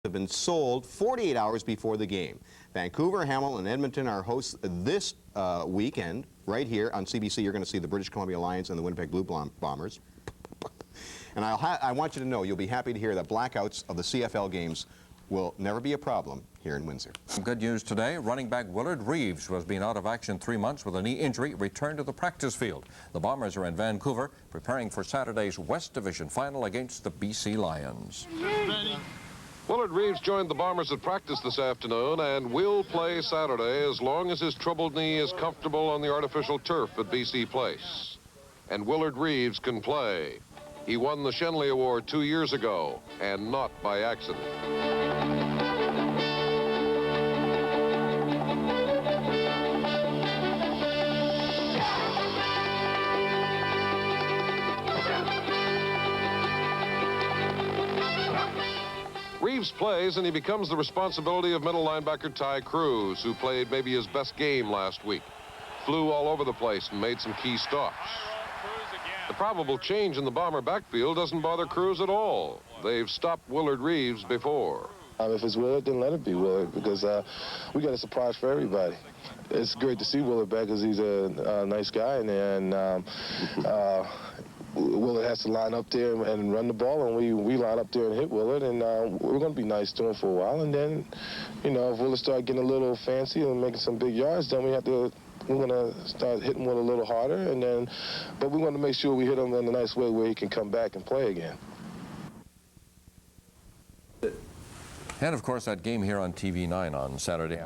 have been sold 48 hours before the game. Vancouver, Hamilton, and Edmonton are hosts this weekend. Right here on CBC, you're going to see the British Columbia Lions and the Winnipeg Blue Bombers. And I want you to know, you'll be happy to hear that blackouts of the CFL games will never be a problem here in Windsor. Some good news today. Running back Willard Reeves, who has been out of action 3 months with a knee injury, returned to the practice field. The Bombers are in Vancouver, preparing for Saturday's West Division final against the BC Lions. Willard Reeves joined the Bombers at practice this afternoon and will play Saturday as long as his troubled knee is comfortable on the artificial turf at BC Place. And Willard Reeves can play. He won the Shenley Award 2 years ago, and not by accident. Reeves plays, and he becomes the responsibility of middle linebacker Ty Cruz, who played maybe his best game last week. Flew all over the place and made some key stops. The probable change in the Bomber backfield doesn't bother Cruz at all. They've stopped Willard Reeves before. If it's Willard, then let it be Willard, because we got a surprise for everybody. It's great to see Willard back because he's a nice guy, and Willard has to line up there and run the ball, and we line up there and hit Willard, and we're going to be nice to him for a while. And then, you know, if Willard start getting a little fancy and making some big yards, then we're going to start hitting Willard a little harder, and then, but we want to make sure we hit him in a nice way where he can come back and play again. And of course, that game here on TV9 on Saturday.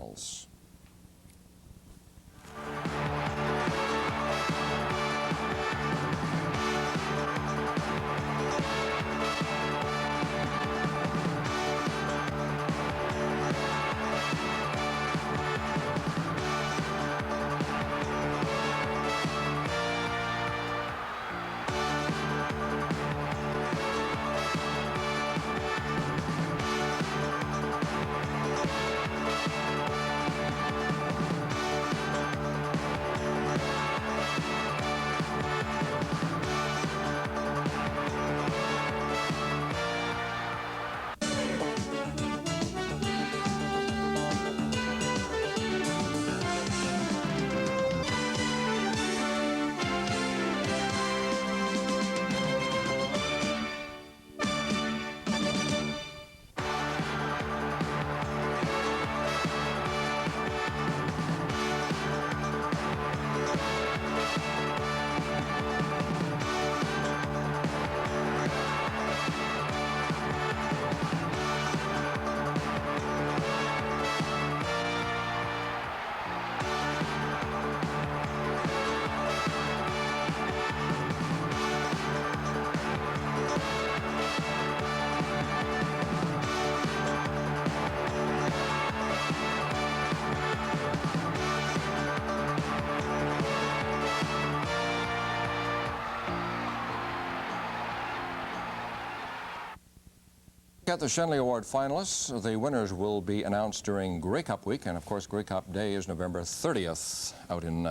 At the Shenley Award finalists, the winners will be announced during Grey Cup week, and of course Grey Cup Day is November 30th out in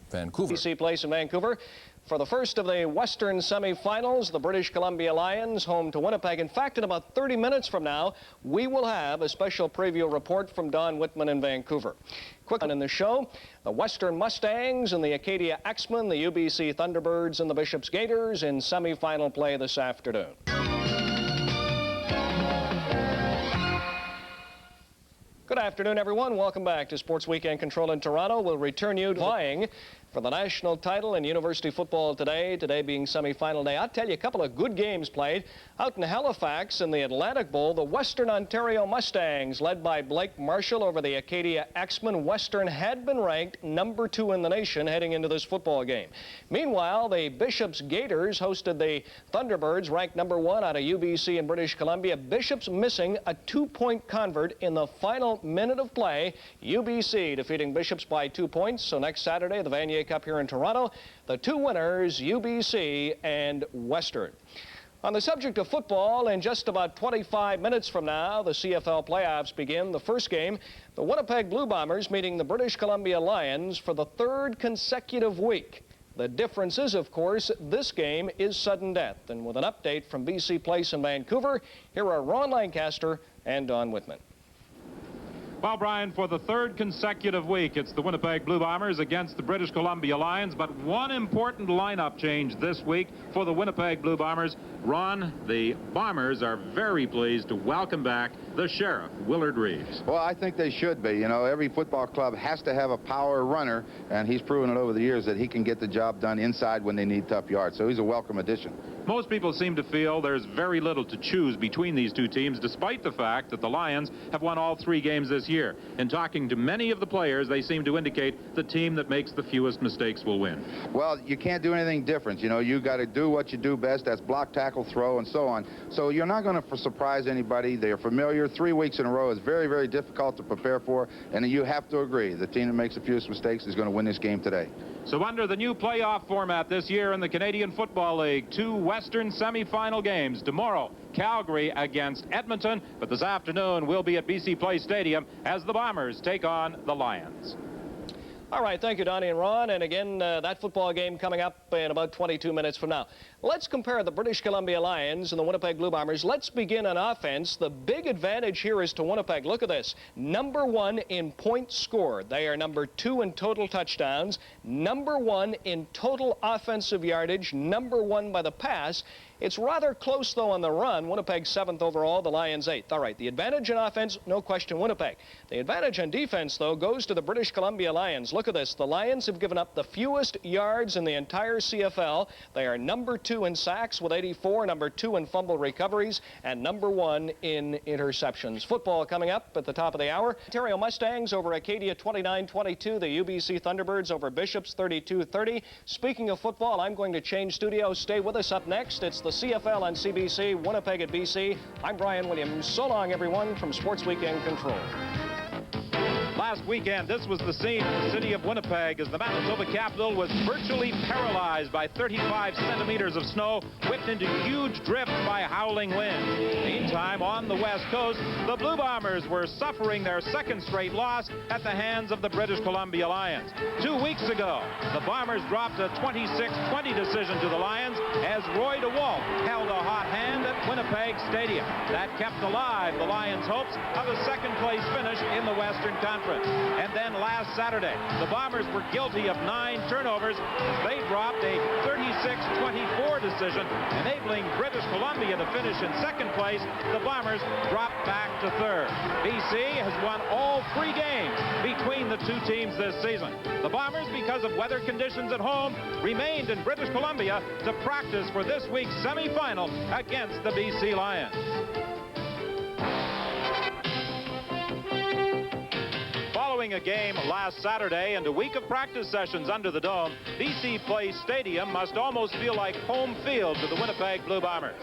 Vancouver. BC Place in Vancouver. For the first of the Western semi-finals, the British Columbia Lions home to Winnipeg. In fact, in about 30 minutes from now, we will have a special preview report from Don Whitman in Vancouver. Quick on in the show, the Western Mustangs and the Acadia Axemen, the UBC Thunderbirds and the Bishops Gators in semi-final play this afternoon. Good afternoon, everyone. Welcome back to Sports Weekend Control in Toronto. We'll return you to vying for the national title in university football today being semi-final day. I'll tell you, a couple of good games played. Out in Halifax in the Atlantic Bowl, the Western Ontario Mustangs, led by Blake Marshall over the Acadia Axemen. Western had been ranked #2 in the nation heading into this football game. Meanwhile, the Bishops Gators hosted the Thunderbirds, ranked #1 out of UBC in British Columbia. Bishops missing a 2-point convert in the final minute of play. UBC defeating Bishops by 2 points. So next Saturday, the Vanier Cup here in Toronto, the two winners, UBC and Western. On the subject of football, in just about 25 minutes from now, the CFL playoffs begin. The first game, the Winnipeg Blue Bombers meeting the British Columbia Lions for the third consecutive week. The difference is, of course, this game is sudden death. And with an update from BC Place in Vancouver, here are Ron Lancaster and Don Whitman. Well, Brian, for the third consecutive week, it's the Winnipeg Blue Bombers against the British Columbia Lions, but one important lineup change this week for the Winnipeg Blue Bombers. Ron, the Bombers are very pleased to welcome back the Sheriff, Willard Reeves. Well, I think they should be. You know, every football club has to have a power runner, and he's proven it over the years that he can get the job done inside when they need tough yards, so he's a welcome addition. Most people seem to feel there's very little to choose between these two teams, despite the fact that the Lions have won all 3 games this year. In talking to many of the players, they seem to indicate the team that makes the fewest mistakes will win. Well, you can't do anything different. You know, you got to do what you do best. That's block, tackle, throw, and so on. So you're not going to surprise anybody. They're familiar. 3 weeks in a row is very, very difficult to prepare for, and you have to agree the team that makes the fewest mistakes is going to win this game today. So under the new playoff format this year in the Canadian Football League, 2 Western semi-final games. Tomorrow, Calgary against Edmonton, but this afternoon we'll be at BC Place Stadium as the Bombers take on the Lions. All right, thank you, Donnie and Ron. And again, that football game coming up in about 22 minutes from now. Let's compare the British Columbia Lions and the Winnipeg Blue Bombers. Let's begin on offense. The big advantage here is to Winnipeg. Look at this. #1 in points scored. They are #2 in total touchdowns, #1 in total offensive yardage, #1 by the pass. It's rather close, though, on the run. Winnipeg 7th overall, the Lions 8th. All right, the advantage in offense, no question, Winnipeg. The advantage on defense, though, goes to the British Columbia Lions. Look at this. The Lions have given up the fewest yards in the entire CFL. They are #2 in sacks with 84, #2 in fumble recoveries, and #1 in interceptions. Football coming up at the top of the hour. Ontario Mustangs over Acadia 29-22. The UBC Thunderbirds over Bishops 32-30. Speaking of football, I'm going to change studios. Stay with us. Up next, it's the CFL on CBC, Winnipeg at BC. I'm Brian Williams. So long, everyone, from Sports Weekend Control. Last weekend, this was the scene in the city of Winnipeg as the Manitoba Capital was virtually paralyzed by 35 centimeters of snow, whipped into huge drifts by howling winds. Meantime, on the West Coast, the Blue Bombers were suffering their 2nd straight loss at the hands of the British Columbia Lions. 2 weeks ago, the Bombers dropped a 26-20 decision to the Lions as Roy DeWalt held a hot hand at Winnipeg Stadium. That kept alive the Lions' hopes of a 2nd-place finish in the Western Conference. And then last Saturday, the Bombers were guilty of 9 turnovers as they dropped a 36-24 decision, enabling British Columbia to finish in 2nd place. The Bombers dropped back to 3rd. BC has won all 3 games between the 2 teams this season. The Bombers, because of weather conditions at home, remained in British Columbia to practice for this week's semi-final against the BC Lions. Following a game last Saturday and a week of practice sessions under the dome, BC Place Stadium must almost feel like home field to the Winnipeg Blue Bombers.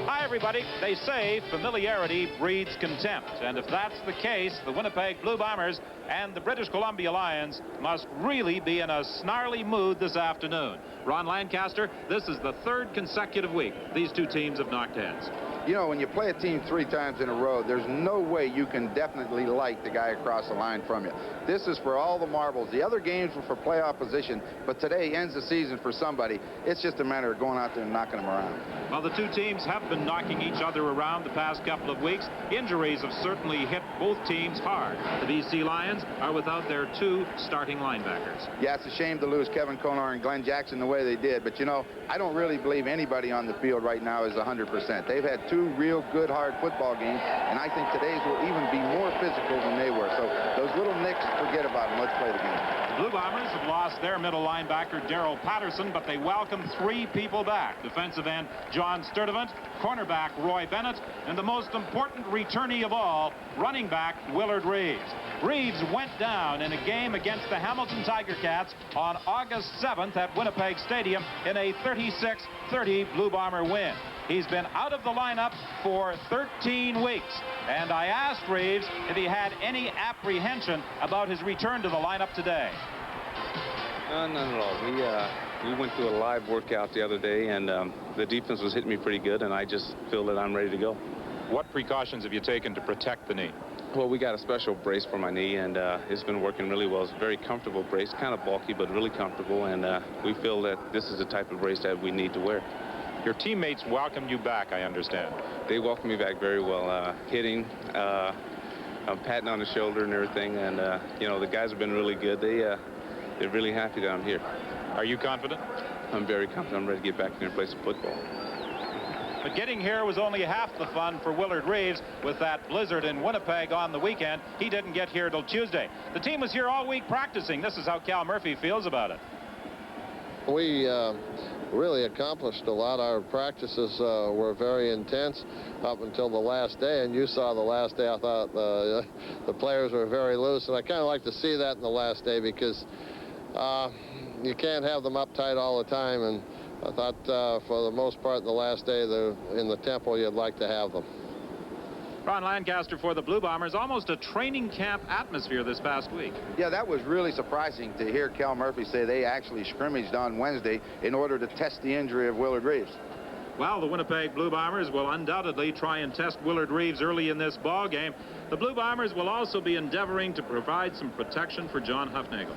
Hi, everybody. They say familiarity breeds contempt. And if that's the case, the Winnipeg Blue Bombers and the British Columbia Lions must really be in a snarly mood this afternoon. Ron Lancaster, this is the 3rd consecutive week these 2 teams have knocked heads. You know, when you play a team 3 times in a row, there's no way you can definitely like the guy across the line from you. This is for all the marbles. The other games were for playoff position, but today ends the season for somebody. It's just a matter of going out there and knocking them around. Well, the 2 teams have been knocking each other around the past couple of weeks. Injuries have certainly hit both teams hard. The BC Lions are without their 2 starting linebackers. Yeah, it's a shame to lose Kevin Konar and Glenn Jackson the way they did, but you know, I don't really believe anybody on the field right now is 100%. They've had 2 real good, hard football games, and I think today's will even be more physical than they were. So those little nicks, forget about them. Let's play the game. The Blue Bombers have lost their middle linebacker, Darrell Patterson, but they welcome 3 people back. Defensive end John Sturdivant, cornerback Roy Bennett, and the most important returnee of all, running back Willard Reeves. Reeves went down in a game against the Hamilton Tiger Cats on August 7th at Winnipeg Stadium in a 36-30 Blue Bomber win. He's been out of the lineup for 13 weeks. And I asked Reeves if he had any apprehension about his return to the lineup today. None at all. We went through a live workout the other day, and the defense was hitting me pretty good, and I just feel that I'm ready to go. What precautions have you taken to protect the knee? Well, we got a special brace for my knee, and it's been working really well. It's a very comfortable brace, kind of bulky, but really comfortable, and we feel that this is the type of brace that we need to wear. Your teammates welcomed you back, I understand. They welcomed me back very well. Hitting, patting on the shoulder and everything, and you know, the guys have been really good. They're really happy that I'm here. Are you confident? I'm very confident. I'm ready to get back in there and play some football. But getting here was only half the fun for Willard Reeves with that blizzard in Winnipeg on the weekend. He didn't get here till Tuesday. The team was here all week practicing. This is how Cal Murphy feels about it. We really accomplished a lot. Our practices were very intense up until the last day, and you saw the last day. I thought the players were very loose, and I kind of like to see that in the last day because you can't have them uptight all the time, and I thought for the most part in the last day in the tempo you'd like to have them. Ron Lancaster for the Blue Bombers, almost a training camp atmosphere this past week. Yeah, that was really surprising to hear Cal Murphy say they actually scrimmaged on Wednesday in order to test the injury of Willard Reeves. Well, the Winnipeg Blue Bombers will undoubtedly try and test Willard Reeves early in this ball game. The Blue Bombers will also be endeavoring to provide some protection for John Hufnagel.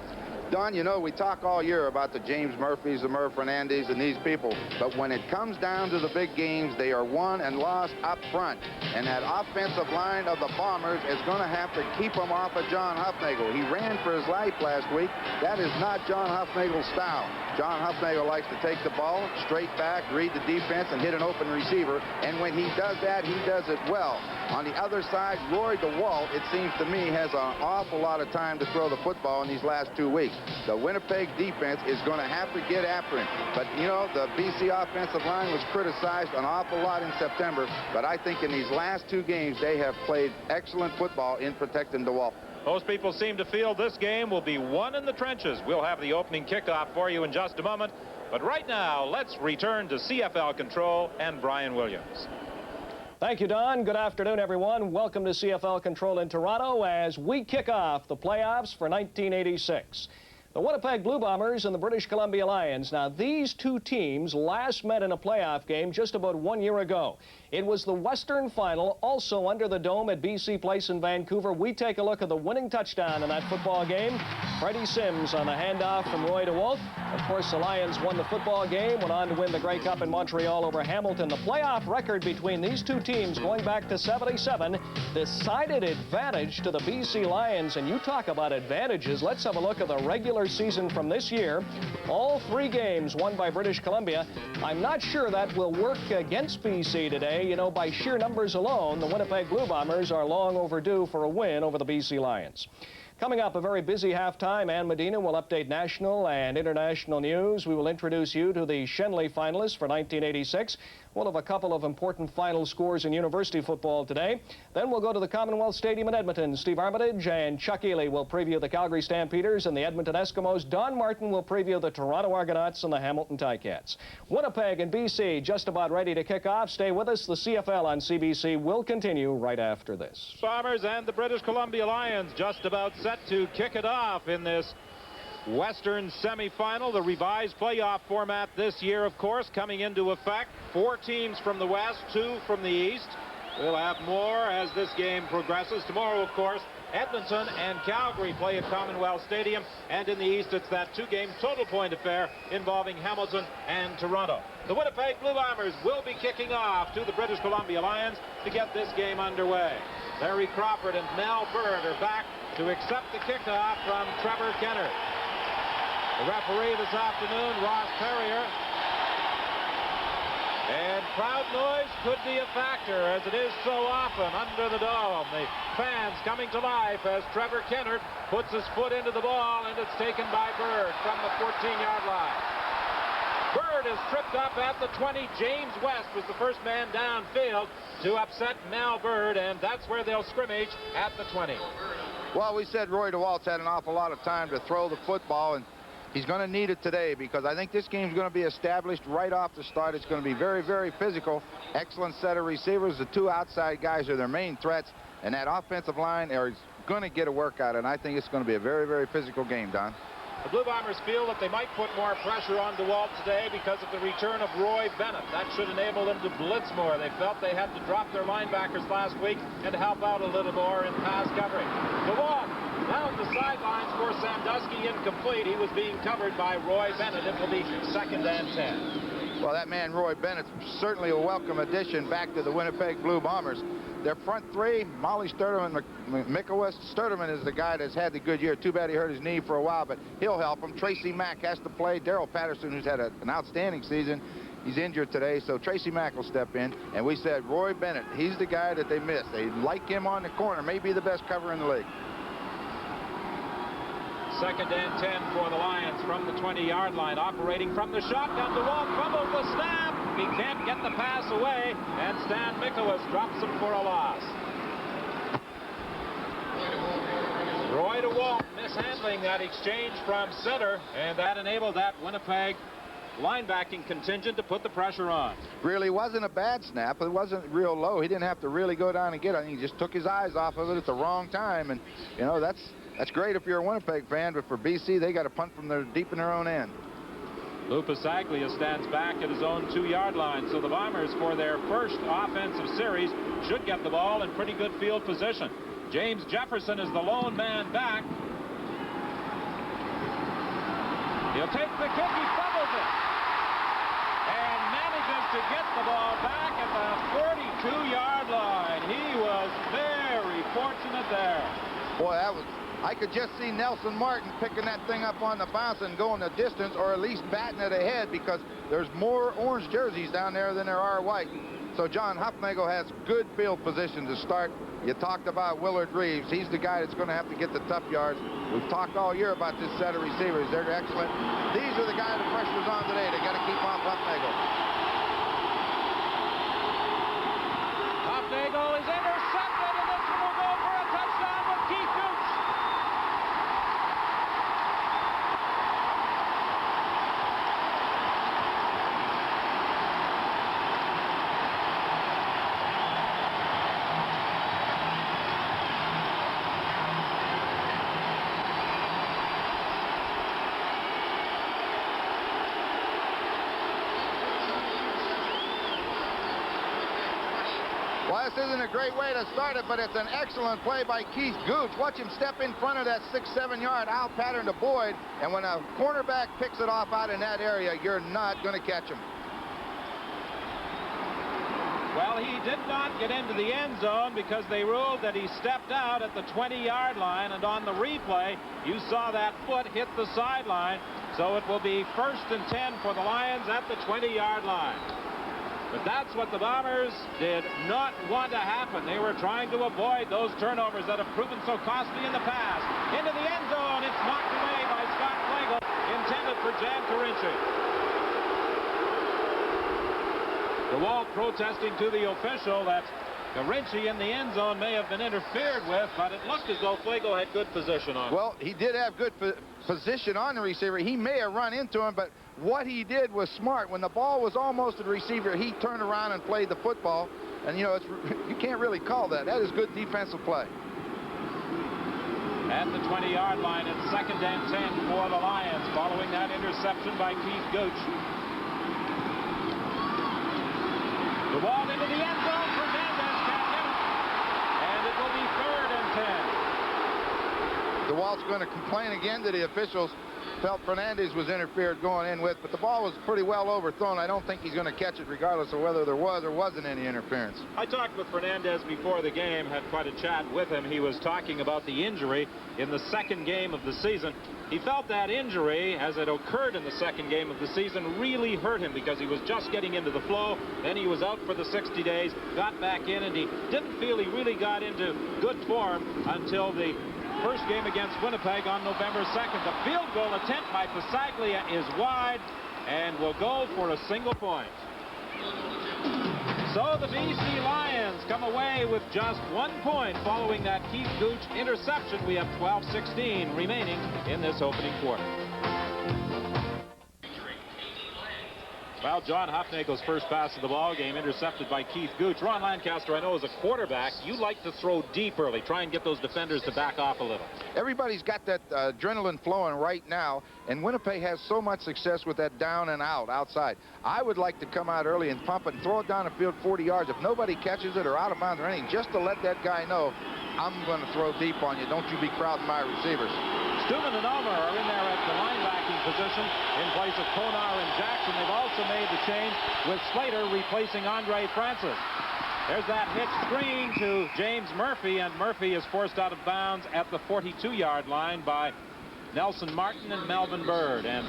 Don, you know, we talk all year about the James Murphys, the Murph Fernandez, and these people, but when it comes down to the big games, they are won and lost up front. And that offensive line of the Bombers is going to have to keep them off of John Hufnagel. He ran for his life last week. That is not John Hufnagel's style. John Hufnagel likes to take the ball straight back, read the defense, and hit an open receiver. And when he does that, he does it well. On the other side, Roy DeWalt, it seems to me, has an awful lot of time to throw the football in these last 2 weeks. The Winnipeg defense is going to have to get after him. But, you know, the BC offensive line was criticized an awful lot in September. But I think in these last 2 games, they have played excellent football in protecting DeWalt. Most people seem to feel this game will be won in the trenches. We'll have the opening kickoff for you in just a moment. But right now, let's return to CFL Control and Brian Williams. Thank you, Don. Good afternoon, everyone. Welcome to CFL Control in Toronto as we kick off the playoffs for 1986. The Winnipeg Blue Bombers and the British Columbia Lions. Now, these two teams last met in a playoff game just about 1 year ago. It was the Western Final, also under the dome at BC Place in Vancouver. We take a look at the winning touchdown in that football game. Freddie Sims on the handoff from Roy DeWalt. Of course, the Lions won the football game, went on to win the Grey Cup in Montreal over Hamilton. The playoff record between these two teams going back to '77, decided advantage to the BC Lions. And you talk about advantages. Let's have a look at the regular season from this year. All 3 games won by British Columbia. I'm not sure that will work against BC today. You know, by sheer numbers alone, the Winnipeg Blue Bombers are long overdue for a win over the BC Lions. Coming up, a very busy halftime. Ann Medina will update national and international news. We will introduce you to the Shenley finalists for 1986. We'll have a couple of important final scores in university football today. Then we'll go to the Commonwealth Stadium in Edmonton. Steve Armitage and Chuck Ely will preview the Calgary Stampeders and the Edmonton Eskimos. Don Martin will preview the Toronto Argonauts and the Hamilton Ticats. Winnipeg and BC just about ready to kick off. Stay with us. The CFL on CBC will continue right after this. Bombers and the British Columbia Lions just about set to kick it off in this Western semifinal. The revised playoff format this year, of course, coming into effect. 4 teams from the West, 2 from the East. We'll have more as this game progresses. Tomorrow, of course, Edmonton and Calgary play at Commonwealth Stadium. And in the East, it's that 2-game total point affair involving Hamilton and Toronto. The Winnipeg Blue Bombers will be kicking off to the British Columbia Lions to get this game underway. Larry Crawford and Mel Bird are back to accept the kickoff from Trevor Kennard. The referee this afternoon, Ross Perrier. And crowd noise could be a factor, as it is so often under the dome. The fans coming to life as Trevor Kennard puts his foot into the ball, and it's taken by Bird from the 14-yard line. Bird is tripped up at the 20. James West was the first man downfield to upset Mal Bird, and that's where they'll scrimmage at the 20. Well, we said Roy DeWalt's had an awful lot of time to throw the football, and he's going to need it today because I think this game's going to be established right off the start. It's going to be very, very physical. Excellent set of receivers. The 2 outside guys are their main threats, and that offensive line is going to get a workout, and I think it's going to be a very, very physical game, Don. The Blue Bombers feel that they might put more pressure on DeWalt today because of the return of Roy Bennett. That should enable them to blitz more. They felt they had to drop their linebackers last week and help out a little more in pass covering. DeWalt down the sidelines for Sandusky, incomplete. He was being covered by Roy Bennett. It will be 2nd and 10. Well, that man, Roy Bennett's certainly a welcome addition back to the Winnipeg Blue Bombers. Their front three, Molly Sturderman, Mikowicz. Sturderman is the guy that's had the good year. Too bad he hurt his knee for a while, but he'll help him. Tracy Mack has to play. Darrell Patterson, who's had an outstanding season, he's injured today, so Tracy Mack will step in. And we said Roy Bennett, he's the guy that they missed. They like him on the corner, may be the best cover in the league. 2nd and 10 for the Lions from the 20-yard line, operating from the shotgun. DeWalt fumbles the snap. He can't get the pass away, and Stan Mikowicz drops him for a loss. Roy DeWalt mishandling that exchange from center, and that enabled that Winnipeg linebacking contingent to put the pressure on. Really wasn't a bad snap. It wasn't real low. He didn't have to really go down and get it. He just took his eyes off of it at the wrong time, and you know that's great if you're a Winnipeg fan, but for BC, they got to punt from deep in their own end. Lou Pasaglia stands back at his own 2-yard line, so the Bombers, for their first offensive series, should get the ball in pretty good field position. James Jefferson is the lone man back. He'll take the kick. He fumbles it and manages to get the ball back at the 42-yard line. He was very fortunate there. Boy, I could just see Nelson Martin picking that thing up on the bounce and going the distance, or at least batting it ahead, because there's more orange jerseys down there than there are white. So John Hufnagel has good field position to start. You talked about Willard Reeves. He's the guy that's going to have to get the tough yards. We've talked all year about this set of receivers. They're excellent. These are the guys the pressure's on today. They got to keep off Hufnagel. Hufnagel is intercepted, and this one will go for a touchdown with Keith Gooch. Well, this isn't a great way to start it, but it's an excellent play by Keith Gooch. Watch him step in front of that 6-7-yard out pattern to Boyd, and when a cornerback picks it off out in that area, you're not going to catch him. Well, he did not get into the end zone because they ruled that he stepped out at the 20-yard line, and on the replay, you saw that foot hit the sideline, so it will be 1st and 10 for the Lions at the 20-yard line. But that's what the Bombers did not want to happen. They were trying to avoid those turnovers that have proven so costly in the past. Into the end zone, it's knocked away by Scott Flagel, intended for Jan Carinci. DeWalt protesting to the official that Carinci in the end zone may have been interfered with, but it looked as though Flagel had good position on him. Well, he did have good position on the receiver. He may have run into him, but what he did was smart. When the ball was almost at the receiver, he turned around and played the football. And, you know, you can't really call that. That is good defensive play. At the 20-yard line, it's 2nd and 10 for the Lions, following that interception by Keith Gooch. The ball into the end zone. Fernandez can't get it. And it will be 3rd and 10. DeWalt's going to complain again to the officials. Felt Fernandez was interfered going in with, but the ball was pretty well overthrown. I don't think he's going to catch it regardless of whether there was or wasn't any interference. I talked with Fernandez before the game, had quite a chat with him. He was talking about the injury in the 2nd game of the season. He felt that injury, as it occurred in the 2nd game of the season, really hurt him because he was just getting into the flow. Then he was out for the 60 days, got back in, and he didn't feel he really got into good form until the first game against Winnipeg on November 2nd. The field goal attempt by Pasaglia is wide and will go for a single point. So the BC Lions come away with just 1 point following that Keith Gooch interception. We have 12:16 remaining in this opening quarter. Well, John Hufnagel's first pass of the ball game intercepted by Keith Gooch. Ron Lancaster, I know as a quarterback, you like to throw deep early, try and get those defenders to back off a little. Everybody's got that adrenaline flowing right now, and Winnipeg has so much success with that down and out outside. I would like to come out early and pump it and throw it down the field 40 yards. If nobody catches it or out of bounds or anything, just to let that guy know, I'm going to throw deep on you. Don't you be crowding my receivers. Stuman and Ulmer are in there at the linebacking position in place of Konar and Jackson. They've also made the change with Slater replacing Andre Francis. There's that hitch screen to James Murphy, and Murphy is forced out of bounds at the 42-yard line by Nelson Martin and Melvin Bird. And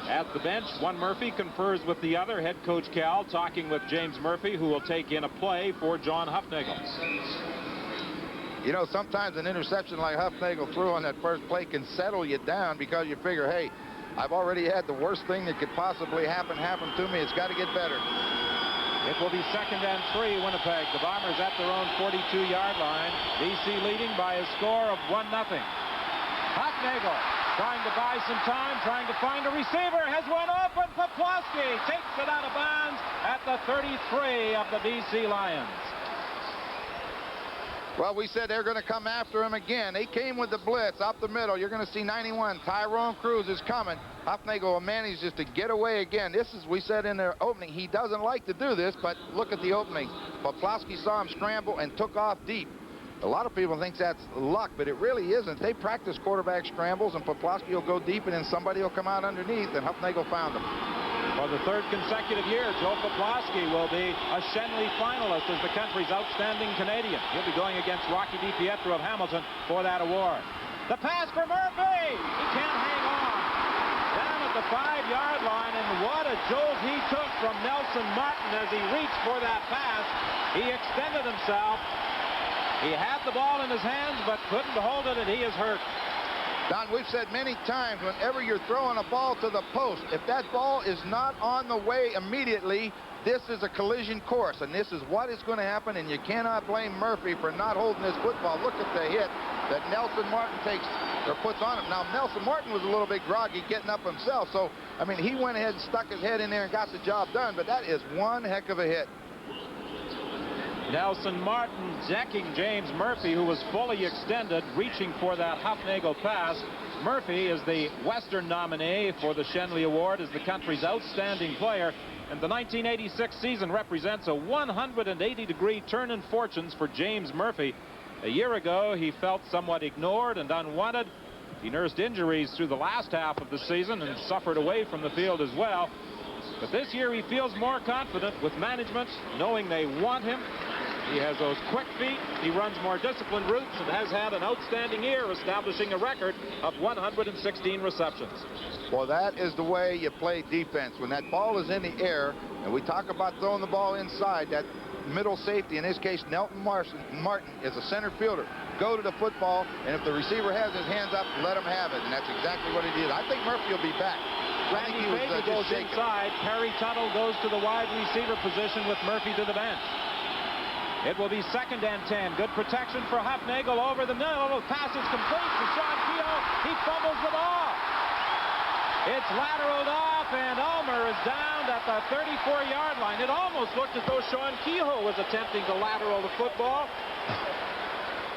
at the bench, one Murphy confers with the other, head coach Cal talking with James Murphy, who will take in a play for John Hufnagel. You know, sometimes an interception like Hufnagel threw on that first play can settle you down because you figure, hey, I've already had the worst thing that could possibly happen to me. It's got to get better. It will be 2nd and 3, Winnipeg. The Bombers at their own 42-yard line. BC leading by a score of 1-0. Hufnagel trying to buy some time, trying to find a receiver, has one open. Poplawski takes it out of bounds at the 33 of the BC Lions. Well, we said they're going to come after him again. They came with the blitz up the middle. You're going to see 91. Tyrone Cruz is coming. Hufnagel will manage just to get away again. This is, we said in their opening, he doesn't like to do this, but look at the opening. Poplawski saw him scramble and took off deep. A lot of people think that's luck, but it really isn't. They practice quarterback scrambles, and Poplawski will go deep, and then somebody will come out underneath, and Hufnagel found him. For the 3rd consecutive year, Joe Poplawski will be a Shenley finalist as the country's outstanding Canadian. He'll be going against Rocky DiPietro of Hamilton for that award. The pass for Murphy. He can't hang on. Down at the 5-yard line, and what a jolt he took from Nelson Martin as he reached for that pass. He extended himself. He had the ball in his hands, but couldn't hold it, and he is hurt. Don, we've said many times, whenever you're throwing a ball to the post, if that ball is not on the way immediately, this is a collision course, and this is what is going to happen, and you cannot blame Murphy for not holding this football. Look at the hit that Nelson Martin takes or puts on him. Now, Nelson Martin was a little bit groggy getting up himself, so, I mean, he went ahead and stuck his head in there and got the job done, but that is one heck of a hit. Nelson Martin decking James Murphy, who was fully extended, reaching for that Hufnagel pass. Murphy is the Western nominee for the Shenley Award as the country's outstanding player. And the 1986 season represents a 180-degree turn in fortunes for James Murphy. A year ago, he felt somewhat ignored and unwanted. He nursed injuries through the last half of the season and suffered away from the field as well. But this year, he feels more confident with management, knowing they want him. He has those quick feet. He runs more disciplined routes and has had an outstanding year, establishing a record of 116 receptions. Well, that is the way you play defense. When that ball is in the air, and we talk about throwing the ball inside, that middle safety, in this case, Nelson Martin, is a center fielder. Go to the football, and if the receiver has his hands up, let him have it. And that's exactly what he did. I think Murphy will be back. Randy Baker goes inside. Perry Tuttle goes to the wide receiver position with Murphy to the bench. It will be 2nd and 10. Good protection for Hufnagel over the middle. Pass is complete to Sean Kehoe. He fumbles the ball. It's lateraled off, and Ulmer is down at the 34-yard line. It almost looked as though Sean Kehoe was attempting to lateral the football.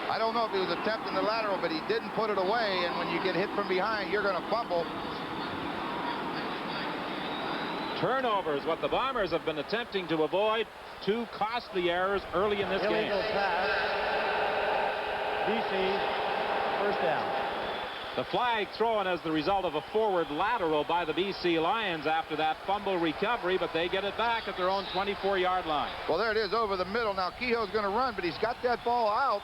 I don't know if he was attempting the lateral, but he didn't put it away, and when you get hit from behind, you're going to fumble. Turnover is what the Bombers have been attempting to avoid. 2 costly errors early in this game. Illegal pass. BC, 1st down. The flag thrown as the result of a forward lateral by the BC Lions after that fumble recovery, but they get it back at their own 24-yard line. Well, there it is over the middle. Now, Kehoe's going to run, but he's got that ball out.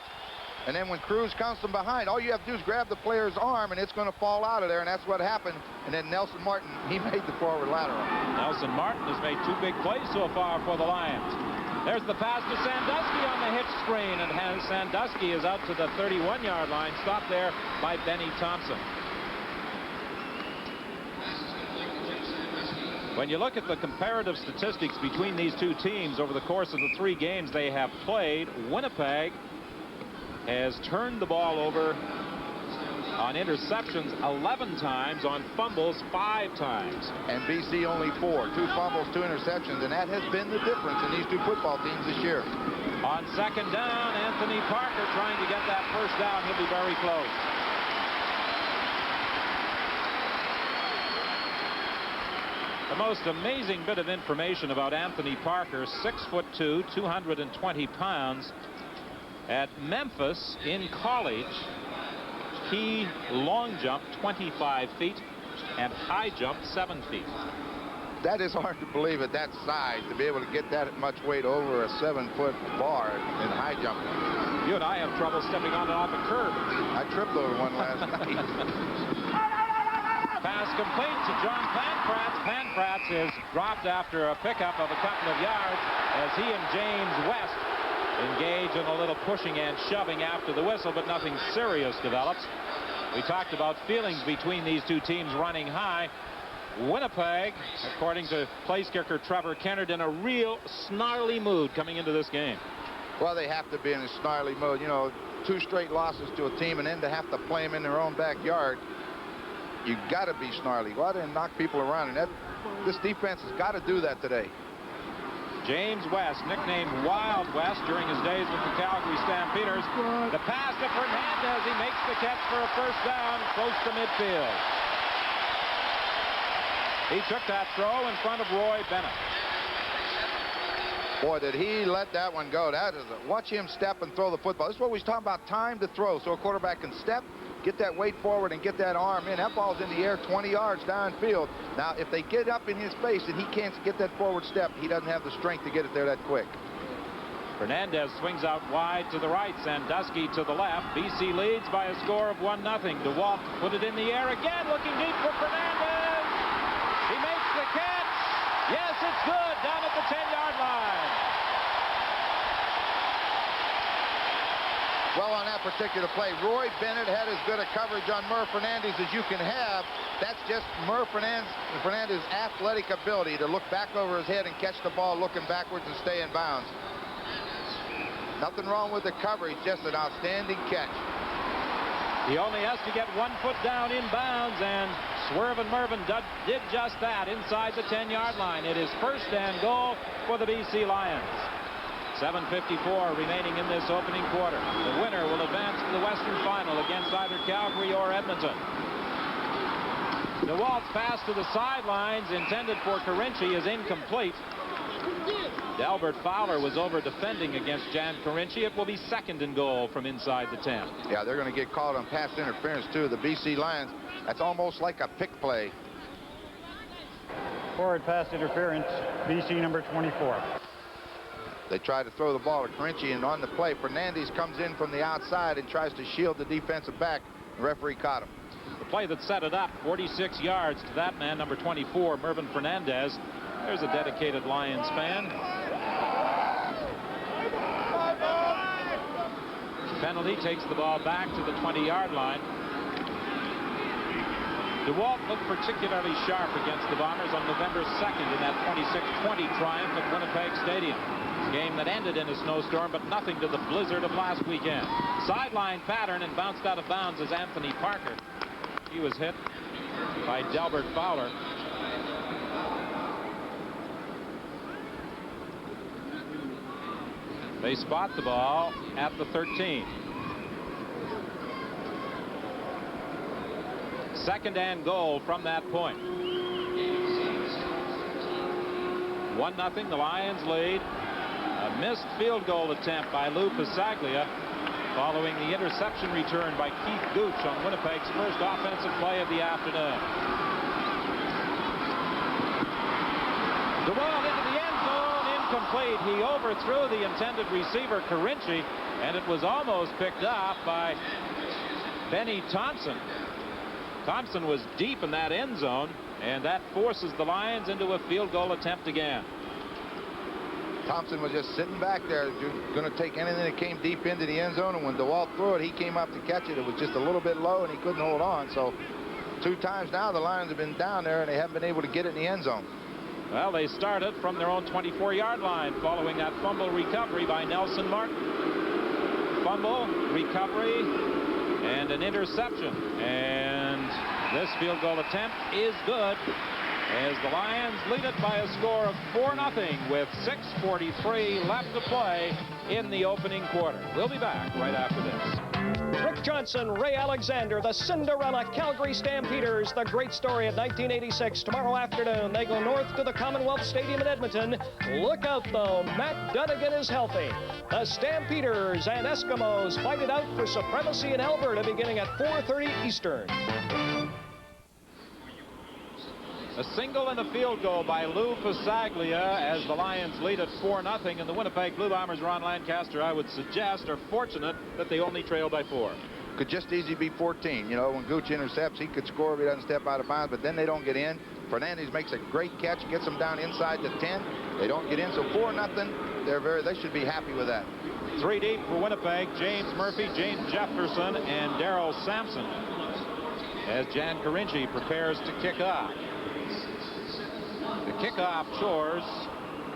And then when Cruz comes from behind, all you have to do is grab the player's arm, and it's going to fall out of there, and that's what happened. And then Nelson Martin, he made the forward lateral. Nelson Martin has made 2 big plays so far for the Lions. There's the pass to Sandusky on the hitch screen, and Sandusky is out to the 31-yard line, stopped there by Benny Thompson. When you look at the comparative statistics between these 2 teams over the course of the 3 games they have played, Winnipeg has turned the ball over on interceptions 11 times, on fumbles 5 times. And BC only 4. 2 fumbles, 2 interceptions, and that has been the difference in these 2 football teams this year. On 2nd down, Anthony Parker trying to get that 1st down. He'll be very close. The most amazing bit of information about Anthony Parker, 6'2", 220 pounds. At Memphis in college, He long jump 25 feet and high jump 7 feet. That is hard to believe at that size, to be able to get that much weight over a 7-foot bar in high jump. You and I have trouble stepping on and off a curb. I tripped over one last night. Pass complete to John Pankratz. Pankratz is dropped after a pickup of a couple of yards as he and James West engage in a little pushing and shoving after the whistle, but nothing serious develops. We talked about feelings between these two teams running high. Winnipeg, according to place kicker Trevor Kennard, in a real snarly mood coming into this game. Well, they have to be in a snarly mode. You know, 2 straight losses to a team and then to have to play them in their own backyard. You got to be snarly. Go out there and knock people around. And this defense has got to do that today. James West, nicknamed Wild West during his days with the Calgary Stampeders. The pass to Fernandez. He makes the catch for a first down close to midfield. He took that throw in front of Roy Bennett. Boy, did he let that one go. That is watch him step and throw the football. This is what we was talking about, time to throw, so a quarterback can step, get that weight forward, and get that arm in. That ball's in the air 20 yards downfield. Now, if they get up in his face and he can't get that forward step, he doesn't have the strength to get it there that quick. Fernandez swings out wide to the right. Sandusky to the left. BC leads by a score of 1-0. DeWalt put it in the air again, looking deep for Fernandez. He makes the catch. Yes, it's good, down at the 10-yard line. Well, on that particular play, Roy Bennett had as good a coverage on Murph Fernandez as you can have. That's just Murph Fernandez's athletic ability to look back over his head and catch the ball looking backwards and stay in bounds. Nothing wrong with the coverage, just an outstanding catch. He only has to get 1 foot down in bounds, and Swervin Mervin did just that inside the 10-yard line. It is first and goal for the BC Lions. 7:54 remaining in this opening quarter. The winner will advance to the Western Final against either Calgary or Edmonton. DeWalt's pass to the sidelines intended for Carinci is incomplete. Delbert Fowler was over defending against Jan Carinci. It will be second and goal from inside the 10. Yeah, they're going to get called on pass interference too. The BC Lions, that's almost like a pick play. Forward pass interference, BC number 24. They try to throw the ball to Carinci, and on the play, Fernandez comes in from the outside and tries to shield the defensive back. The referee caught him. The play that set it up, 46 yards to that man, number 24, Mervin Fernandez. There's a dedicated Lions fan. Penalty takes the ball back to the 20-yard line. DeWalt looked particularly sharp against the Bombers on November 2nd in that 26-20 triumph at Winnipeg Stadium. A game that ended in a snowstorm, but nothing to the blizzard of last weekend. Sideline pattern and bounced out of bounds as Anthony Parker. He was hit by Delbert Fowler. They spot the ball at the 13. Second and goal from that point. 1-0, the Lions lead. A missed field goal attempt by Lou Pasaglia following the interception return by Keith Gooch on Winnipeg's first offensive play of the afternoon. The ball into the end zone, incomplete. He overthrew the intended receiver, Carinci, and it was almost picked off by Benny Thompson. Thompson was deep in that end zone, and that forces the Lions into a field goal attempt again. Thompson was just sitting back there, going to take anything that came deep into the end zone, and when DeWalt threw it, he came up to catch it. It was just a little bit low, and he couldn't hold on. So 2 times now the Lions have been down there, and they haven't been able to get it in the end zone. Well, they started from their own 24-yard line following that fumble recovery by Nelson Martin. Fumble, recovery, and an interception. And this field goal attempt is good as the Lions lead it by a score of 4-0 with 6:43 left to play in the opening quarter. We'll be back right after this. Rick Johnson, Ray Alexander, the Cinderella Calgary Stampeders, the great story of 1986. Tomorrow afternoon, they go north to the Commonwealth Stadium in Edmonton. Look out, though, Matt Dunnigan is healthy. The Stampeders and Eskimos fight it out for supremacy in Alberta beginning at 4:30 Eastern. A single and a field goal by Lou Pasaglia as the Lions lead at 4-0. And the Winnipeg Blue Bombers, Ron Lancaster, I would suggest, are fortunate that they only trail by 4. Could just easily be 14. You know, when Gooch intercepts, he could score if he doesn't step out of bounds, but then they don't get in. Fernandez makes a great catch, gets them down inside the 10. They don't get in, so 4-0. They should be happy with that. 3 deep for Winnipeg: James Murphy, James Jefferson, and Darrell Sampson, as Jan Carinci prepares to kick off. The kickoff chores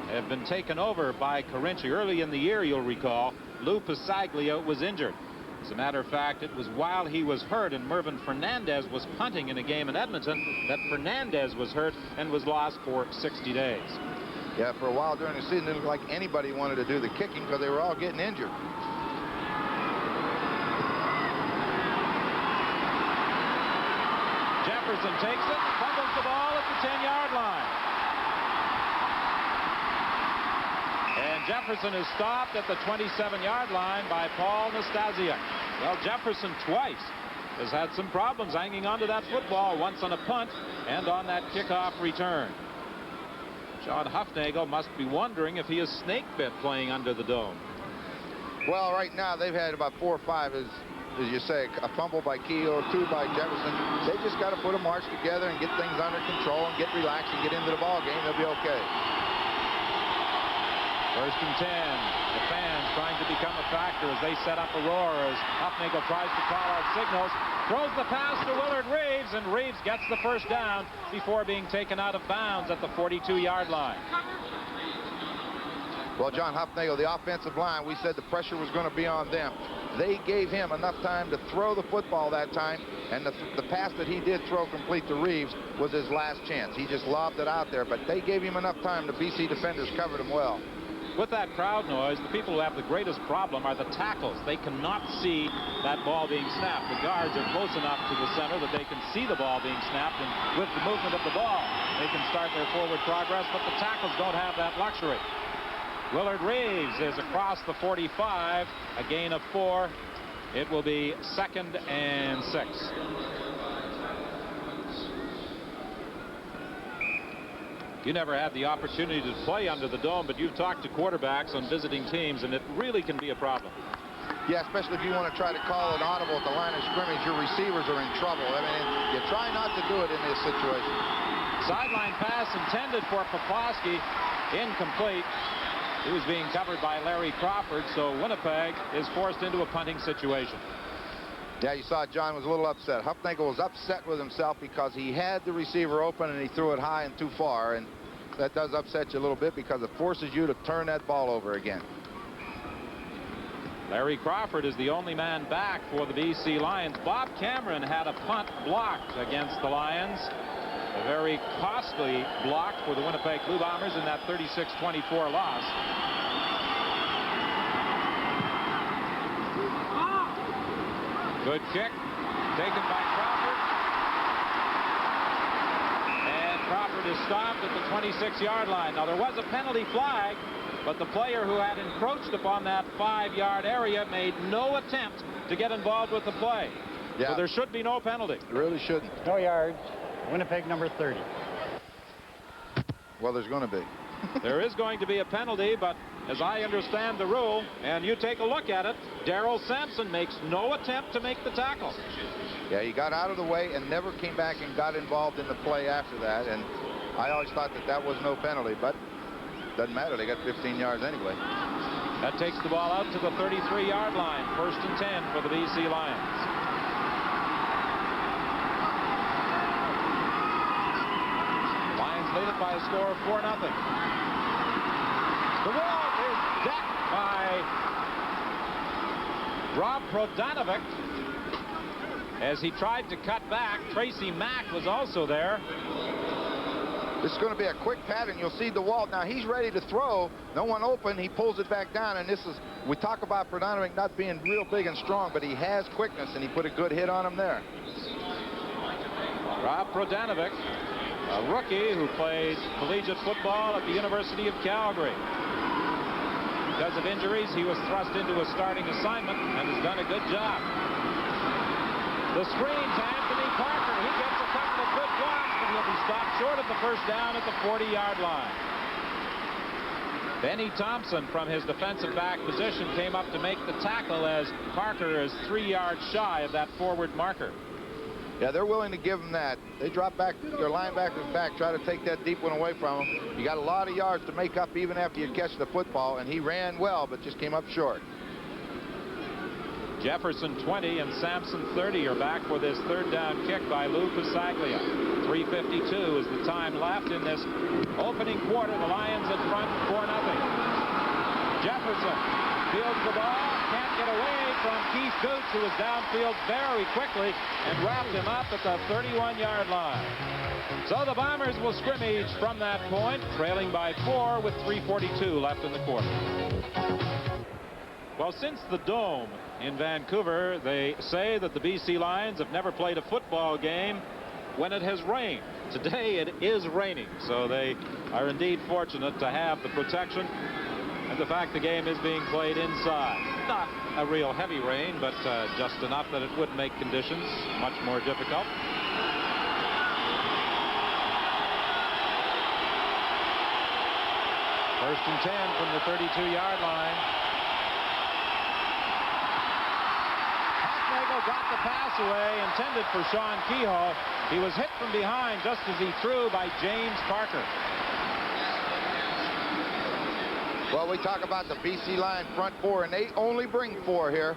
have been taken over by Carinci. Early in the year, you'll recall, Lou Pasaglia was injured. As a matter of fact, it was while he was hurt and Mervyn Fernandez was punting in a game in Edmonton that Fernandez was hurt and was lost for 60 days. Yeah, for a while during the season, it didn't look like anybody wanted to do the kicking because they were all getting injured. Jefferson takes it, fumbles the ball at the 10-yard line. And Jefferson is stopped at the 27-yard line by Paul Nastasiuk. Well, Jefferson twice has had some problems hanging onto that football, once on a punt and on that kickoff return. John Hufnagel must be wondering if he is snake bit playing under the dome. Well, right now they've had about 4 or 5, as you say, a fumble by Keogh, 2 by Jefferson. They just got to put a march together and get things under control and get relaxed and get into the ball game. They'll be okay. 1st and 10. The fans trying to become a factor as they set up a roar as Hufnagel tries to call out signals. Throws the pass to Willard Reeves, and Reeves gets the first down before being taken out of bounds at the 42-yard line. Well, John Hufnagel, the offensive line, we said the pressure was going to be on them. They gave him enough time to throw the football that time, and the pass that he did throw complete to Reeves was his last chance. He just lobbed it out there, but they gave him enough time. The BC defenders covered him well. With that crowd noise, the people who have the greatest problem are the tackles. They cannot see that ball being snapped. The guards are close enough to the center that they can see the ball being snapped, and with the movement of the ball, they can start their forward progress, but the tackles don't have that luxury. Willard Reeves is across the 45, a gain of 4. It will be 2nd and 6. You never had the opportunity to play under the dome, but you've talked to quarterbacks on visiting teams, and it really can be a problem. Yeah, especially if you want to try to call an audible at the line of scrimmage, your receivers are in trouble. I mean, you try not to do it in this situation. Sideline pass intended for Poplawski, incomplete. He was being covered by Larry Crawford, so Winnipeg is forced into a punting situation. Yeah, you saw John was a little upset. Hufnagel was upset with himself because he had the receiver open and he threw it high and too far, and that does upset you a little bit because it forces you to turn that ball over again. Larry Crawford is the only man back for the BC Lions. Bob Cameron had a punt blocked against the Lions. A very costly block for the Winnipeg Blue Bombers in that 36-24 loss. Good kick, taken by Crawford. And Crawford is stopped at the 26-yard line. Now, there was a penalty flag, but the player who had encroached upon that 5-yard area made no attempt to get involved with the play. Yeah. So there should be no penalty. It really shouldn't. No yards. Winnipeg number 30. Well, there's going to be. There is going to be a penalty, but as I understand the rule, and you take a look at it, Darrell Sampson makes no attempt to make the tackle. Yeah, he got out of the way and never came back and got involved in the play after that, and I always thought that that was no penalty, but doesn't matter. They got 15 yards anyway. That takes the ball out to the 33-yard line. 1st and 10 for the BC Lions. Lions lead it by a score of 4-0. The wall is decked by Rob Prodanovic as he tried to cut back. Tracy Mack was also there. This is going to be a quick pattern. You'll see DeWalt. Now he's ready to throw. No one open. He pulls it back down. And this is, we talk about Prodanovic not being real big and strong, but he has quickness, and he put a good hit on him there. Rob Prodanovic, a rookie who played collegiate football at the University of Calgary. Because of injuries, he was thrust into a starting assignment and has done a good job. The screen to Anthony Parker. He gets a couple of good blocks, but he'll be stopped short of the first down at the 40-yard line. Benny Thompson from his defensive back position came up to make the tackle as Parker is 3 yards shy of that forward marker. Yeah, they're willing to give him that. They drop back, their linebackers back, try to take that deep one away from him. You got a lot of yards to make up even after you catch the football, and he ran well, but just came up short. Jefferson 20 and Sampson 30 are back for this third down kick by Lou Pasaglia. 3:52 is the time left in this opening quarter. The Lions in front 4-0. Jefferson fields the ball, can't get away from Keith Gooch, who was downfield very quickly and wrapped him up at the 31-yard line. So the Bombers will scrimmage from that point, trailing by 4 with 3:42 left in the quarter. Well, since the Dome in Vancouver, they say that the BC Lions have never played a football game when it has rained. Today it is raining, so they are indeed fortunate to have the protection and the fact the game is being played inside. Not a real heavy rain, but just enough that it would make conditions much more difficult. First and 10 from the 32-yard line. Got the pass away, intended for Sean Kehoe. He was hit from behind just as he threw by James Parker. Well, we talk about the BC line front four, and they only bring 4 here.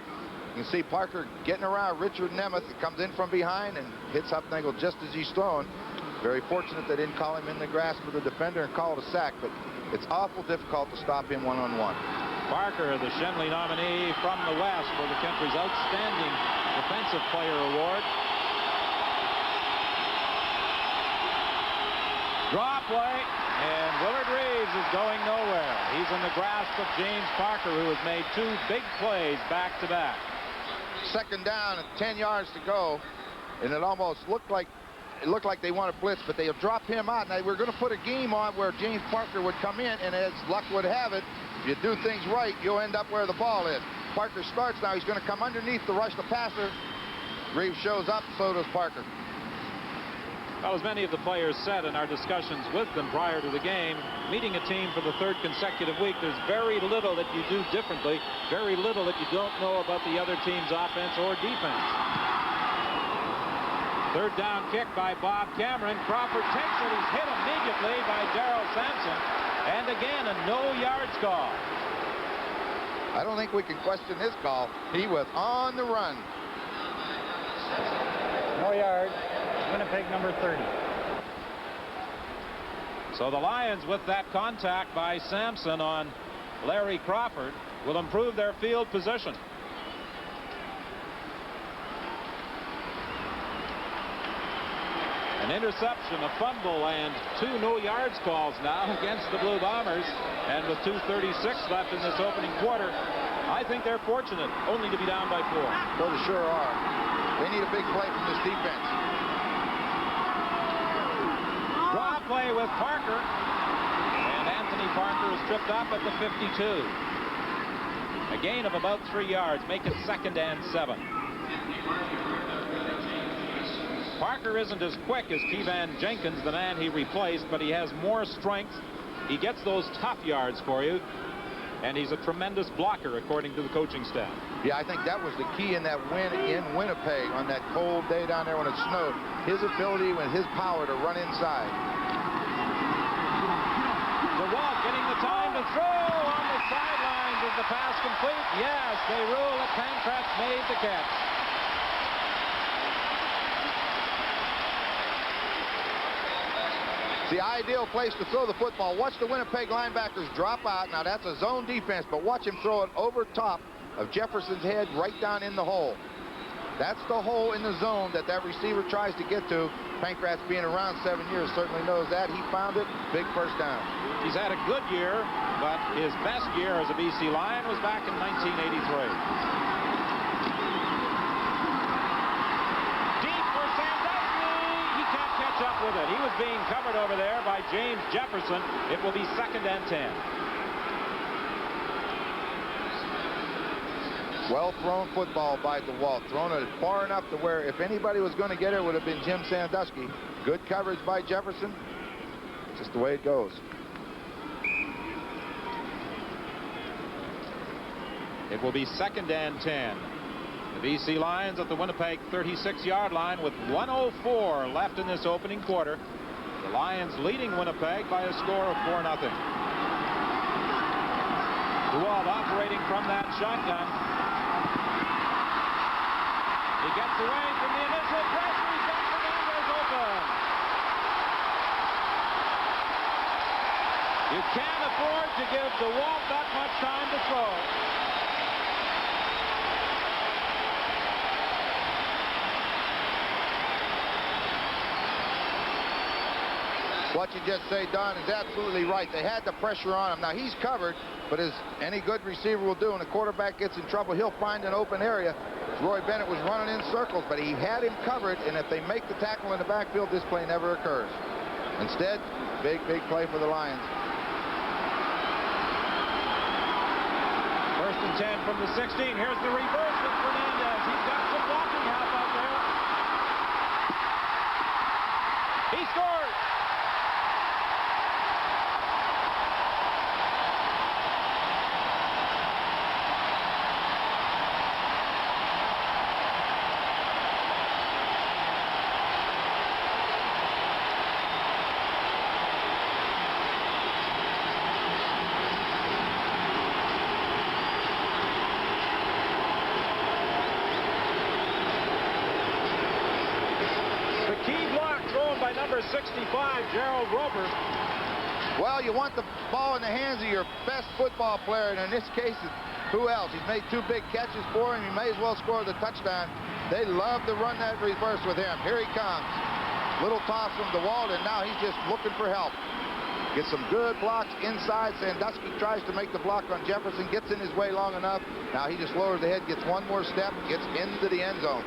You can see Parker getting around Richard Nemeth. He comes in from behind and hits Hufnagel just as he's throwing. Very fortunate they didn't call him in the grasp of the defender and call it a sack, but it's awful difficult to stop him one-on-one. Parker, the Shenley nominee from the West for the country's outstanding Defensive Player Award. Draw play, and Willard Reeves is going nowhere. He's in the grasp of James Parker, who has made 2 big plays back-to-back. Second down, 10 yards to go, and it almost looked like they wanted blitz, but they'll drop him out. Now we're going to put a game on where James Parker would come in, and as luck would have it, if you do things right, you'll end up where the ball is. Parker starts now. He's going to come underneath to rush the passer. Reeves shows up, so does Parker. Well, as many of the players said in our discussions with them prior to the game, meeting a team for the 3rd consecutive week, there's very little that you do differently, very little that you don't know about the other team's offense or defense. Third down kick by Bob Cameron. Crawford takes it. He's hit immediately by Darrell Sampson. And again, a no-yards call. I don't think we can question this call. He was on the run. No yards. Winnipeg number 30. So the Lions, with that contact by Sampson on Larry Crawford, will improve their field position. An interception, a fumble, and 2 no-yards calls now against the Blue Bombers. And with 2:36 left in this opening quarter, I think they're fortunate only to be down by 4. Well, they sure are. They need a big play from this defense. Draw play with Parker. And Anthony Parker is tripped up at the 52. A gain of about 3 yards. Make it 2nd and 7. Parker isn't as quick as Kevan Jenkins, the man he replaced, but he has more strength. He gets those tough yards for you, and he's a tremendous blocker, according to the coaching staff. Yeah, I think that was the key in that win in Winnipeg on that cold day down there when it snowed. His ability and his power to run inside. DeWalt getting the time to throw on the sidelines. Is the pass complete? Yes, they rule that Pancratz made the catch. The ideal place to throw the football. Watch the Winnipeg linebackers drop out. Now that's a zone defense, but watch him throw it over top of Jefferson's head right down in the hole. That's the hole in the zone that receiver tries to get to. Pankratz, being around 7 years, certainly knows that. He found it. Big first down. He's had a good year, but his best year as a BC Lion was back in 1983. Deep for Sandusky. He can't catch up with it. He was being covered over there by James Jefferson. It will be 2nd and 10. Well thrown football by DeWalt. Thrown it far enough to where if anybody was going to get it, would have been Jim Sandusky. Good coverage by Jefferson. Just the way it goes. It will be 2nd and 10. The BC Lions at the Winnipeg 36-yard line with 1:04 left in this opening quarter. The Lions leading Winnipeg by a score of 4-0. DeWalt operating from that shotgun. He gets away from the initial pressure. He's got Fernandez open. You can't afford to give DeWalt that much time to throw. What you just say, Don, is absolutely right. They had the pressure on him. Now, he's covered, but as any good receiver will do, when the quarterback gets in trouble, he'll find an open area. Roy Bennett was running in circles, but he had him covered, and if they make the tackle in the backfield, this play never occurs. Instead, big play for the Lions. 1st and 10 from the 16. Here's the reverse with Fernandez. He's got some blocking help out there. He scores. Number 65, Gerald Roper. Well, you want the ball in the hands of your best football player, and in this case, who else? He's made 2 big catches for him. He may as well score the touchdown. They love to run that reverse with him. Here he comes. Little toss from DeWalt, and now he's just looking for help. Gets some good blocks inside. Sandusky tries to make the block on Jefferson, gets in his way long enough. Now he just lowers the head, gets one more step, gets into the end zone.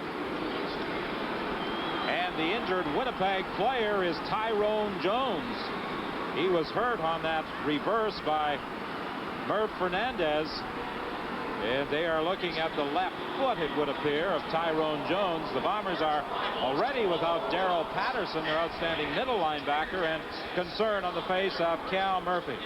And the injured Winnipeg player is Tyrone Jones. He was hurt on that reverse by Merv Fernandez. And they are looking at the left foot, it would appear, of Tyrone Jones. The Bombers are already without Darrell Patterson, their outstanding middle linebacker, and concern on the face of Cal Murphy.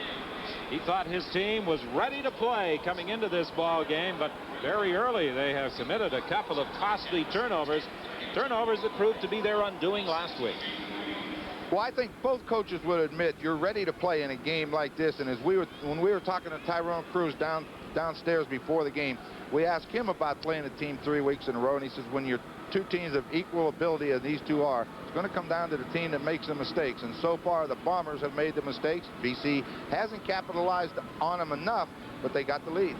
He thought his team was ready to play coming into this ball game, but very early they have committed a couple of costly turnovers. Turnovers that proved to be their undoing last week. Well, I think both coaches would admit you're ready to play in a game like this. And as when we were talking to Tyrone Cruz downstairs before the game, we asked him about playing a team 3 weeks in a row. And he says, when you're 2 teams of equal ability, as these 2 are, it's going to come down to the team that makes the mistakes. And so far, the Bombers have made the mistakes. BC hasn't capitalized on them enough, but they got the lead.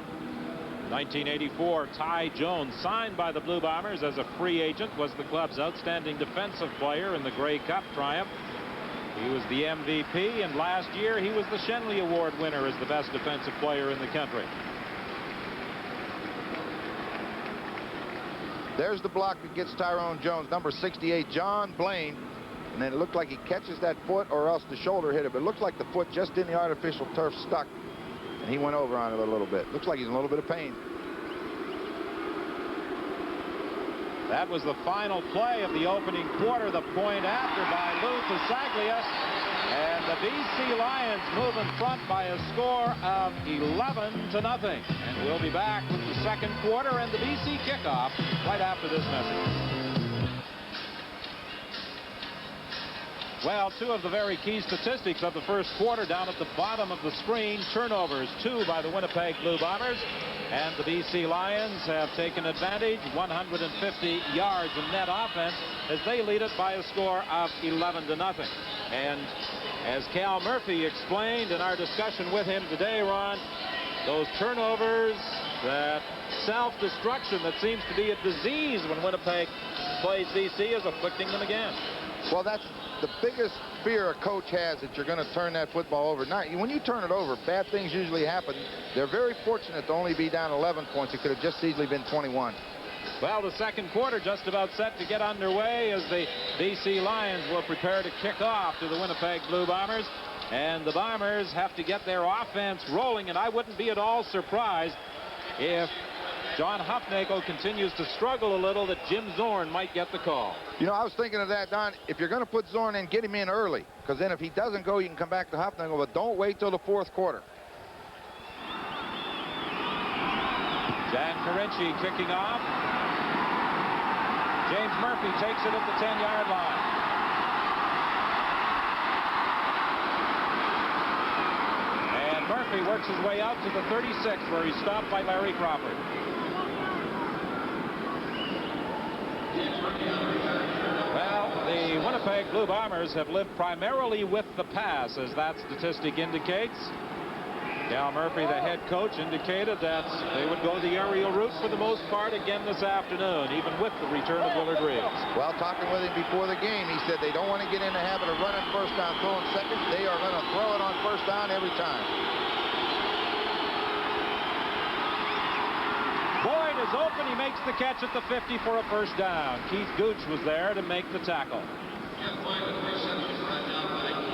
1984, Ty Jones, signed by the Blue Bombers as a free agent, was the club's outstanding defensive player in the Grey Cup triumph. He was the MVP, and last year he was the Shenley Award winner as the best defensive player in the country. There's the block that gets Tyrone Jones, number 68, John Blaine. And then it looked like he catches that foot or else the shoulder hit it. But it looked like the foot just in the artificial turf stuck. And he went over on it a little bit. Looks like he's in a little bit of pain. That was the final play of the opening quarter. The point after by Lou Pasaglia. And the BC Lions move in front by a score of 11-0. And we'll be back with the second quarter and the BC kickoff right after this message. Well, 2 of the very key statistics of the first quarter down at the bottom of the screen. Turnovers, 2 by the Winnipeg Blue Bombers. And the BC Lions have taken advantage, 150 yards in net offense, as they lead it by a score of 11-0. And as Cal Murphy explained in our discussion with him today, Ron, those turnovers that self-destruction that seems to be a disease when Winnipeg plays BC is afflicting them again. Well, that's the biggest fear a coach has, that you're going to turn that football over. Now, when you turn it over, bad things usually happen. They're very fortunate to only be down 11 points. It could have just easily been 21. Well, the second quarter just about set to get underway as the BC Lions will prepare to kick off to the Winnipeg Blue Bombers. And the Bombers have to get their offense rolling, and I wouldn't be at all surprised if John Hufnagel continues to struggle a little, that Jim Zorn might get the call. You know, I was thinking of that, Don. If you're going to put Zorn in, get him in early, because then if he doesn't go, you can come back to Hufnagel, but don't wait till the fourth quarter. Jan Carinci kicking off. James Murphy takes it at the 10-yard line. And Murphy works his way out to the 36, where he's stopped by Larry Crawford. Well, the Winnipeg Blue Bombers have lived primarily with the pass, as that statistic indicates. Cal Murphy, the head coach, indicated that they would go the aerial route for the most part again this afternoon, even with the return of Willard Reeves. Well, talking with him before the game, he said they don't want to get in the habit of running first down, throwing second. They are going to throw it on first down every time. Boyd is open. He makes the catch at the 50 for a first down. Keith Gooch was there to make the tackle.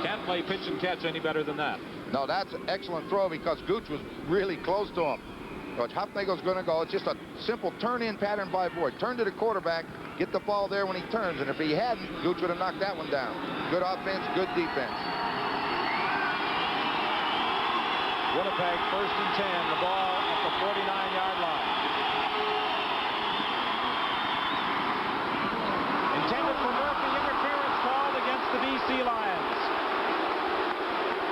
Can't play pitch and catch any better than that. No, that's an excellent throw, because Gooch was really close to him. But Hufnagel's going to go. It's just a simple turn-in pattern by Boyd. Turn to the quarterback, get the ball there when he turns. And if he hadn't, Gooch would have knocked that one down. Good offense, good defense. Winnipeg 1st and 10. The ball at the 49-yard line. Intended for Murphy. Interference called against the BC Lions.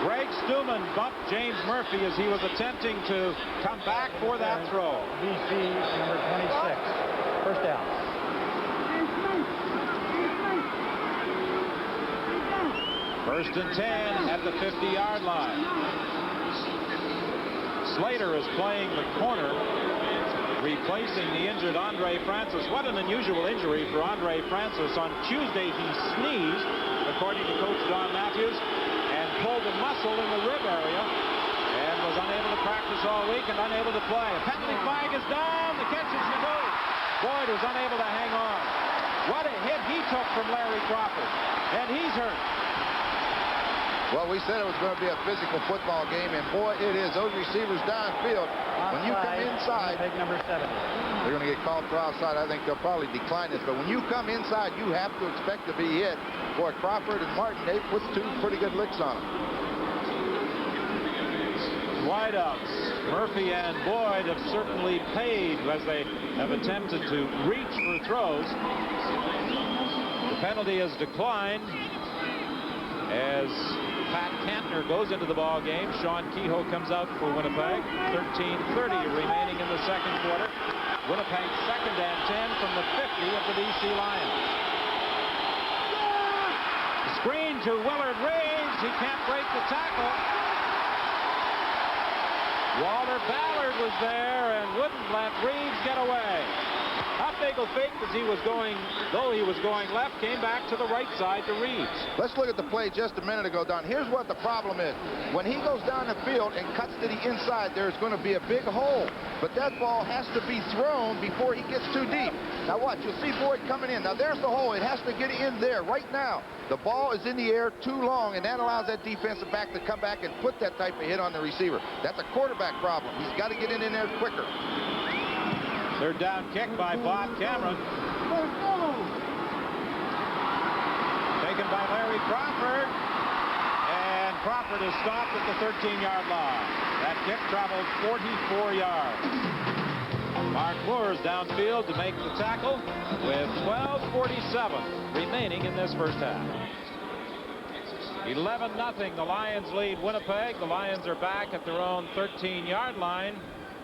Greg Stuman bumped James Murphy as he was attempting to come back for that throw. BC number 26. First down. First and 10 at the 50-yard line. Slater is playing the corner, replacing the injured Andre Francis. What an unusual injury for Andre Francis. On Tuesday, he sneezed, according to Coach Don Matthews, and pulled a muscle in the rib area, and was unable to practice all week and unable to play. A penalty flag is down. The catch is good. Boyd was unable to hang on. What a hit he took from Larry Crawford, and he's hurt. Well, we said it was going to be a physical football game, and boy, it is. Those receivers downfield, when you come inside, Winnipeg number 70. they're going to get called for outside. I think they'll probably decline this, but when you come inside, you have to expect to be hit. Boy, Crawford and Martin, they put two pretty good licks on them. Wideouts. Murphy and Boyd have certainly paid as they have attempted to reach for throws. The penalty is declined as Pat Cantner goes into the ball game. Sean Kehoe comes out for Winnipeg. 13:30 remaining in the second quarter. Winnipeg 2nd and 10 from the 50 of the BC Lions. Screen to Willard Reeves. He can't break the tackle. Walter Ballard was there and wouldn't let Reeves get away. Hufnagel faked as he was going, though he was going left, came back to the right side to Reeves. Let's look at the play just a minute ago, Don. Here's what the problem is. When he goes down the field and cuts to the inside, there's going to be a big hole. But that ball has to be thrown before he gets too deep. Now watch, you'll see Boyd coming in. Now there's the hole. It has to get in there right now. The ball is in the air too long, and that allows that defensive back to come back and put that type of hit on the receiver. That's a quarterback problem. He's got to get in there quicker. Third down kick by Bob Cameron. Taken by Larry Crawford. And Crawford is stopped at the 13-yard line. That kick traveled 44 yards. Mark Moore is downfield to make the tackle with 12:47 remaining in this first half. 11-0. The Lions lead Winnipeg. The Lions are back at their own 13-yard line.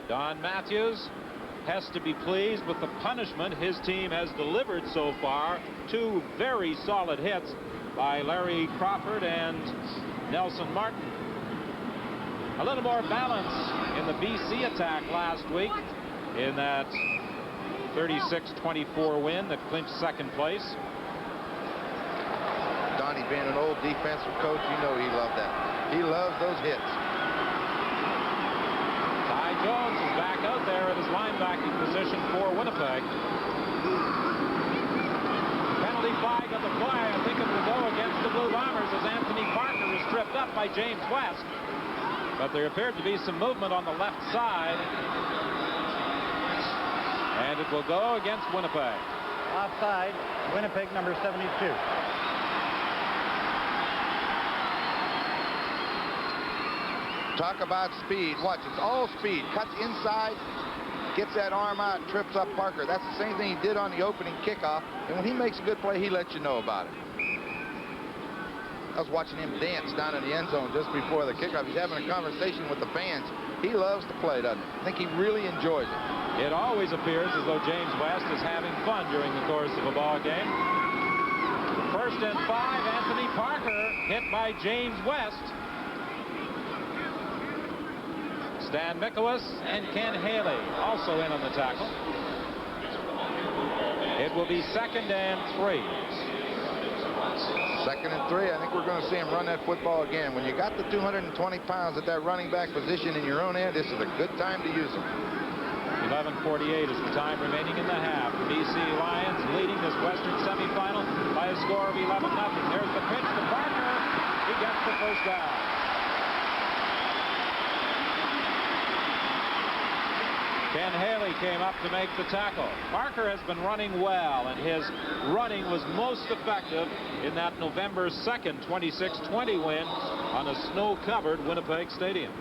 Don Matthews has to be pleased with the punishment his team has delivered so far. Two very solid hits by Larry Crawford and Nelson A little more balance in the BC attack last week. in that 36-24 win that clinched second place. Donnie being an old defensive coach, you know he loved that. He loves those hits. Ty Jones is back out there at his linebacking position for Winnipeg. Penalty flag on the play. I think it will go against the Blue Bombers as Anthony Parker is tripped up by James West. But there appeared to be some movement on the left side. And it will go against Winnipeg. Offside, Winnipeg number 72. Talk about speed. Watch, it's all speed. Cuts inside, gets that arm out, trips up Parker. That's the same thing he did on the opening kickoff. And when he makes a good play, he lets you know about it. I was watching him dance down in the end zone just before the kickoff. He's having a conversation with the fans. He loves to play, doesn't he? I think he really enjoys it. It always appears as though James West is having fun during the course of a ball game. 1st and 5, Anthony Parker hit by James West. Stan Mikolas and Ken Haley also in on the tackle. It will be 2nd and 3. 2nd and 3. I think we're going to see him run that football again. When you got the 220 pounds at that running back position in your own end, this is a good time to use him. 11:48 is the time remaining in the half. The BC Lions leading this Western semifinal by a score of 11-0. There's the pitch to Parker. He gets the first down. Ken Haley came up to make the tackle. Parker has been running well, and his running was most effective in that November 2nd, 26-20 win on a snow-covered Winnipeg Stadium.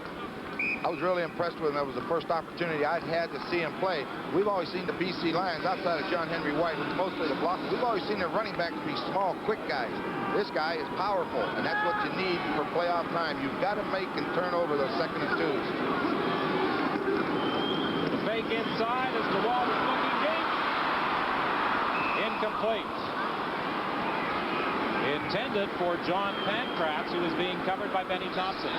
I was really impressed with him. That was the first opportunity I'd had to see him play. We've always seen the BC Lions, outside of John Henry White, who's mostly the blocker, we've always seen their running backs be small, quick guys. This guy is powerful, and that's what you need for playoff time. You've got to make and turn over those 2nd and 2s. The fake inside as DeWalt is looking deep. Incomplete. Intended for John Pankratz, who was being covered by Benny Thompson.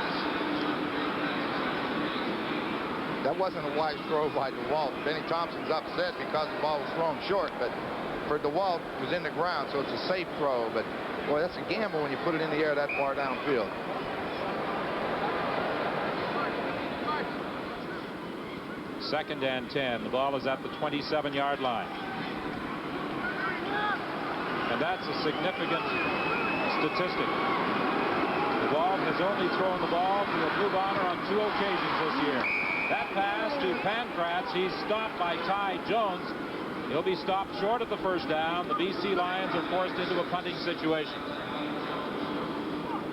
That wasn't a wise throw by DeWalt. Benny Thompson's upset because the ball was thrown short, but for DeWalt, it was in the ground, so it's a safe throw. But, boy, that's a gamble when you put it in the air that far downfield. Second and 10. The ball is at the 27-yard line. And that's a significant statistic. DeWalt has only thrown the ball to a Blue Bomber on 2 occasions this year. That pass to Pankratz, he's stopped by Ty Jones. He'll be stopped short at the first down. The BC Lions are forced into a punting situation.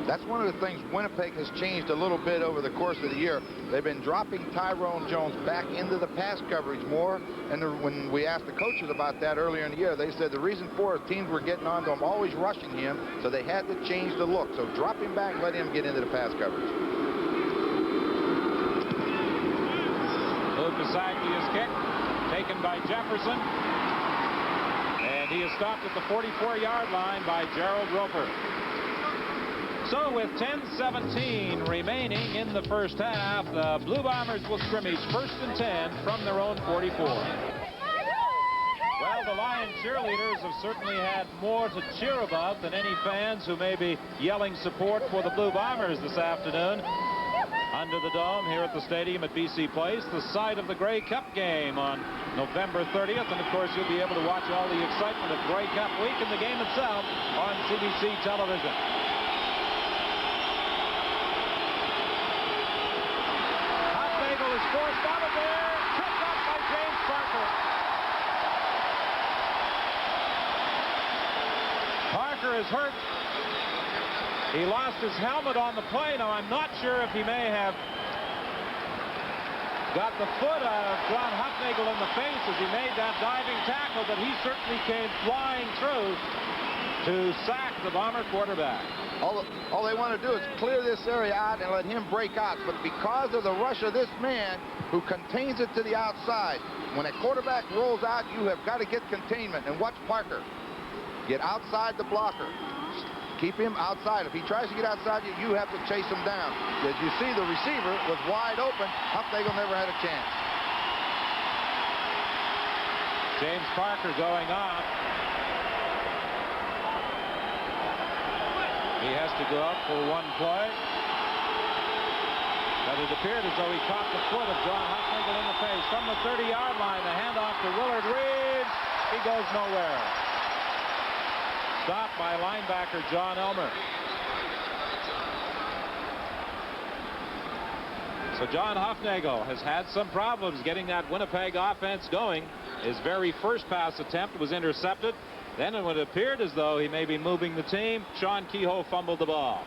That's one of the things Winnipeg has changed a little bit over the course of the year. They've been dropping Tyrone Jones back into the pass coverage more. And when we asked the coaches about that earlier in the year, they said the reason for it, teams were getting onto him, always rushing him, so they had to change the look. So drop him back, let him get into the pass coverage. Bisaglia's kick taken by Jefferson, and he is stopped at the 44-yard line by Gerald Roper. So with 10:17 remaining in the first half, the Blue Bombers will scrimmage 1st and 10 from their own 44. Well, the Lion cheerleaders have certainly had more to cheer about than any fans who may be yelling support for the Blue Bombers this afternoon. Under the dome here at the stadium at BC Place, the site of the Grey Cup game on November 30th. And, of course, you'll be able to watch all the excitement of Grey Cup week and the game itself on CBC television. Hufnagel is forced out of there, tripped up by James Parker. Parker is hurt. He lost his helmet on the play. Now, I'm not sure if he may have got the foot of John Hufnagel in the face as he made that diving tackle, but he certainly came flying through to sack the Bomber quarterback. All they want to do is clear this area out and let him break out. But because of the rush of this man who contains it to the outside, when a quarterback rolls out, you have got to get containment. And watch Parker get outside the blocker. Keep him outside. If he tries to get outside you, you have to chase him down. As you see, the receiver was wide open. Hufnagel never had a chance. James Parker going off. He has to go out for one play. But it appeared as though he caught the foot of John Hufnagel in the face. From the 30-yard line, the handoff to Willard Reeves. He goes nowhere. Stopped by linebacker John Elmer. So John Hufnagel has had some problems getting that Winnipeg offense going. His very first pass attempt was intercepted. Then it appeared as though he may be moving the team. Sean Kehoe fumbled the ball.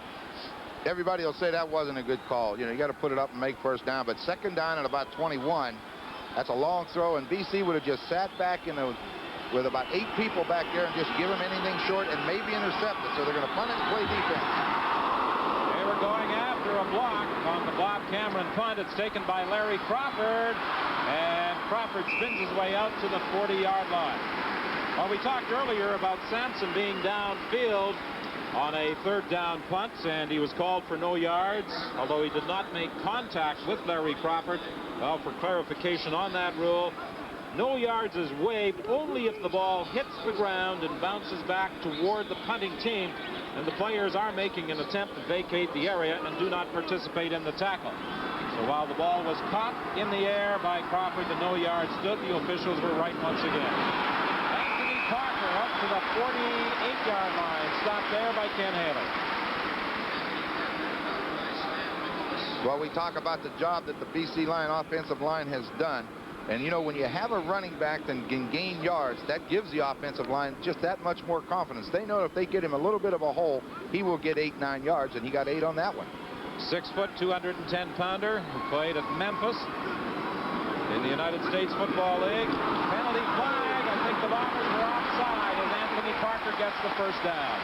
Everybody will say that wasn't a good call. You know, you got to put it up and make first down. But second down at about 21, that's a long throw. And BC would have just sat back with about 8 people back there and just give him anything short and maybe intercept it. So they're going to punt it and play defense. They were going after a block on the Bob Cameron punt. It's taken by Larry Crawford. And Crawford spins his way out to the 40-yard line. Well, we talked earlier about Sampson being downfield on a third down punt, and he was called for no yards, although he did not make contact with Larry Crawford. Well, for clarification on that rule, no yards is waived only if the ball hits the ground and bounces back toward the punting team, and the players are making an attempt to vacate the area and do not participate in the tackle. So while the ball was caught in the air by Crawford, the no yard stood. The officials were right once again. Parker up to the 48-yard line. Stopped there by Ken Haley. Well, we talk about the job that the BC line offensive line has done. And, you know, when you have a running back that can gain yards, that gives the offensive line just that much more confidence. They know if they get him a little bit of a hole, he will get 8, 9 yards, and he got 8 on that one. 6 foot, 210-pounder who played at Memphis in the United States Football League. Penalty flag. I think the Bombers were offside, and Anthony Parker gets the first down.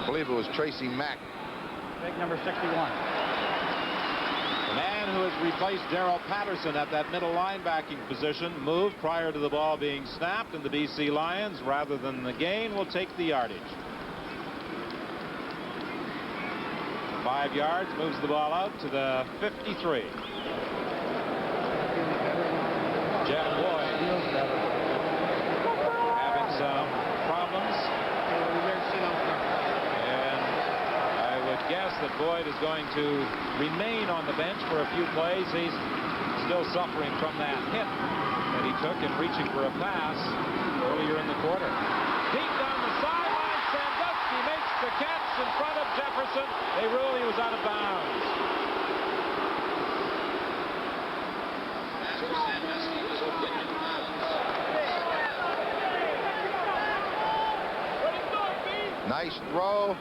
I believe it was Tracy Mack. Big number 61. The man who has replaced Darrell Patterson at that middle linebacking position moved prior to the ball being snapped, and the BC Lions, rather than the gain, will take the yardage. 5 yards, moves the ball out to the 53. Jeff Boyd having some problems. And I would guess that Boyd is going to remain on the bench for a few plays. He's still suffering from that hit that he took in reaching for a pass earlier in the quarter. Deep down the sideline, Sandusky makes the catch in front of Jefferson. They rule he was out of bounds. Nice throw.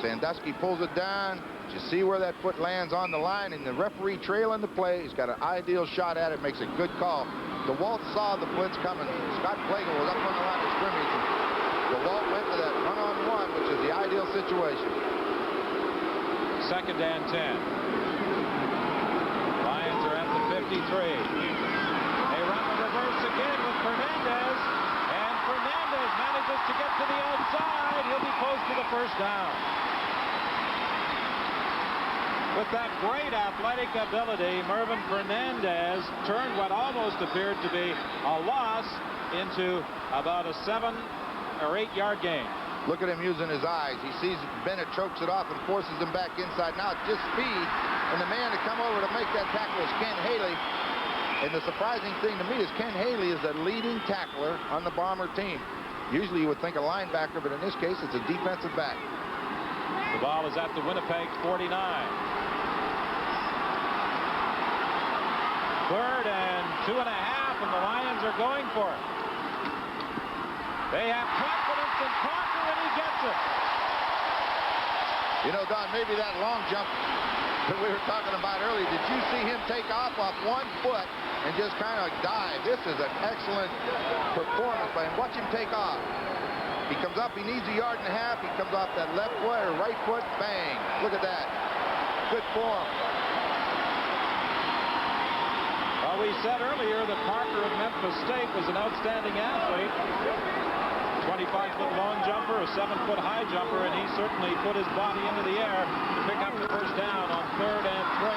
Sandusky pulls it down. You see where that foot lands on the line, and the referee trailing the play. He's got an ideal shot at it, makes a good call. DeWalt saw the blitz coming. Scott Plagle was up on the line of scrimmage. DeWalt went to that run-on-one, which is the ideal situation. 2nd and 10. Lions are at the 53. They run the reverse again with Fernandez, and Fernandez manages to get to the outside. He'll be close to the first down. With that great athletic ability, Mervyn Fernandez turned what almost appeared to be a loss into about a 7 or 8 yard gain. Look at him using his eyes. He sees Bennett chokes it off and forces him back inside. Now it's just speed, and the man to come over to make that tackle is Ken Haley. And the surprising thing to me is Ken Haley is the leading tackler on the Bomber team. Usually you would think a linebacker, but in this case it's a defensive back. The ball is at the Winnipeg 49. 3rd and 2.5, and the Lions are going for it. They have confidence in Parker, and he gets it. You know, Don, maybe that long jump that we were talking about earlier, did you see him take off 1 foot and just kind of dive? This is an excellent performance by him. Watch him take off. He comes up, he needs 1.5 yards. He comes off that left foot or right foot, bang. Look at that. Good form. Well, we said earlier that Parker of Memphis State was an outstanding athlete. 25-foot long jumper, a 7-foot high jumper, and he certainly put his body into the air to pick up the first down on 3rd and 3.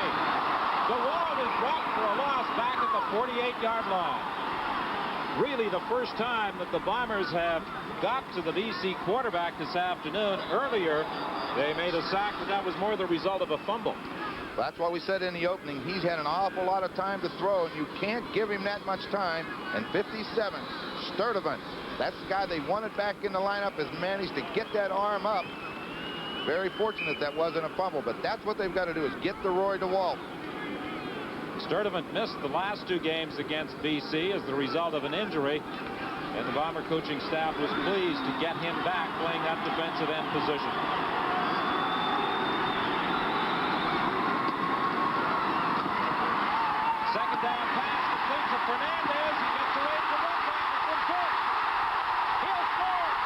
DeWald is brought for a loss back at the 48-yard line. Really the first time that the Bombers have got to the BC quarterback this afternoon. Earlier, they made a sack, but that was more the result of a fumble. That's what we said in the opening. He's had an awful lot of time to throw, and you can't give him that much time. And 57, Sturdivant, that's the guy they wanted back in the lineup, has managed to get that arm up. Very fortunate that wasn't a fumble, but that's what they've got to do, is get the Roy DeWalt. Sturdivant missed the last 2 games against BC as the result of an injury, and the Bomber coaching staff was pleased to get him back playing that defensive end position. Second down pass complete to Fernandez. He gets away from one tackle from Cook. He'll score.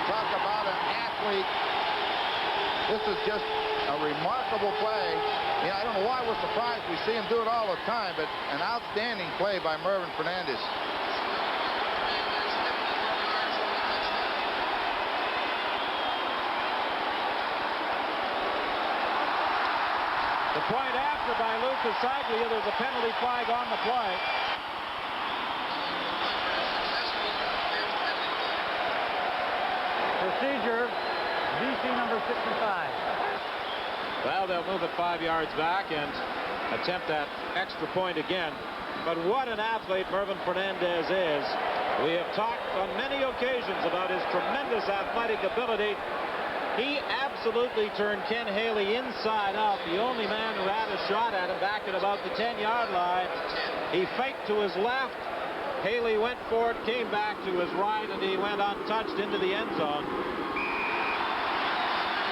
Talk about an athlete. This is just a remarkable play. You know, I don't know why we're surprised. We see him do it all the time, but an outstanding play by Mervyn Fernandez. The point after by Lucas Saglia. There's a penalty flag on the play. Procedure, BC number 65. Well, they'll move it 5 yards back and attempt that extra point again. But what an athlete Mervyn Fernandez is. We have talked on many occasions about his tremendous athletic ability. He absolutely turned Ken Haley inside out, the only man who had a shot at him back at about the 10-yard line. He faked to his left. Haley went for it, came back to his right, and he went untouched into the end zone.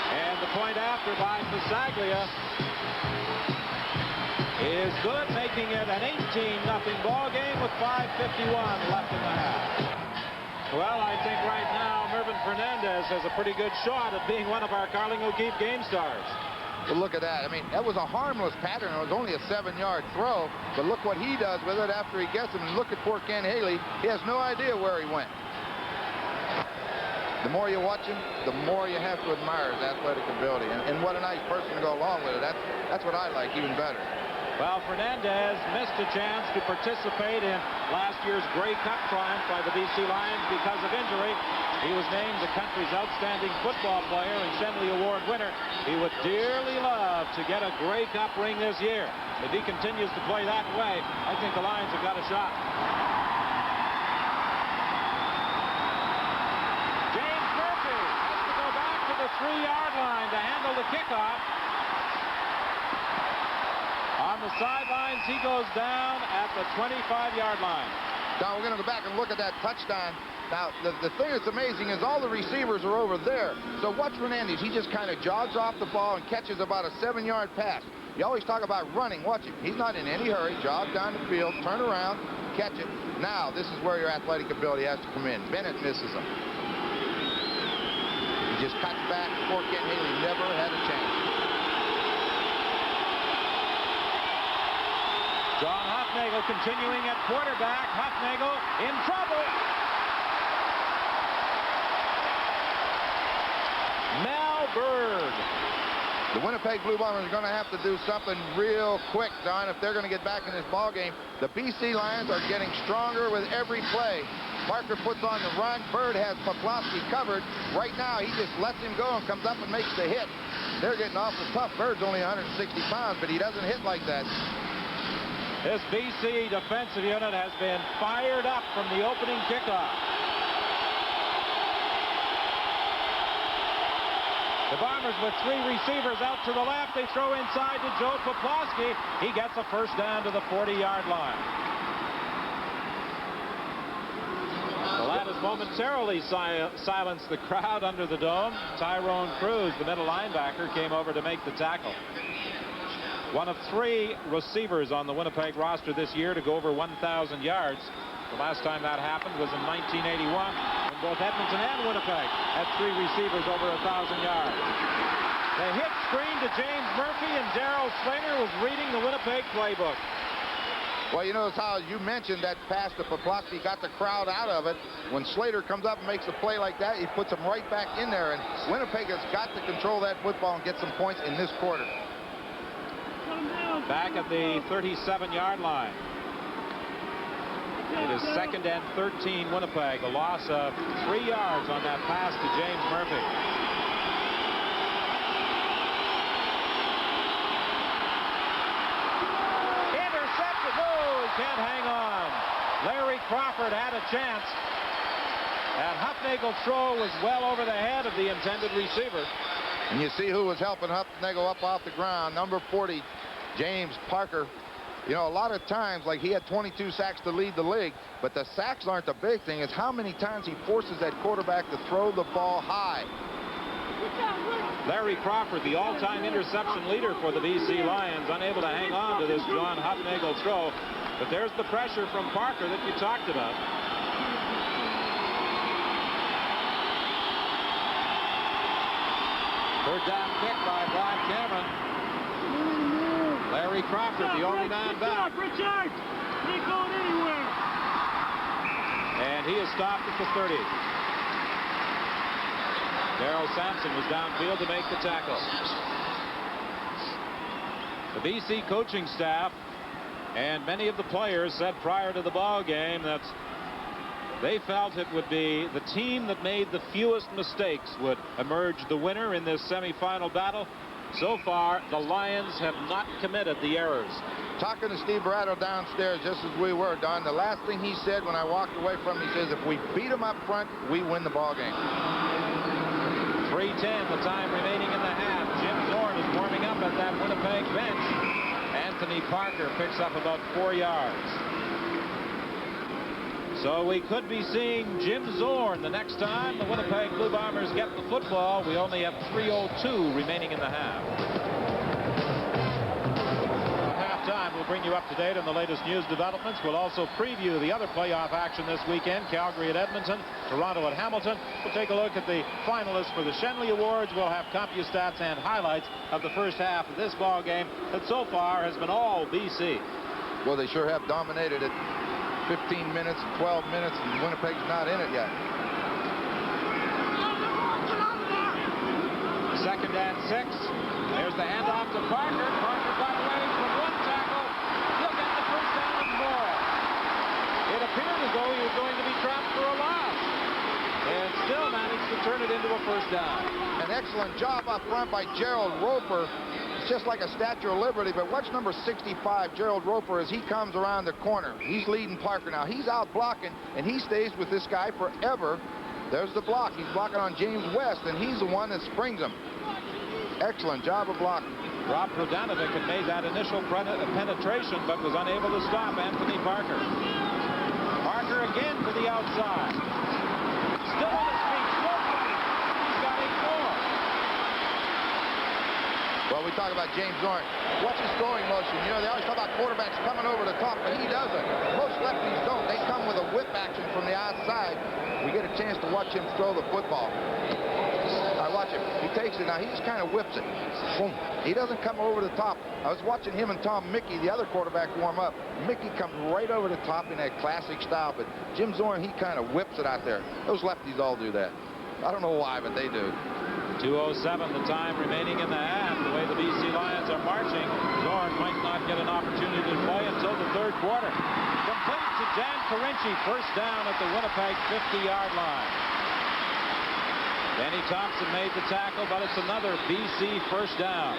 And the point after by Fasaglia is good, making it an 18-0 ball game with 5:51 left in the half. Well, I think right now Mervyn Fernandez has a pretty good shot at being one of our Carling O'Keefe game stars. Well, look at that. I mean, that was a harmless pattern. It was only a 7-yard throw, but look what he does with it after he gets him. And look at poor Ken Haley. He has no idea where he went. The more you watch him, the more you have to admire his athletic ability. And what a nice person to go along with it. That's what I like even better. Well, Fernandez missed a chance to participate in last year's Grey Cup triumph by the BC Lions because of injury. He was named the country's outstanding football player and Shenley Award winner. He would dearly love to get a Grey Cup ring this year. If he continues to play that way, I think the Lions have got a shot. James Murphy has to go back to the 3-yard line to handle the kickoff. On the sidelines, he goes down at the 25-yard line. Now we're going to go back and look at that touchdown. Now, the thing that's amazing is all the receivers are over there. So watch Fernandez. He just kind of jogs off the ball and catches about a 7-yard pass. You always talk about running. Watch him. He's not in any hurry. Jog down the field, turn around, catch it. Now, this is where your athletic ability has to come in. Bennett misses him. He just cuts back. Poor Ken Haley never had a chance. John Hufnagel continuing at quarterback. Hufnagel in trouble. Mel Bird. The Winnipeg Blue Bombers are going to have to do something real quick, Don, if they're going to get back in this ball game. The BC Lions are getting stronger with every play. Parker puts on the run. Bird has Poplawski covered. Right now, he just lets him go and comes up and makes the hit. They're getting awful tough. Bird's only 160 pounds, but he doesn't hit like that. This BC defensive unit has been fired up from the opening kickoff. The Bombers with 3 receivers out to the left. They throw inside to Joe Poplawski. He gets a first down to the 40-yard line. Well, that has momentarily silenced the crowd under the dome. Tyrone Cruz, the middle linebacker, came over to make the tackle. one of 3 receivers on the Winnipeg roster this year to go over 1,000 yards. The last time that happened was in 1981, when both Edmonton and Winnipeg had 3 receivers over 1,000 yards. The hit screen to James Murphy, and Darryl Slater was reading the Winnipeg playbook. Well, you notice how you mentioned that pass to Poplawski got the crowd out of it. When Slater comes up and makes a play like that, he puts them right back in there. And Winnipeg has got to control that football and get some points in this quarter. Back at the 37-yard line. It is 2nd and 13 Winnipeg. A loss of 3 yards on that pass to James Murphy. Intercepted. No, he can't hang on. Larry Crawford had a chance. And Hufnagel's throw was well over the head of the intended receiver. And you see who was helping Hufnagel up off the ground. Number 40, James Parker. You know, a lot of times, like he had 22 sacks to lead the league, but the sacks aren't the big thing. It's how many times he forces that quarterback to throw the ball high. Larry Crawford, the all-time interception leader for the BC Lions, unable to hang on to this John Hufnagel throw. But there's the pressure from Parker that you talked about. Third down kick by Brian Cameron. Larry Crawford, the only man back. Richard! Ain't going anywhere! And he is stopped at the 30. Darrell Sampson was downfield to make the tackle. The BC coaching staff and many of the players said prior to the ball game that they felt it would be the team that made the fewest mistakes would emerge the winner in this semifinal battle. So far, the Lions have not committed the errors. Talking to Steve Barato downstairs, just as we were, Don, the last thing he said when I walked away from him, he says, if we beat them up front, we win the ball game. 3:10, the time remaining in the half. Jim Zorn is warming up at that Winnipeg bench. Anthony Parker picks up about 4 yards. So we could be seeing Jim Zorn the next time the Winnipeg Blue Bombers get the football. We only have 3:02 remaining in the half. Halftime, we'll bring you up to date on the latest news developments. We'll also preview the other playoff action this weekend. Calgary at Edmonton, Toronto at Hamilton. We'll take a look at the finalists for the Shenley Awards. We'll have CompuStats and highlights of the first half of this ball game that so far has been all BC. Well, they sure have dominated it. 15 minutes, 12 minutes, and Winnipeg's not in it yet. 2nd and 6. There's the handoff to Parker. Parker got away from one tackle. He'll get the first down and more. It appeared as though he was going to be trapped for a loss, and still managed to turn it into a first down. An excellent job up front by Gerald Roper. It's just like a Statue of Liberty, but watch number 65, Gerald Roper, as he comes around the corner. He's leading Parker now. He's out blocking, and he stays with this guy forever. There's the block. He's blocking on James West, and he's the one that springs him. Excellent job of blocking. Rob Prodanovic had made that initial penetration, but was unable to stop Anthony Parker. Parker again to the outside. Still on his feet. He's got 8 more. Well, we talk about James Zorn. Watch his throwing motion. You know, they always talk about quarterbacks coming over the top, but he doesn't. Most lefties don't. They come with a whip action from the outside. We get a chance to watch him throw the football. I watch him. He takes it now. He just kind of whips it. Boom. He doesn't come over the top. I was watching him and Tom Mickey, the other quarterback, warm up. Mickey comes right over the top in that classic style, but Jim Zorn, he kind of whips it out there. Those lefties all do that. I don't know why, but they do. 2:07, the time remaining in the half. The way the BC Lions are marching, Zorn might not get an opportunity to play until the third quarter. Complete to Jan Carinci, first down at the Winnipeg 50-yard line. Benny Thompson made the tackle, but it's another BC first down.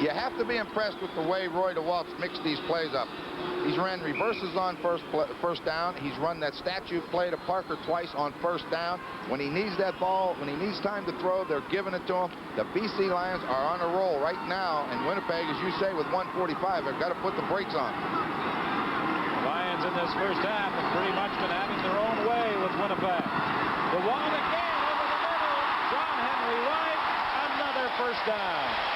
You have to be impressed with the way Roy DeWaltz mixed these plays up. He's ran reverses on first down. He's run that statue play to Parker twice on first down. When he needs that ball, when he needs time to throw, they're giving it to him. The BC Lions are on a roll right now, and Winnipeg, as you say, with 1:45, they've got to put the brakes on. The Lions in this first half have pretty much been having their own way with Winnipeg. The one again over the middle. John Henry White, another first down.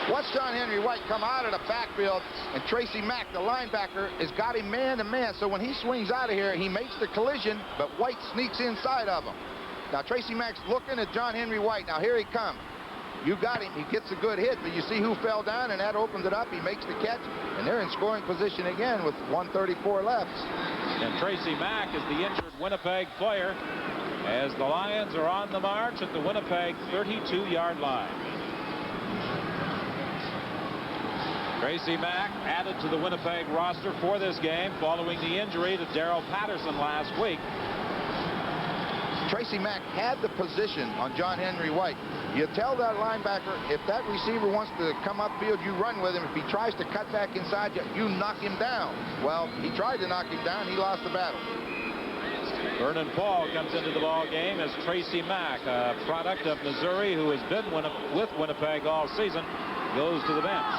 Watch John Henry White come out of the backfield, and Tracy Mack, the linebacker, has got him man-to-man. So when he swings out of here, he makes the collision, but White sneaks inside of him. Now, Tracy Mack's looking at John Henry White. Now, here he comes. You got him. He gets a good hit, but you see who fell down, and that opens it up. He makes the catch, and they're in scoring position again with 1:34 left. And Tracy Mack is the injured Winnipeg player as the Lions are on the march at the Winnipeg 32-yard line. Tracy Mack added to the Winnipeg roster for this game following the injury to Darrell Patterson last week. Tracy Mack had the position on John Henry White. You tell that linebacker, if that receiver wants to come upfield, you run with him. If he tries to cut back inside you, you knock him down. Well, he tried to knock him down. He lost the battle. Vernon Paul comes into the ball game as Tracy Mack, a product of Missouri who has been with Winnipeg all season, goes to the bench.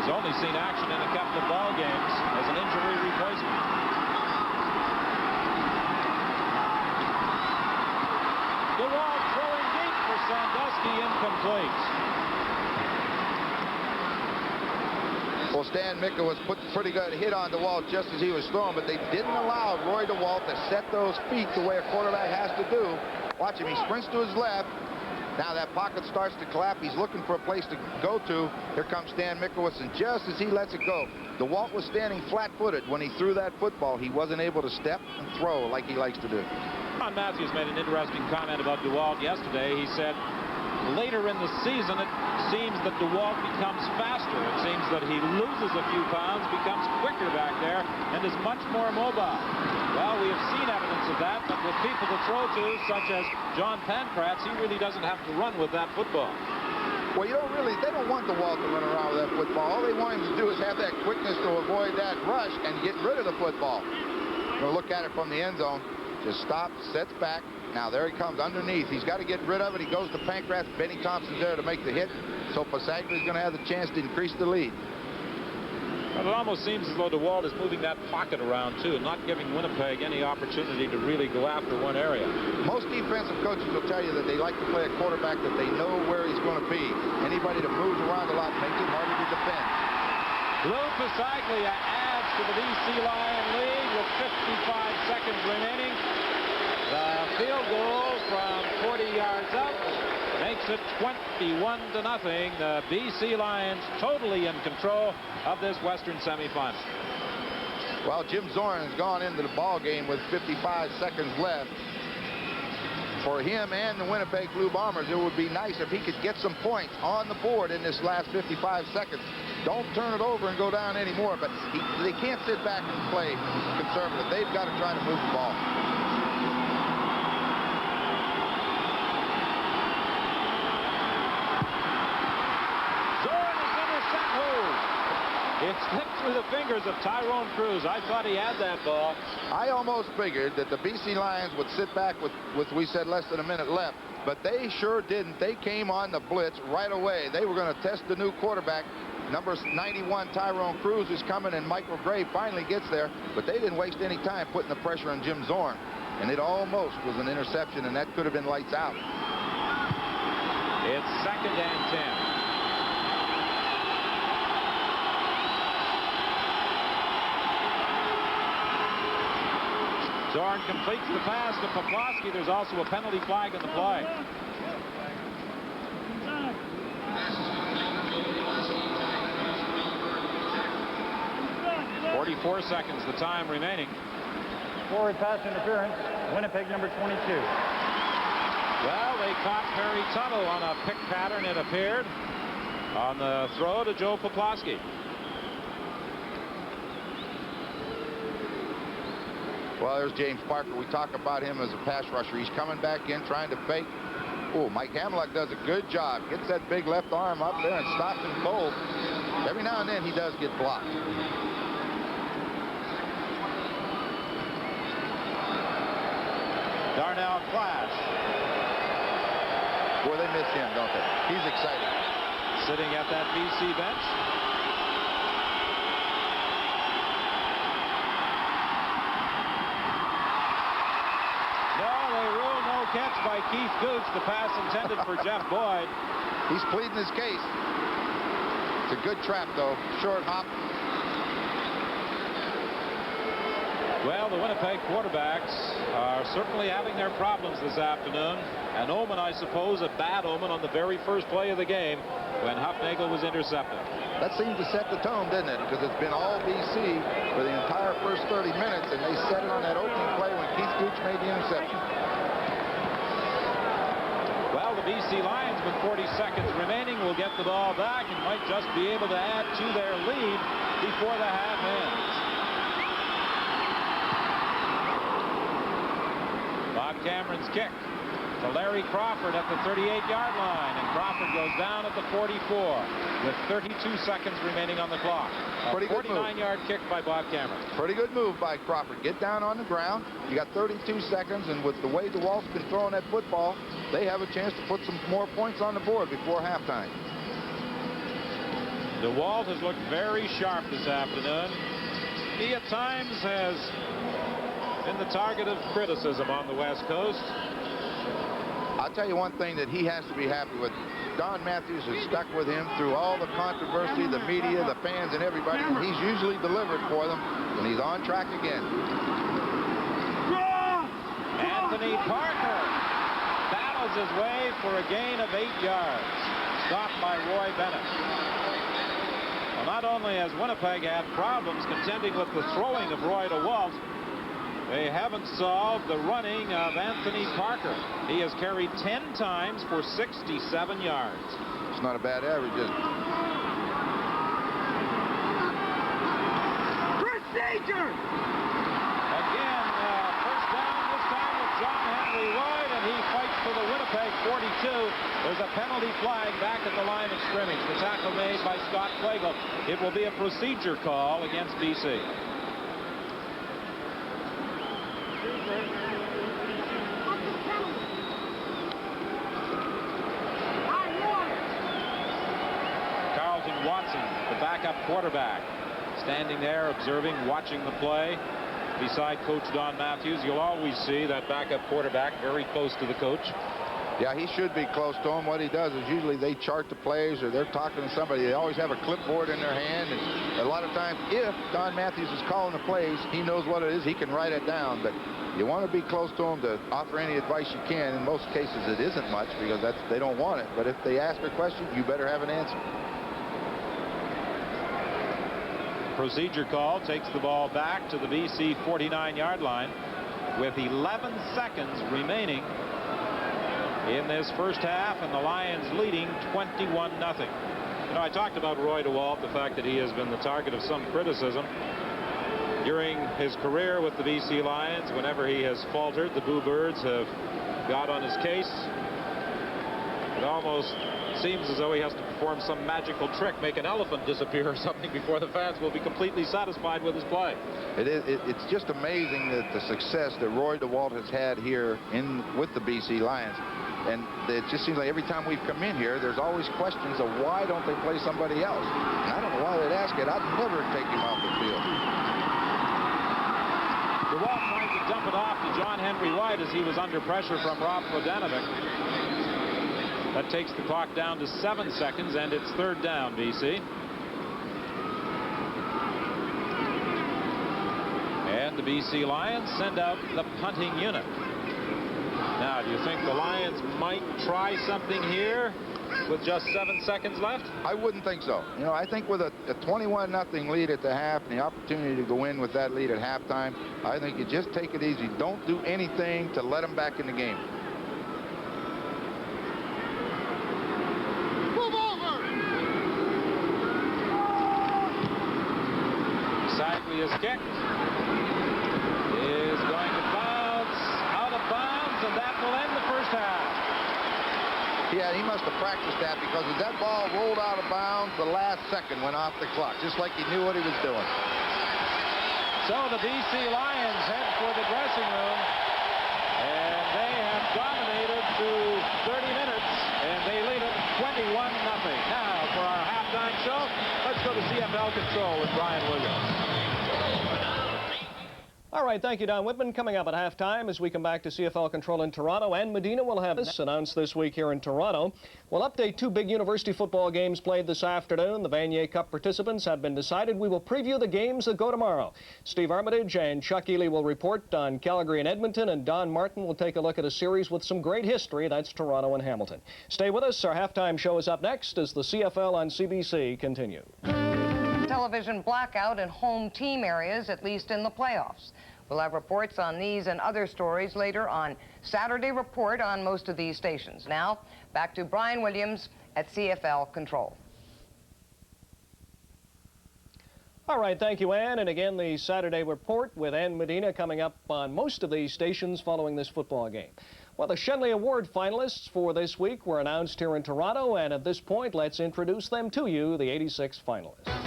He's only seen action in a couple of ball games as an injury replacement. DeWalt throwing deep for Sandusky, incomplete. Well, Stan Mickel was put a pretty good hit on DeWalt just as he was throwing, but they didn't allow Roy DeWalt to set those feet the way a quarterback has to do. Watch him. He sprints to his left. Now that pocket starts to collapse. He's looking for a place to go to. Here comes Stan Mickelwitz, and just as he lets it go, DeWalt was standing flat-footed when he threw that football. He wasn't able to step and throw like he likes to do. Ron Matthews made an interesting comment about DeWalt yesterday. He said, later in the season, it seems that DeWalt becomes faster. It seems that he loses a few pounds, becomes quicker back there, and is much more mobile. Well, we have seen evidence of that, but with people to throw to, such as John Pankratz, he really doesn't have to run with that football. Well, they don't want DeWalt to run around with that football. All they want him to do is have that quickness to avoid that rush and get rid of the football. We're going to look at it from the end zone. Just stops, sets back. Now there he comes underneath. He's got to get rid of it. He goes to Pankratz. Benny Thompson's there to make the hit. So Pasaglia is going to have the chance to increase the lead. But it almost seems as though DeWalt is moving that pocket around, too, and not giving Winnipeg any opportunity to really go after one area. Most defensive coaches will tell you that they like to play a quarterback that they know where he's going to be. Anybody that moves around a lot makes it harder to defend. Lou Pasaglia adds to the BC Lion lead with 55 seconds remaining. The field goal from 40 yards out makes it 21-0. The BC Lions totally in control of this Western semifinal. Well, Jim Zorn has gone into the ball game with 55 seconds left. For him and the Winnipeg Blue Bombers, it would be nice if he could get some points on the board in this last 55 seconds. Don't turn it over and go down anymore, but they can't sit back and play conservative. They've got to try to move the ball. It slipped through the fingers of Tyrone Cruz. I thought he had that ball. I almost figured that the BC Lions would sit back with we said, less than a minute left, but they sure didn't. They came on the blitz right away. They were going to test the new quarterback. Number 91, Tyrone Cruz, is coming, and Michael Gray finally gets there, but they didn't waste any time putting the pressure on Jim Zorn, and it almost was an interception, and that could have been lights out. It's 2nd and 10. Zorn completes the pass to Poplawski. There's also a penalty flag in the play. .44 seconds, the time remaining. Forward pass interference, Winnipeg number 22. Well, they caught Perry Tuttle on a pick pattern, it appeared, on the throw to Joe Poplawski. Well, there's James Parker. We talk about him as a pass rusher. He's coming back in, trying to fake. Oh, Mike Hamlock does a good job. Gets that big left arm up there and stops him cold. Every now and then he does get blocked. Darnell Clash. Boy, they miss him, don't they? He's excited. Sitting at that BC bench. Catch by Keith Gooch, the pass intended for Jeff Boyd. He's pleading his case. It's a good trap, though. Short hop. Well, the Winnipeg quarterbacks are certainly having their problems this afternoon. An omen, I suppose, a bad omen on the very first play of the game when Hufnagel was intercepted. That seemed to set the tone, didn't it? Because it's been all BC for the entire first 30 minutes, and they set it on that opening play when Keith Gooch made the interception. Well, the BC Lions, with 40 seconds remaining, will get the ball back and might just be able to add to their lead before the half ends. Bob Cameron's kick to Larry Crawford at the 38-yard line, and Crawford goes down at the 44 with 32 seconds remaining on the clock. A 49-yard kick by Bob Cameron. Pretty good move by Crawford. Get down on the ground. You got 32 seconds, and with the way DeWalt's been throwing that football, they have a chance to put some more points on the board before halftime. DeWalt has looked very sharp this afternoon. He at times has been the target of criticism on the West Coast. I'll tell you one thing that he has to be happy with. Don Matthews has stuck with him through all the controversy, the media, the fans, and everybody, and he's usually delivered for them, and he's on track again. Anthony Parker battles his way for a gain of 8 yards. Stopped by Roy Bennett. Well, not only has Winnipeg had problems contending with the throwing of Roy DeWalt, they haven't solved the running of Anthony Parker. He has carried 10 times for 67 yards. It's not a bad average, is it? Procedure! Again, first down this time with John Henry Lloyd, and he fights for the Winnipeg 42. There's a penalty flag back at the line of scrimmage. The tackle made by Scott Flagel. It will be a procedure call against BC. Carlton Watson, the backup quarterback, standing there observing, watching the play beside Coach Don Matthews. You'll always see that backup quarterback very close to the coach. Yeah, he should be close to him. What he does is usually they chart the plays or they're talking to somebody. They always have a clipboard in their hand, and a lot of times if Don Matthews is calling the plays, he knows what it is. He can write it down, but you want to be close to him to offer any advice you can. In most cases, it isn't much because they don't want it. But if they ask a question, you better have an answer. Procedure call takes the ball back to the BC 49-yard line with 11 seconds remaining in this first half, and the Lions leading 21-0. You know, I talked about Roy DeWalt, the fact that he has been the target of some criticism during his career with the BC Lions. Whenever he has faltered, the Boo Birds have got on his case. It almost seems as though he has to perform some magical trick, make an elephant disappear or something before the fans will be completely satisfied with his play. It's just amazing that the success that Roy DeWalt has had here with the BC Lions. And it just seems like every time we've come in here, there's always questions of why don't they play somebody else? And I don't know why they'd ask it. I'd never take him off the field. DeWalt trying to dump it off to John Henry White as he was under pressure from Rob Vodanovic. That takes the clock down to 7 seconds, and it's third down, BC. And the BC Lions send out the punting unit. Now, do you think the Lions might try something here with just 7 seconds left? I wouldn't think so. You know, I think with a 21-0 lead at the half and the opportunity to go in with that lead at halftime, I think you just take it easy. Don't do anything to let them back in the game. Move over! Saglia's kick is going to bounce out of bounds, and that will end the first half. Yeah, he must have practiced that because as that ball rolled out of bounds, the last second went off the clock, just like he knew what he was doing. So the BC Lions head for the dressing room, and they have dominated through 30 minutes, and they lead it 21-0. Now, for our halftime show, let's go to CFL Control with Brian Williams. All All right, thank you, Don Whitman. Coming up at halftime as we come back to CFL Control in Toronto, and Medina will have this announced this week here in Toronto. We'll update two big university football games played this afternoon. The Vanier Cup participants have been decided. We will preview the games that go tomorrow. Steve Armitage and Chuck Ely will report on Calgary and Edmonton, and Don Martin will take a look at a series with some great history. That's Toronto and Hamilton. Stay with us. Our halftime show is up next as the CFL on CBC continues. Television blackout in home team areas, at least in the playoffs. We'll have reports on these and other stories later on Saturday Report on most of these stations. Now, back to Brian Williams at CFL Control. All right, thank you, Ann. And again, the Saturday Report with Ann Medina coming up on most of these stations following this football game. Well, the Shenley Award finalists for this week were announced here in Toronto, and at this point, let's introduce them to you, the 86 finalists.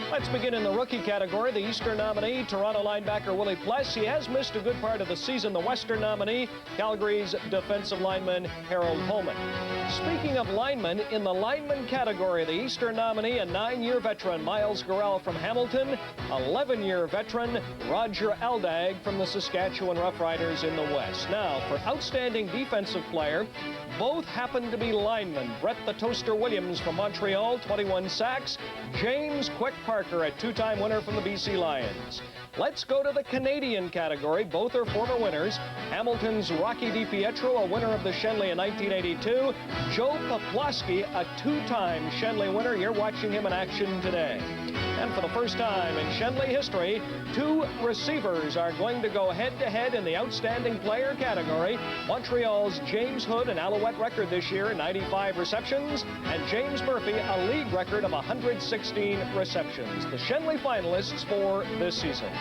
Let's begin in the rookie category. The Eastern nominee, Toronto linebacker Willie Pless. He has missed a good part of the season. The Western nominee, Calgary's defensive lineman Harold Holman. Speaking of linemen, in the lineman category, the Eastern nominee, a 9-year veteran, Miles Gorell from Hamilton, 11-year veteran, Roger Aldag from the Saskatchewan Roughriders in the West. Now, for outstanding defensive player, both happen to be linemen. Brett the Toaster Williams from Montreal, 21 sacks. James Quick Parker, a two-time winner from the BC Lions. Let's go to the Canadian category. Both are former winners. Hamilton's Rocky DiPietro, a winner of the Shenley in 1982. Joe Poplawski, a two-time Shenley winner. You're watching him in action today. And for the first time in Shenley history, two receivers are going to go head-to-head in the outstanding player category. Montreal's James Hood, an Alouette record this year, 95 receptions, and James Murphy, a league record of 116 receptions. The Shenley finalists for this season.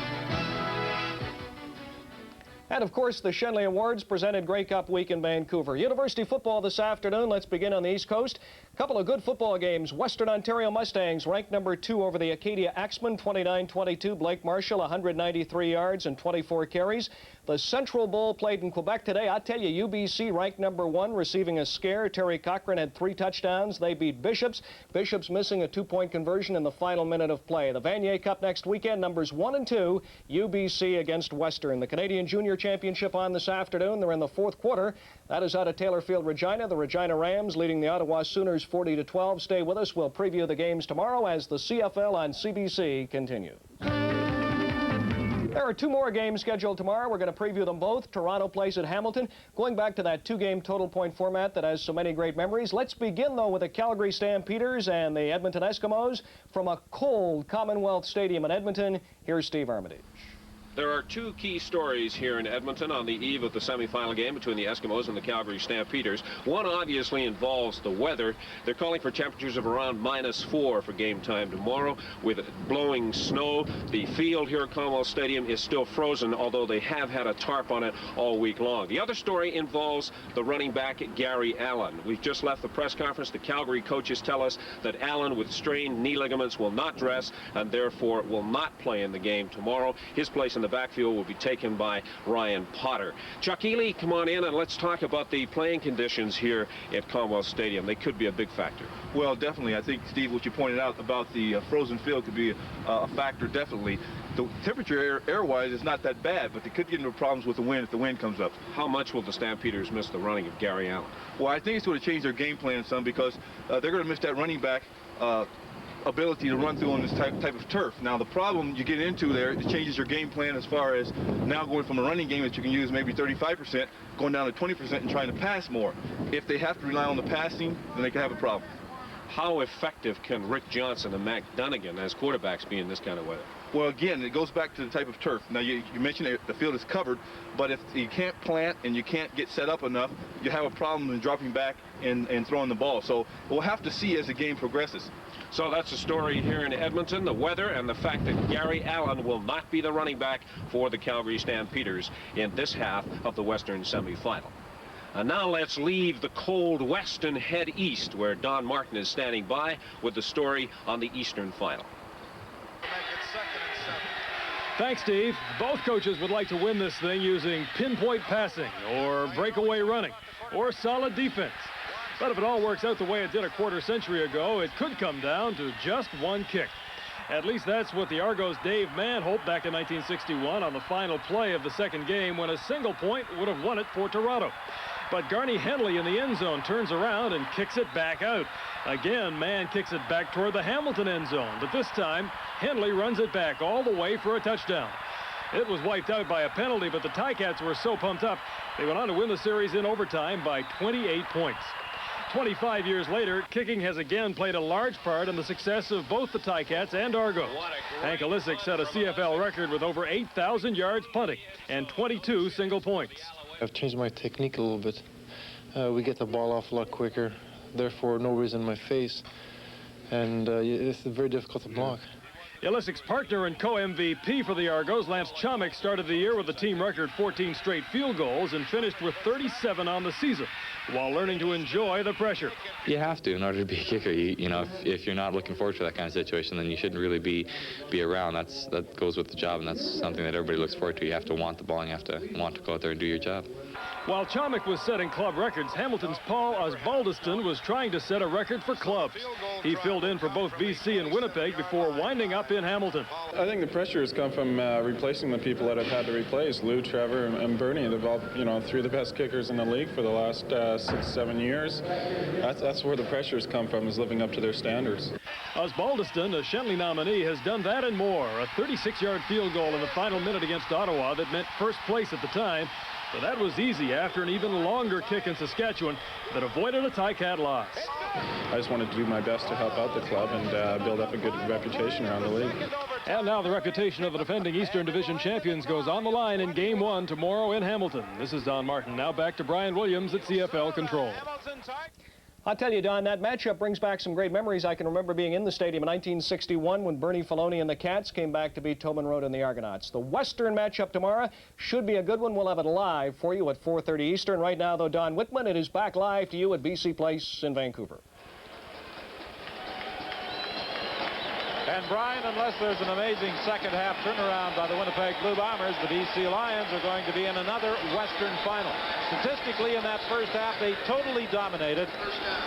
And, of course, the Shenley Awards presented Grey Cup week in Vancouver. University football this afternoon. Let's begin on the East Coast. A couple of good football games. Western Ontario Mustangs ranked number 2 over the Acadia Axemen, 29-22. Blake Marshall, 193 yards and 24 carries. The Central Bowl played in Quebec today. I tell you, UBC ranked number 1, receiving a scare. Terry Cochran had 3 touchdowns. They beat Bishops. Bishops missing a 2-point conversion in the final minute of play. The Vanier Cup next weekend, numbers 1 and 2, UBC against Western. The Canadian Junior Championship on this afternoon. They're in the 4th quarter. That is out of Taylorfield, Regina. The Regina Rams leading the Ottawa Sooners 40-12. Stay with us. We'll preview the games tomorrow as the CFL on CBC continues. There are 2 more games scheduled tomorrow. We're going to preview them both. Toronto plays at Hamilton. Going back to that 2-game total point format that has so many great memories. Let's begin, though, with the Calgary Stampeders and the Edmonton Eskimos from a cold Commonwealth Stadium in Edmonton. Here's Steve Armitage. There are 2 key stories here in Edmonton on the eve of the semifinal game between the Eskimos and the Calgary Stampeders. One obviously involves the weather. They're calling for temperatures of around -4 for game time tomorrow with blowing snow. The field here at Commonwealth Stadium is still frozen, although they have had a tarp on it all week long. The other story involves the running back Gary Allen. We've just left the press conference. The Calgary coaches tell us that Allen with strained knee ligaments will not dress and therefore will not play in the game tomorrow. His place in the backfield will be taken by Ryan Potter. Chuck Ely, come on in and let's talk about the playing conditions here at Commonwealth Stadium. They could be a big factor. Well, definitely. I think, Steve, what you pointed out about the frozen field could be a factor, definitely. The temperature air-wise is not that bad, but they could get into problems with the wind if the wind comes up. How much will the Stampeders miss the running of Gary Allen? Well, I think it's going to change their game plan some because they're going to miss that running back ability to run through on this type of turf. Now, the problem you get into there, it changes your game plan as far as now going from a running game that you can use maybe 35%, going down to 20% and trying to pass more. If they have to rely on the passing, then they can have a problem. How effective can Rick Johnson and Mac Dunnigan as quarterbacks be in this kind of weather? Well, again, it goes back to the type of turf. Now, you mentioned the field is covered, but if you can't plant and you can't get set up enough, you have a problem in dropping back and throwing the ball. So we'll have to see as the game progresses. So that's the story here in Edmonton, the weather and the fact that Gary Allen will not be the running back for the Calgary Stampeders in this half of the Western semifinal. And now let's leave the cold West and head east, where Don Martin is standing by with the story on the Eastern final. Thanks, Steve. Both coaches would like to win this thing using pinpoint passing or breakaway running or solid defense. But if it all works out the way it did a quarter century ago, it could come down to just one kick. At least that's what the Argos' Dave Mann hoped back in 1961 on the final play of the second game, when a single point would have won it for Toronto. But Garnie Henley in the end zone turns around and kicks it back out. Again, Mann kicks it back toward the Hamilton end zone, but this time Henley runs it back all the way for a touchdown. It was wiped out by a penalty, but the Ticats were so pumped up, they went on to win the series in overtime by 28 points. 25 years later, kicking has again played a large part in the success of both the Ticats and Argos. Hank Olisic set a CFL record with over 8,000 yards punting and 22 single points. I've changed my technique a little bit. We get the ball off a lot quicker, therefore no reason in my face, and it's very difficult to block. Ilisic's partner and co-MVP for the Argos, Lance Chomick, started the year with a team record 14 straight field goals and finished with 37 on the season, while learning to enjoy the pressure. You have to in order to be a kicker. You know, if you're not looking forward to that kind of situation, then you shouldn't really be around. That goes with the job, and that's something that everybody looks forward to. You have to want the ball, and you have to want to go out there and do your job. While Chomick was setting club records, Hamilton's Paul Osbaldiston was trying to set a record for clubs. He filled in for both BC and Winnipeg before winding up in Hamilton. I think the pressure has come from replacing the people that I've had to replace. Lou, Trevor, and Bernie. They've all, three of the best kickers in the league for the last 6-7 years. That's where the pressure has come from, is living up to their standards. Osbaldiston, a Shenley nominee, has done that and more. A 36-yard field goal in the final minute against Ottawa that meant first place at the time. But that was easy after an even longer kick in Saskatchewan that avoided a Ticat loss. I just wanted to do my best to help out the club and build up a good reputation around the league. And now the reputation of the defending Eastern Division champions goes on the line in Game 1 tomorrow in Hamilton. This is Don Martin. Now back to Brian Williams at CFL Control. I'll tell you, Don, that matchup brings back some great memories. I can remember being in the stadium in 1961 when Bernie Filoni and the Cats came back to beat Tobin Road and the Argonauts. The Western matchup tomorrow should be a good one. We'll have it live for you at 4:30 Eastern. Right now, though, Don Whitman, it is back live to you at BC Place in Vancouver. And Brian, unless there's an amazing second half turnaround by the Winnipeg Blue Bombers, the BC Lions are going to be in another Western final. Statistically, in that first half, they totally dominated,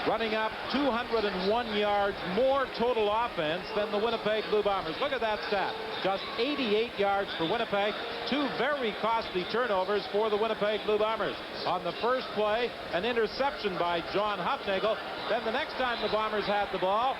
running up 201 yards more total offense than the Winnipeg Blue Bombers. Look at that stat. Just 88 yards for Winnipeg, 2 very costly turnovers for the Winnipeg Blue Bombers. On the first play, an interception by John Hufnagel. Then the next time the Bombers had the ball,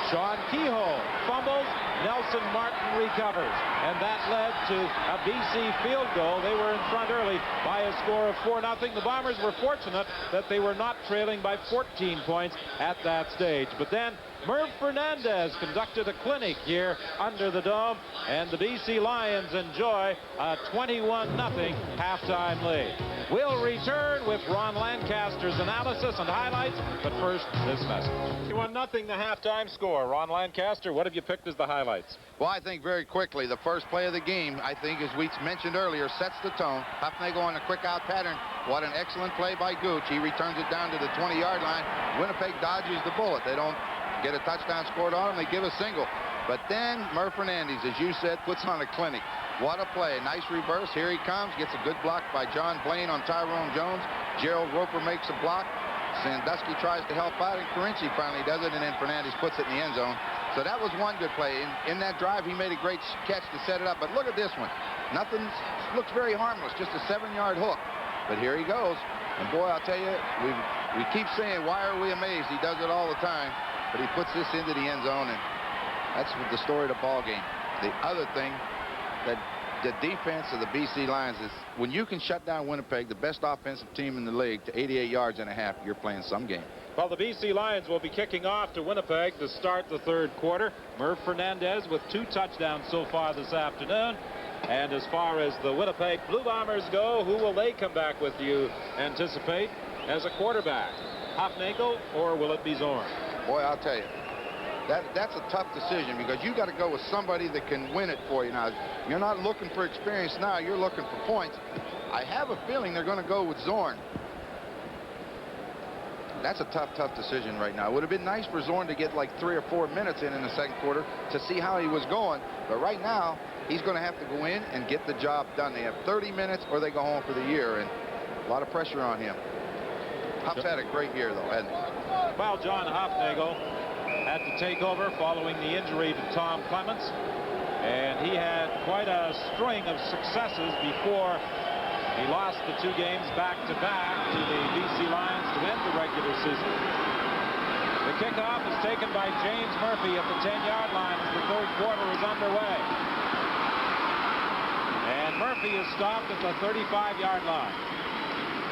Sean Kehoe fumbles, Nelson Martin recovers, and that led to a BC field goal. They were in front early by a score of 4-0. The Bombers were fortunate that they were not trailing by 14 points at that stage. But then Merv Fernandez conducted a clinic here under the dome, and the BC Lions enjoy a 21-0 halftime lead. We'll return with Ron Lancaster's analysis and highlights, but first, this message. 21-0 the halftime score. Ron Lancaster, what have you picked as the highlights? Well, I think very quickly, the first play of the game, I think, as we mentioned earlier, sets the tone. Hufnagel on a quick out pattern. What an excellent play by Gooch. He returns it down to the 20-yard line. Winnipeg dodges the bullet. They don't get a touchdown scored on them. They give a single. But then Merv Fernandez, as you said, puts on a clinic. What a play. Nice reverse. Here he comes. Gets a good block by John Blaine on Tyrone Jones. Gerald Roper makes a block. Sandusky tries to help out, and Carinci finally does it, and then Fernandez puts it in the end zone. So that was one good play. In that drive, he made a great catch to set it up. But look at this one. Nothing looks very harmless, just a 7-yard hook. But here he goes. And boy, I'll tell you, we keep saying, why are we amazed? He does it all the time. But he puts this into the end zone, and that's the story of the ball game. The other thing, that the defense of the BC Lions is, when you can shut down Winnipeg, the best offensive team in the league, to 88 yards and a half, you're playing some game. Well, the BC Lions will be kicking off to Winnipeg to start the third quarter. Merv Fernandez with 2 touchdowns so far this afternoon. And as far as the Winnipeg Blue Bombers go, who will they come back with, do you anticipate, as a quarterback? Hufnagel, or will it be Zorn? Boy, I'll tell you, that's a tough decision, because you got to go with somebody that can win it for you. Now, you're not looking for experience now, you're looking for points. I have a feeling they're going to go with Zorn. That's a tough decision right now. It would have been nice for Zorn to get like 3 or 4 minutes in the second quarter to see how he was going. But right now, he's going to have to go in and get the job done. They have 30 minutes or they go home for the year, and a lot of pressure on him. Huff's had a great year, though, hasn't he? Well, John Hufnagel had to take over following the injury to Tom Clements. And he had quite a string of successes before he lost the 2 games back-to-back to the BC Lions to end the regular season. The kickoff is taken by James Murphy at the 10-yard line as the 3rd quarter is underway. And Murphy is stopped at the 35-yard line.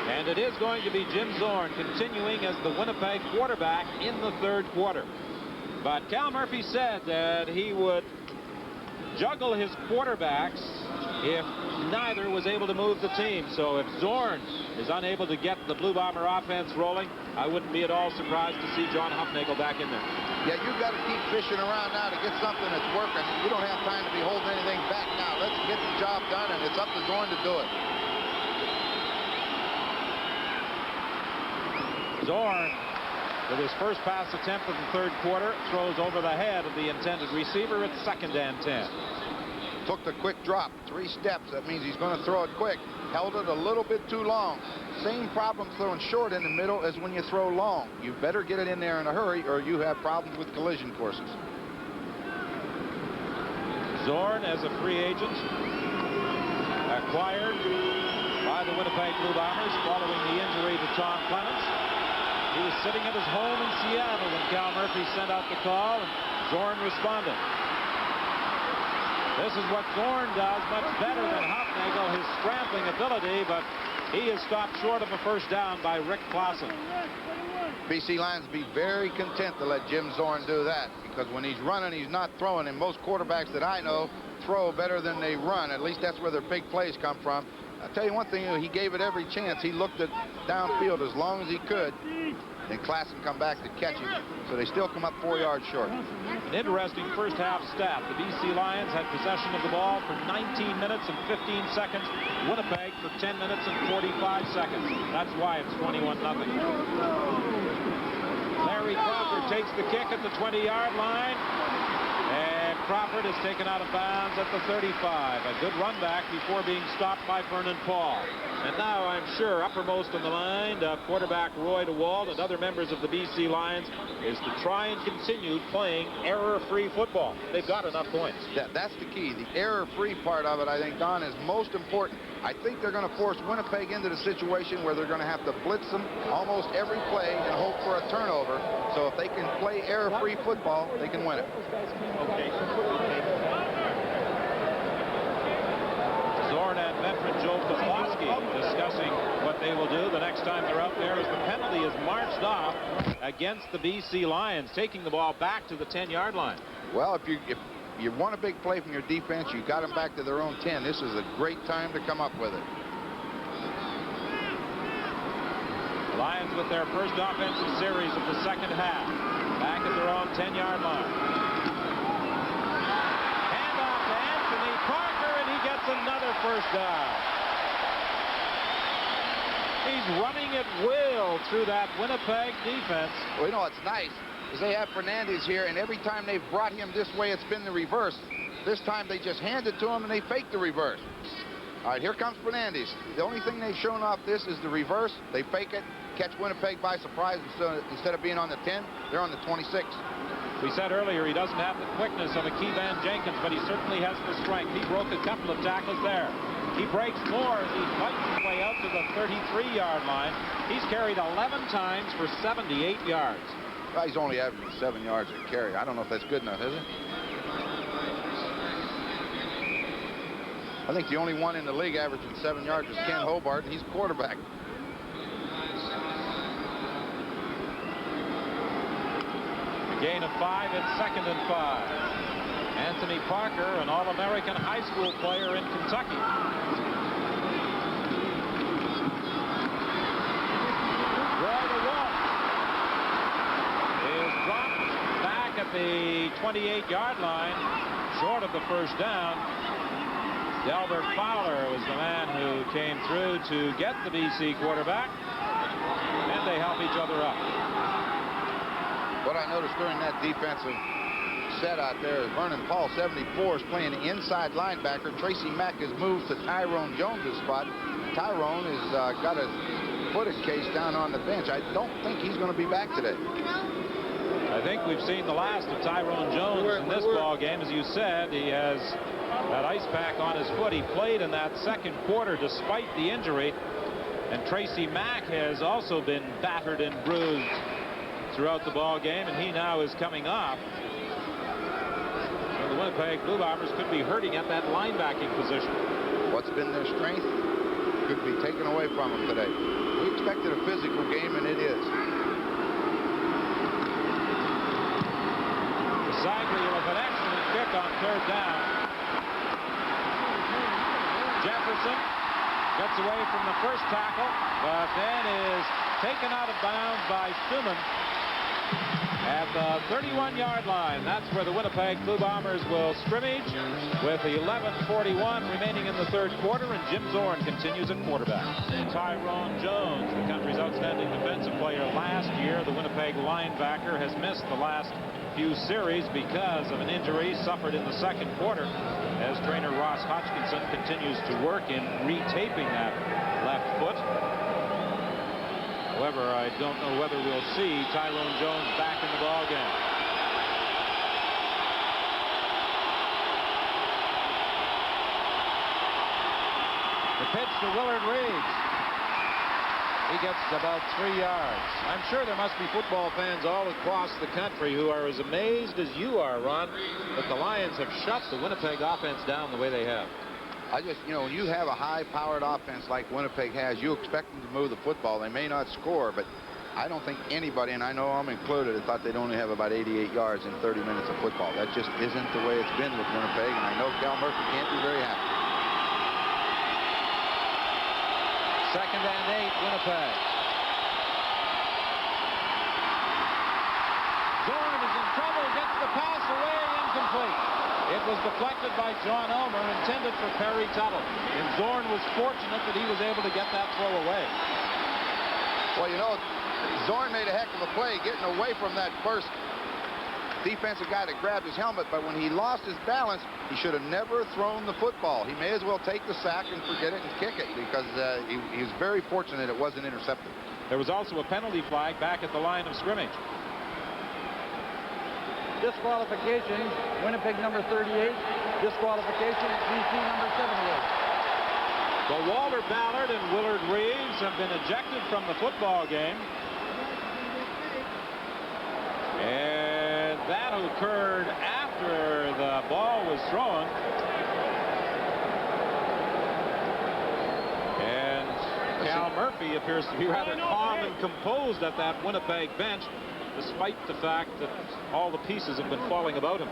And it is going to be Jim Zorn continuing as the Winnipeg quarterback in the 3rd quarter. But Cal Murphy said that he would juggle his quarterbacks if neither was able to move the team. So if Zorn is unable to get the Blue Bomber offense rolling, I wouldn't be at all surprised to see John Hufnagel back in there. Yeah, you've got to keep fishing around now to get something that's working. You don't have time to be holding anything back now. Let's get the job done, and it's up to Zorn to do it. Zorn, with his first pass attempt of the 3rd quarter, throws over the head of the intended receiver. It's 2nd and 10. Took the quick drop, 3 steps. That means he's going to throw it quick. Held it a little bit too long. Same problem throwing short in the middle as when you throw long. You better get it in there in a hurry or you have problems with collision courses. Zorn, as a free agent, acquired by the Winnipeg Blue Bombers following the injury to Tom Clements. He was sitting at his home in Seattle when Cal Murphy sent out the call, and Zorn responded. This is what Zorn does much better than Hufnagel, his scrambling ability, but he is stopped short of a 1st down by Rick Clausen. BC Lions be very content to let Jim Zorn do that, because when he's running, he's not throwing, and most quarterbacks that I know throw better than they run. At least that's where their big plays come from. I'll tell you one thing, he gave it every chance. He looked at downfield as long as he could. Then Clausen come back to catch him, so they still come up 4 yards short. An interesting 1st half stat. The BC Lions had possession of the ball for 19 minutes and 15 seconds. Winnipeg for 10 minutes and 45 seconds. That's why it's 21-0. Larry Crawford takes the kick at the 20-yard line. And Crawford is taken out of bounds at the 35. A good run back before being stopped by Vernon Paul. And now I'm sure uppermost on the mind of quarterback Roy DeWalt and other members of the BC Lions is to try and continue playing error-free football. They've got enough points. That's the key. The error-free part of it, I think, Don, is most important. I think they're going to force Winnipeg into the situation where they're going to have to blitz them almost every play and hope for a turnover. So if they can play error-free football, they can win it. Okay. Zorn and veteran Joe Kozlowski discussing what they will do the next time they're out there as the penalty is marched off against the BC Lions, taking the ball back to the 10-yard line. Well, if you want a big play from your defense, you got them back to their own 10. This is a great time to come up with it. The Lions with their first offensive series of the 2nd half, back at their own 10-yard line. Another 1st down. He's running at will through that Winnipeg defense. Well, you know what's nice is they have Fernandez here, and every time they've brought him this way, it's been the reverse. This time they just hand it to him and they fake the reverse. All right, here comes Fernandez. The only thing they've shown off this is the reverse. They fake it, catch Winnipeg by surprise. Instead of being on the 10, they're on the 26. We said earlier he doesn't have the quickness of a Keevan Jenkins, but he certainly has the strength. He broke a couple of tackles there. He breaks more as he fights his way out to the 33-yard line. He's carried 11 times for 78 yards. Well, he's only averaging 7 yards a carry. I don't know if that's good enough, is it? I think the only one in the league averaging 7 yards is Ken Hobart, and he's quarterback. Gain of 5 at 2nd and 5. Anthony Parker, an All-American high school player in Kentucky. Roy DeWalt is dropped back at the 28-yard line, short of the 1st down. Delbert Fowler was the man who came through to get the BC quarterback, and they help each other up. What I noticed during that defensive set out there is Vernon Paul, 74, is playing inside linebacker. Tracy Mack has moved to Tyrone Jones's spot. Tyrone has got a footed case down on the bench. I don't think he's going to be back today. I think we've seen the last of Tyrone Jones in this ball game. As you said, he has that ice pack on his foot. He played in that second quarter despite the injury. And Tracy Mack has also been battered and bruised throughout the ball game, and he now is coming off. So the Winnipeg Blue Bombers could be hurting at that linebacking position. What's been their strength could be taken away from them today. We expected a physical game, and it is. Sagri with an excellent kick on third down. Jefferson gets away from the first tackle, but then is taken out of bounds by Stuman at the 31-yard line. That's where the Winnipeg Blue Bombers will scrimmage with 11:41 remaining in the third quarter, and Jim Zorn continues at quarterback. Tyrone Jones, the country's outstanding defensive player last year, the Winnipeg linebacker, has missed the last few series because of an injury suffered in the second quarter, as trainer Ross Hodgkinson continues to work in retaping that left foot. However, I don't know whether we'll see Tyrone Jones back in the ball game. The pitch to Willard Reeves. He gets about 3 yards. I'm sure there must be football fans all across the country who are as amazed as you are, Ron, that the Lions have shut the Winnipeg offense down the way they have. I just, you know, when you have a high-powered offense like Winnipeg has, you expect them to move the football. They may not score, but I don't think anybody, and I know I'm included, thought they'd only have about 88 yards in 30 minutes of football. That just isn't the way it's been with Winnipeg, and I know Cal Murphy can't be very happy. 2nd and 8, Winnipeg. Zorn is in trouble, gets the pass away, incomplete. It was deflected by John Elmer, intended for Perry Tuttle. And Zorn was fortunate that he was able to get that throw away. Well, you know, Zorn made a heck of a play getting away from that first defensive guy that grabbed his helmet, but when he lost his balance, he should have never thrown the football. He may as well take the sack and forget it and kick it, because he was very fortunate it wasn't intercepted. There was also a penalty flag back at the line of scrimmage. Disqualification, Winnipeg number 38. Disqualification, BC number 78. So Walter Ballard and Willard Reeves have been ejected from the football game. And that occurred after the ball was thrown. And Cal Murphy appears to be rather calm and composed at that Winnipeg bench, despite the fact that all the pieces have been falling about him.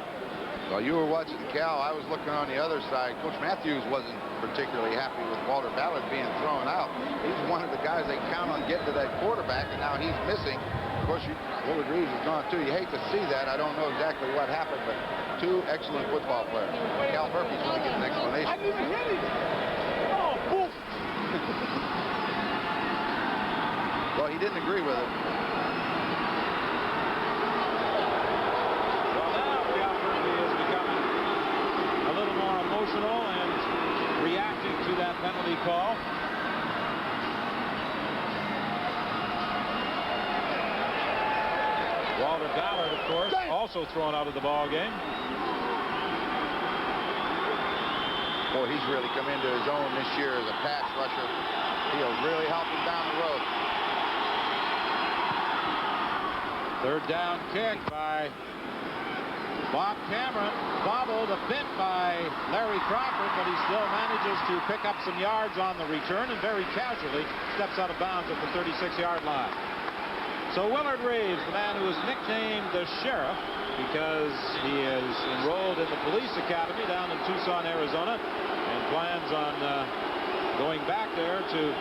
While you were watching Cal, I was looking on the other side. Coach Matthews wasn't particularly happy with Walter Ballard being thrown out. He's one of the guys they count on getting to that quarterback, and now he's missing. Of course, Willard Reeves is gone too. You hate to see that. I don't know exactly what happened, but two excellent football players. Cal Murphy's going to get an explanation. I didn't hit him. Oh, poof. Well, he didn't agree with it. And reacting to that penalty call. Walter Ballard, of course, also thrown out of the ball game. Boy, he's really come into his own this year as a pass rusher. He'll really help him down the road. Third down kick by Bob Cameron, bobbled a bit by Larry Crawford, but he still manages to pick up some yards on the return and very casually steps out of bounds at the 36-yard line. So Willard Reeves, the man who is nicknamed the Sheriff because he is enrolled in the police academy down in Tucson, Arizona, and plans on going back there to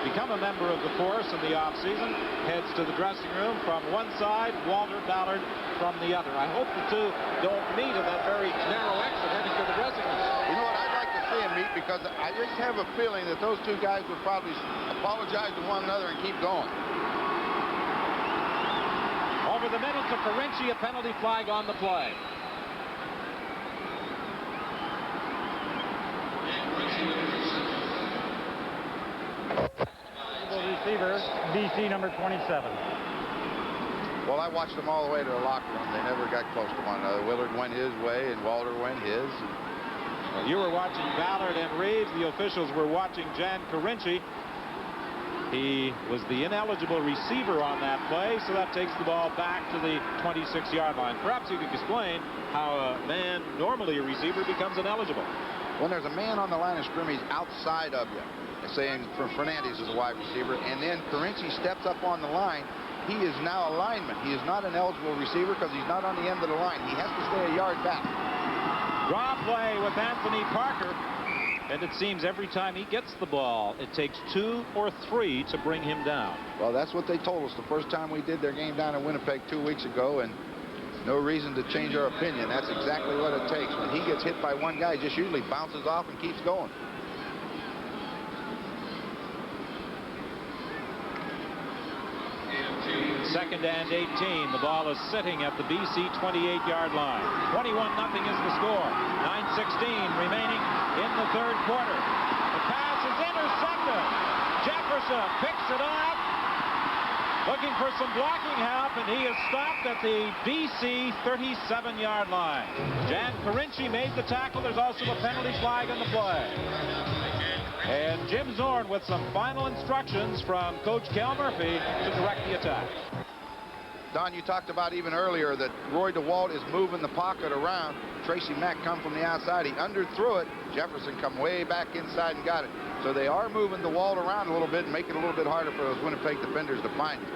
become a member of the force in the offseason, heads to the dressing room from one side, Walter Ballard from the other. I hope the two don't meet in that very narrow exit heading to the dressing room. You know what, I'd like to see them meet, because I just have a feeling that those two guys would probably apologize to one another and keep going. Over the middle to Carinci, a penalty flag on the play. Receiver, BC number 27. Well, I watched them all the way to the locker room. They never got close to one another. Willard went his way, and Walter went his. Well, you were watching Ballard and Reeves. The officials were watching Jan Carinci. He was the ineligible receiver on that play, so that takes the ball back to the 26-yard line. Perhaps you could explain how a man, normally a receiver, becomes ineligible. When there's a man on the line of scrimmage outside of you, saying Fernandez is a wide receiver, and then Carinci steps up on the line, he is now a lineman. He is not an eligible receiver because he's not on the end of the line. He has to stay a yard back. Draw play with Anthony Parker. And it seems every time he gets the ball, it takes 2 or 3 to bring him down. Well, that's what they told us the first time we did their game down in Winnipeg 2 weeks ago, and no reason to change our opinion. That's exactly what it takes. When he gets hit by one guy, he just usually bounces off and keeps going. Second and 18. The ball is sitting at the BC 28-yard line. 21-0 is the score. 9:16 remaining in the third quarter. The pass is intercepted. Jefferson picks it up, looking for some blocking help, and he is stopped at the BC 37-yard line. Jan Carinci made the tackle. There's also a penalty flag on the play. And Jim Zorn with some final instructions from Coach Cal Murphy to direct the attack. Don, you talked about even earlier that Roy DeWalt is moving the pocket around. Tracy Mack come from the outside. He underthrew it. Jefferson come way back inside and got it. So they are moving DeWalt around a little bit and making it a little bit harder for those Winnipeg defenders to find him.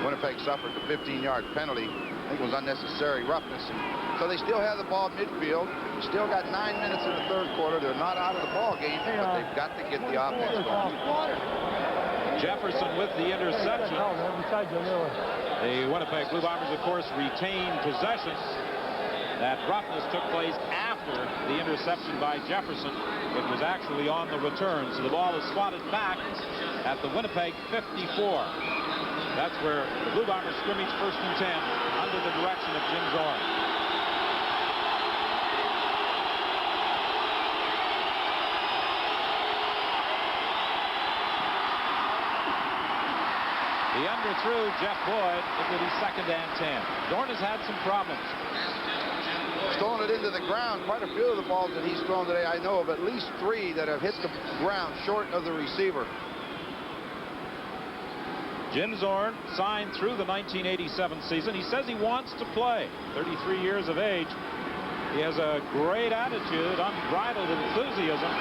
Winnipeg suffered the 15-yard penalty. I think it was unnecessary roughness. So they still have the ball midfield. Still got 9 minutes in the third quarter. They're not out of the ball game, but they've got to get the offense going. Jefferson with the interception. The Winnipeg Blue Bombers, of course, retained possession. That roughness took place after the interception by Jefferson. It was actually on the return, so the ball is swatted back at the Winnipeg 54. That's where the Blue Bombers scrimmage 1st and 10 under the direction of Jim Zorn. He underthrew Jeff Boyd. It will be 2nd and 10. Zorn has had some problems. He's throwing it into the ground. Quite a few of the balls that he's thrown today, I know of at least 3 that have hit the ground short of the receiver. Jim Zorn signed through the 1987 season. He says he wants to play. 33 years of age. He has a great attitude, unbridled enthusiasm,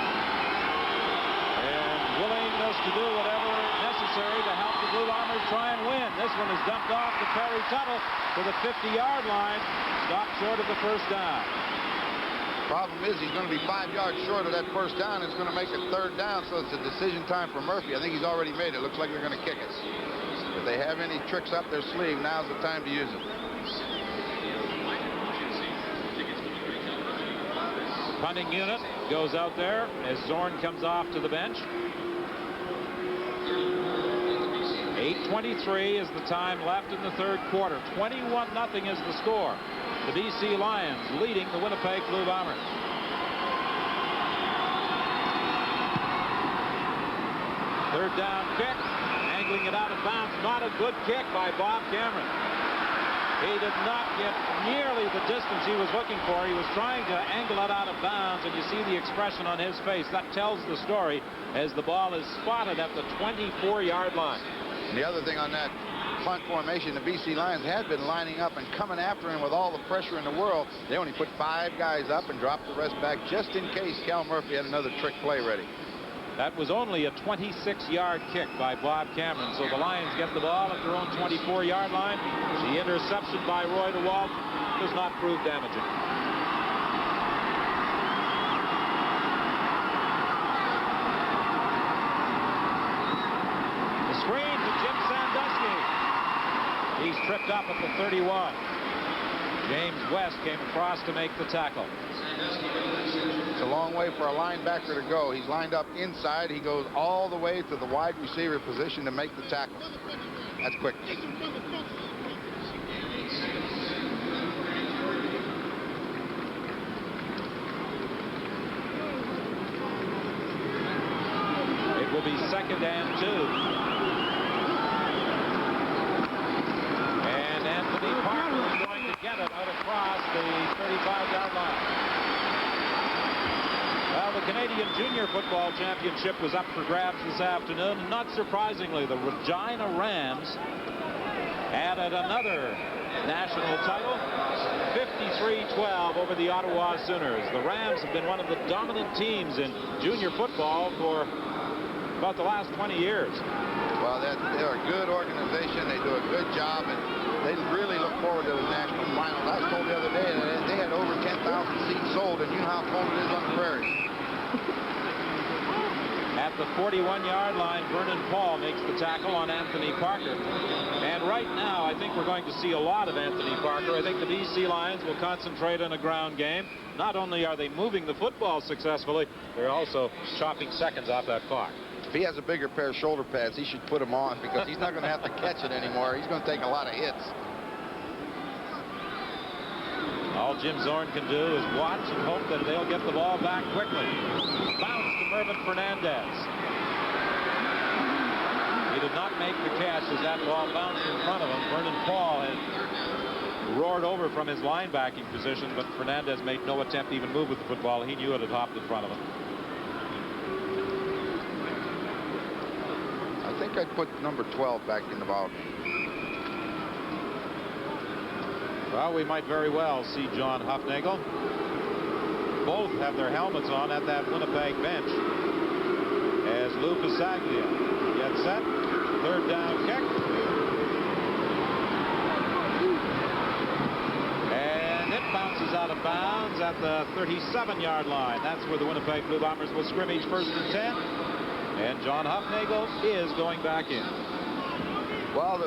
and willingness to do whatever necessary to help the Blue Bombers try and win. This one is dumped off to Perry Tuttle to the 50-yard line. Stopped short of the first down. Problem is he's going to be 5 yards short of that first down. It's going to make it 3rd down, so it's a decision time for Murphy. I think he's already made it. Looks like they're going to kick it. If they have any tricks up their sleeve, now's the time to use them. Punting unit goes out there as Zorn comes off to the bench. 8:23 is the time left in the third quarter. 21-0 is the score. The BC Lions leading the Winnipeg Blue Bombers. Third down kick, angling it out of bounds. Not a good kick by Bob Cameron. He did not get nearly the distance he was looking for. He was trying to angle it out of bounds, and you see the expression on his face. That tells the story as the ball is spotted at the 24-yard line. And the other thing on that punt formation, the BC Lions had been lining up and coming after him with all the pressure in the world. They only put 5 guys up and dropped the rest back just in case Cal Murphy had another trick play ready. That was only a 26-yard kick by Bob Cameron. So the Lions get the ball at their own 24-yard line. The interception by Roy DeWalt does not prove damaging. The screen to Jim Sandusky. He's tripped up at the 31. James West came across to make the tackle. It's a long way for a linebacker to go. He's lined up inside. He goes all the way to the wide receiver position to make the tackle. That's quick. It will be 2nd and 2. Canadian Junior Football Championship was up for grabs this afternoon. And not surprisingly, the Regina Rams added another national title, 53-12 over the Ottawa Sooners. The Rams have been one of the dominant teams in junior football for about the last 20 years. Well, they're a good organization. They do a good job, and they really look forward to the national finals. I was told the other day that they had over 10,000 seats sold, and you know how cold it is on the prairie. At the 41-yard line, Vernon Paul makes the tackle on Anthony Parker. And right now, I think we're going to see a lot of Anthony Parker. I think the BC Lions will concentrate on a ground game. Not only are they moving the football successfully, they're also chopping seconds off that clock. If he has a bigger pair of shoulder pads, he should put them on, because he's not going to have to catch it anymore. He's going to take a lot of hits. All Jim Zorn can do is watch and hope that they'll get the ball back quickly. Bounce to Mervyn Fernandez. He did not make the catch as that ball bounced in front of him. Vernon Paul had roared over from his linebacking position, but Fernandez made no attempt to even move with the football. He knew it had hopped in front of him. I think I'd put number 12 back in the ball. Well, we might very well see John Huffnagel. Both have their helmets on at that Winnipeg bench. As Lou Pasaglia gets set. Third down kick. And it bounces out of bounds at the 37-yard line. That's where the Winnipeg Blue Bombers will scrimmage 1st and 10. And John Huffnagel is going back in. Well,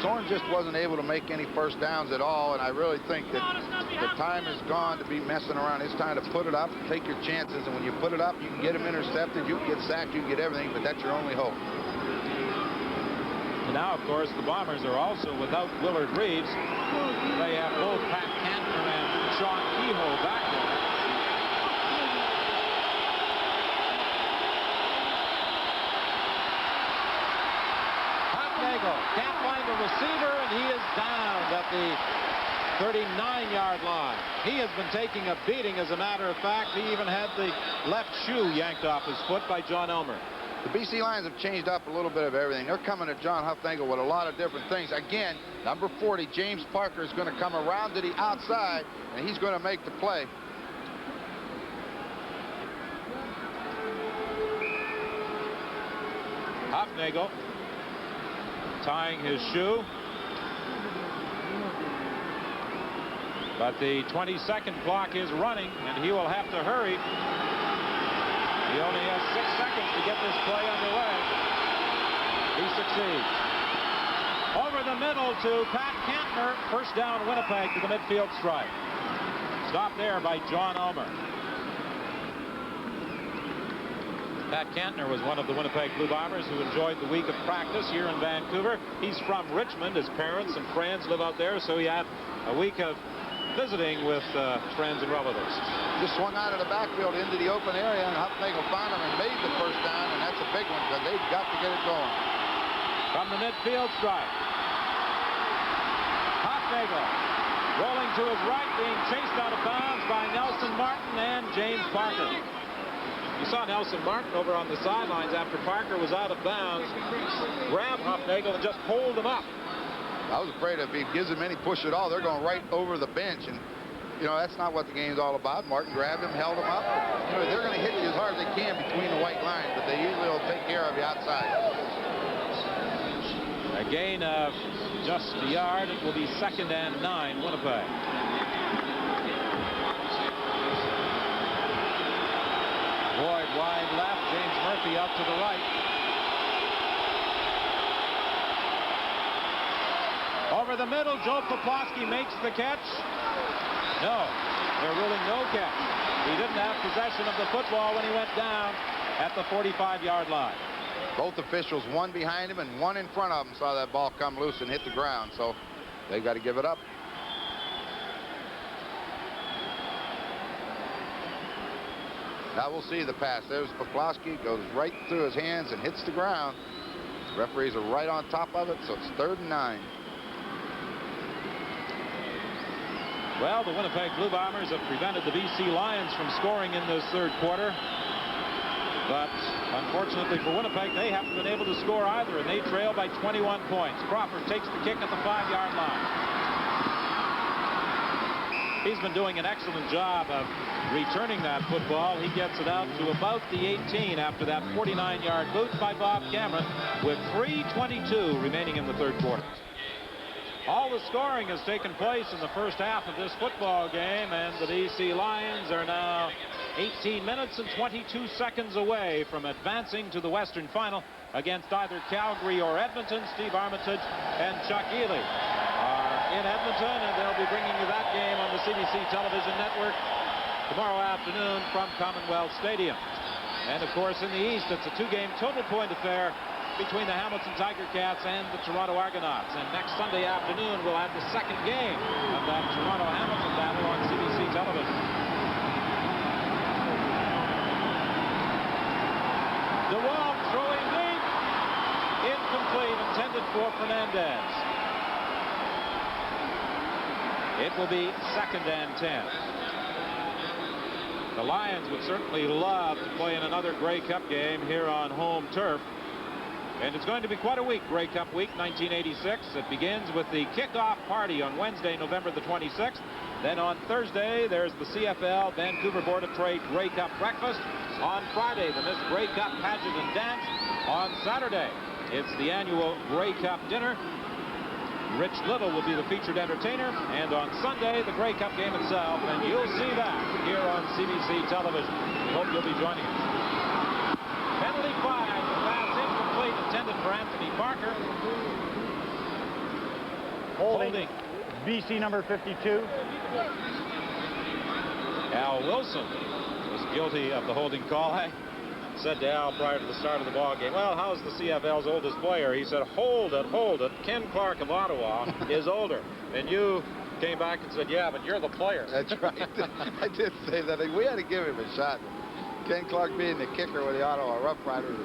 Zorn just wasn't able to make any first downs at all, and I really think that the time is gone to be messing around. It's time to put it up, take your chances, and when you put it up, you can get them intercepted, you can get sacked, you can get everything, but that's your only hope. And now, of course, the Bombers are also without Willard Reeves. They have both Pat Kantner and Sean Kehoe back there. Can't find a receiver, and he is down at the 39-yard line. He has been taking a beating, as a matter of fact. He even had the left shoe yanked off his foot by John Elmer. The BC Lions have changed up a little bit of everything. They're coming at John Huffnagel with a lot of different things. Again, number 40, James Parker, is going to come around to the outside, and he's going to make the play. Huffnagel tying his shoe. But the 20-second clock is running, and he will have to hurry. He only has 6 seconds to get this play underway. He succeeds. Over the middle to Pat Kantner. First down, Winnipeg to the midfield stripe. Stopped there by John Elmer. Pat Kantner was one of the Winnipeg Blue Bombers who enjoyed the week of practice here in Vancouver. He's from Richmond. His parents and friends live out there, so he had a week of visiting with friends and relatives. Just swung out of the backfield into the open area, and Huffnagel found him and made the first down, and that's a big one because they've got to get it going. From the midfield stripe, Huffnagel rolling to his right, being chased out of bounds by Nelson Martin and James Parker. You saw Nelson Martin over on the sidelines after Parker was out of bounds, grab Huffnagel and just hold him up. I was afraid if he gives him any push at all, they're going right over the bench, and you know that's not what the game's all about. Martin grabbed him, held him up. You know, they're going to hit you as hard as they can between the white lines, but they usually will take care of you outside. A gain of just a yard. It will be 2nd and 9, Winnipeg. Boyd wide left, James Murphy out to the right. Over the middle, Joe Poplawski makes the catch. No, they're ruling no catch. He didn't have possession of the football when he went down at the 45-yard line. Both officials, one behind him and one in front of him, saw that ball come loose and hit the ground, so they got to give it up. Now we'll see the pass. There's Poplawski, goes right through his hands and hits the ground. The referees are right on top of it, so it's 3rd and 9. Well, the Winnipeg Blue Bombers have prevented the BC Lions from scoring in this third quarter. But unfortunately for Winnipeg, they haven't been able to score either, and they trail by 21 points. Crawford takes the kick at the 5-yard line. He's been doing an excellent job of returning that football. He gets it out to about the 18 after that 49-yard boot by Bob Cameron with 3:22 remaining in the third quarter. All the scoring has taken place in the first half of this football game, and the BC Lions are now 18 minutes and 22 seconds away from advancing to the Western Final against either Calgary or Edmonton. Steve Armitage and Chuck Ely are in Edmonton, and they'll be bringing you that game on the CBC television network tomorrow afternoon from Commonwealth Stadium. And of course, in the East, it's a two-game total point affair between the Hamilton Tiger Cats and the Toronto Argonauts. And next Sunday afternoon, we'll have the second game of that Toronto-Hamilton battle on CBC television. DeWalt throwing deep. Incomplete, intended for Fernandez. It will be 2nd and 10. The Lions would certainly love to play in another Grey Cup game here on home turf. And it's going to be quite a week, Grey Cup week 1986. It begins with the kickoff party on Wednesday, November the 26th. Then on Thursday, there's the CFL Vancouver Board of Trade Grey Cup breakfast. On Friday, the Miss Grey Cup pageant and dance. On Saturday, it's the annual Grey Cup dinner. Rich Little will be the featured entertainer. And on Sunday, the Grey Cup game itself. And you'll see that here on CBC television. We hope you'll be joining us. Penalty flag. The pass incomplete, intended for Anthony Parker. Holding. BC number 52. Al Wilson was guilty of the holding call. I said to Al prior to the start of the ball game, well, how's the CFL's oldest player? He said, hold it, hold it. Ken Clark of Ottawa is older. And you came back and said, yeah, but you're the player. That's right. I did say that. We had to give him a shot. Ken Clark being the kicker with the Ottawa Rough Riders.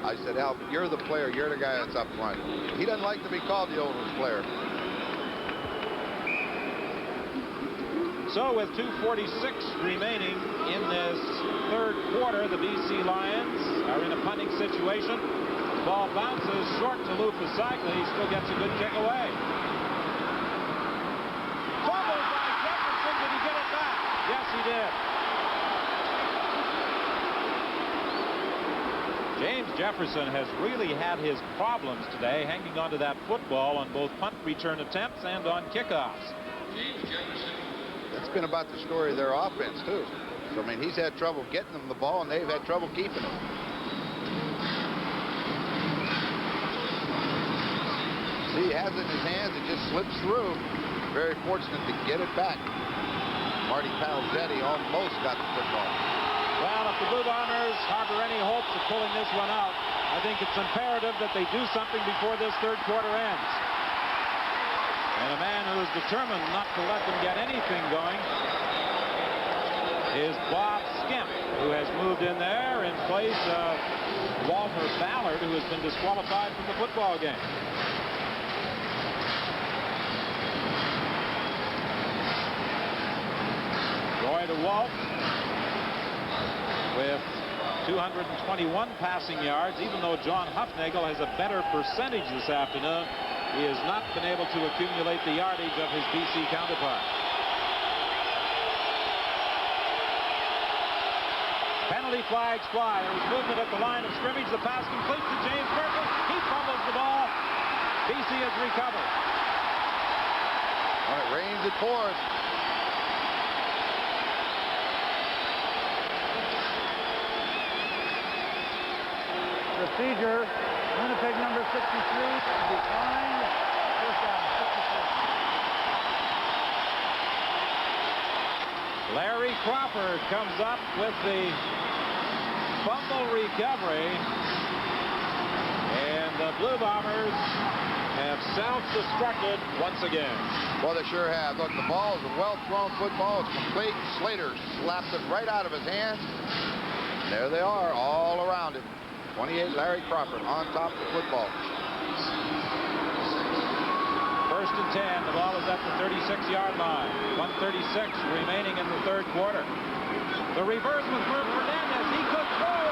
I said, Al, you're the player. You're the guy that's up front. He doesn't like to be called the oldest player. So with 2:46 remaining in this third quarter, the BC Lions are in a punting situation. The ball bounces short to Lou Fasaglia. He still gets a good kick away. Fumbled by Jefferson. Did he get it back? Yes, he did. James Jefferson has really had his problems today, hanging onto that football on both punt return attempts and on kickoffs. James Jefferson. That's been about the story of their offense, too. So, I mean, he's had trouble getting them the ball, and they've had trouble keeping it. See, he has it in his hands. It just slips through. Very fortunate to get it back. Marty Palzetti almost got the football. Well, if the Blue Bombers harbor any hopes of pulling this one out, I think it's imperative that they do something before this third quarter ends. And a man who is determined not to let them get anything going is Bob Skimp, who has moved in there in place of Walter Ballard, who has been disqualified from the football game. Roy DeWalt with 221 passing yards, even though John Huffnagel has a better percentage this afternoon. He has not been able to accumulate the yardage of his BC counterpart. Penalty flags fly. There was movement at the line of scrimmage. The pass complete to James Burkle. He fumbles the ball. BC has recovered. All right, rains it pours. Procedure. Winnipeg number 63 declined. First down, 56. Larry Crawford comes up with the fumble recovery. And the Blue Bombers have self-destructed once again. Well, they sure have. Look, the ball is a well-thrown football. It's complete. Slater slapped it right out of his hands. There they are, all around it. 28, Larry Crawford on top of the football. First and 10. The ball is at the 36-yard line. 1:36 remaining in the third quarter. The reverse with Fernandez. He could throw.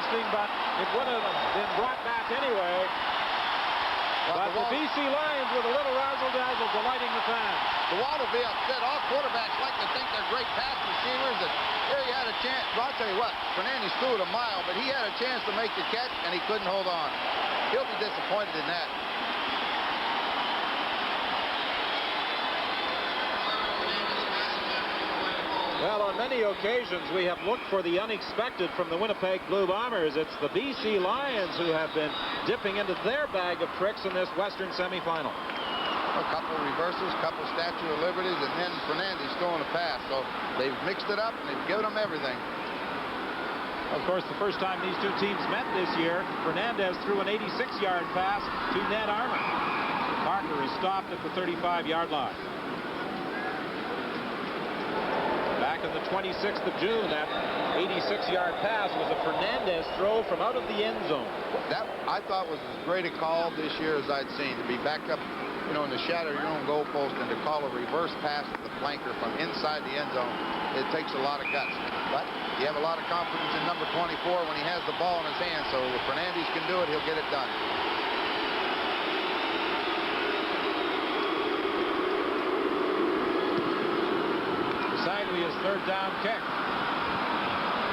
interesting, but it would have been brought back anyway. But the BC Lions with a little razzle-dazzle delighting the fans. The Wild will be upset. All quarterbacks like to think they're great pass receivers. And here he had a chance. Well, I'll tell you what, Fernandez threw it a mile, but he had a chance to make the catch, and he couldn't hold on. He'll be disappointed in that. Well, on many occasions, we have looked for the unexpected from the Winnipeg Blue Bombers. It's the BC Lions who have been dipping into their bag of tricks in this Western semifinal. A couple of reverses, a couple of Statue of Liberties, and then Fernandez throwing a pass. So they've mixed it up, and they've given them everything. Of course, the first time these two teams met this year, Fernandez threw an 86-yard pass to Ned Armour. Parker is stopped at the 35-yard line. Back on the 26th of June, that 86-yard pass was a Fernandez throw from out of the end zone. That, I thought, was as great a call this year as I'd seen. To be backed up, you know, in the shadow of your own goalpost and to call a reverse pass to the flanker from inside the end zone, it takes a lot of guts. But you have a lot of confidence in number 24 when he has the ball in his hand. So if Fernandez can do it, he'll get it done. His third down kick.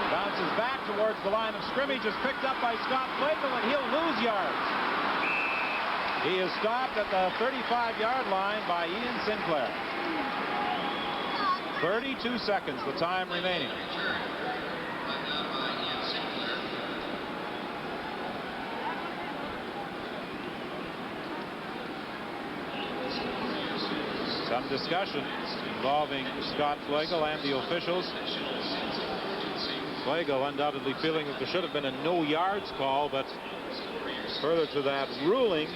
Bounces back towards the line of scrimmage, is picked up by Scott Flagel, and he'll lose yards. He is stopped at the 35-yard line by Ian Sinclair. 32 seconds, the time remaining. Some discussion involving Scott Flagel and the officials. Flagel undoubtedly feeling that there should have been a no yards call, but further to that ruling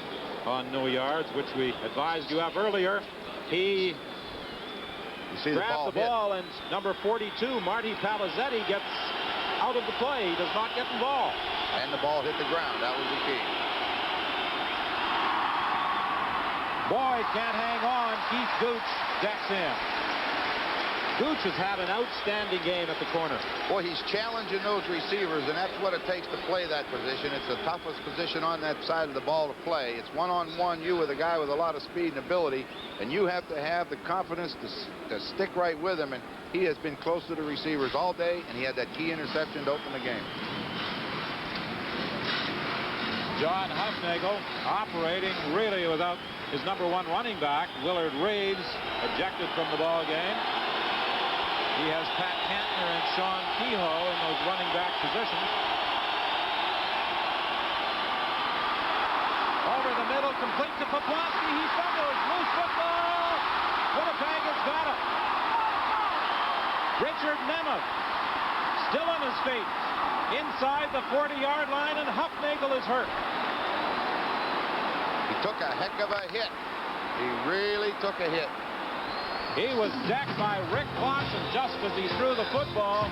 on no yards, which we advised you of earlier, he grabbed the ball and number 42, Marty Palizzetti, gets out of the play. He does not get involved. And the ball hit the ground. That was the key. Boyd can't hang on. Keith Gooch decks in. Gooch has had an outstanding game at the corner. Boy, he's challenging those receivers, and that's what it takes to play that position. It's the toughest position on that side of the ball to play. It's one-on-one, you with a guy with a lot of speed and ability, and you have to have the confidence to stick right with him, and he has been close to the receivers all day, and he had that key interception to open the game. John Hufnagel operating really without his number one running back. Willard Reeves ejected from the ball game. He has Pat Kantner and Sean Kehoe in those running back positions. Over the middle, complete to Poplawski. He fumbles. Loose football. Winnipeg has got it. Richard Nemeth still on his feet inside the 40-yard line, and Hufnagel is hurt. He took a heck of a hit. He really took a hit. He was decked by Rick Clausen just as he threw the football.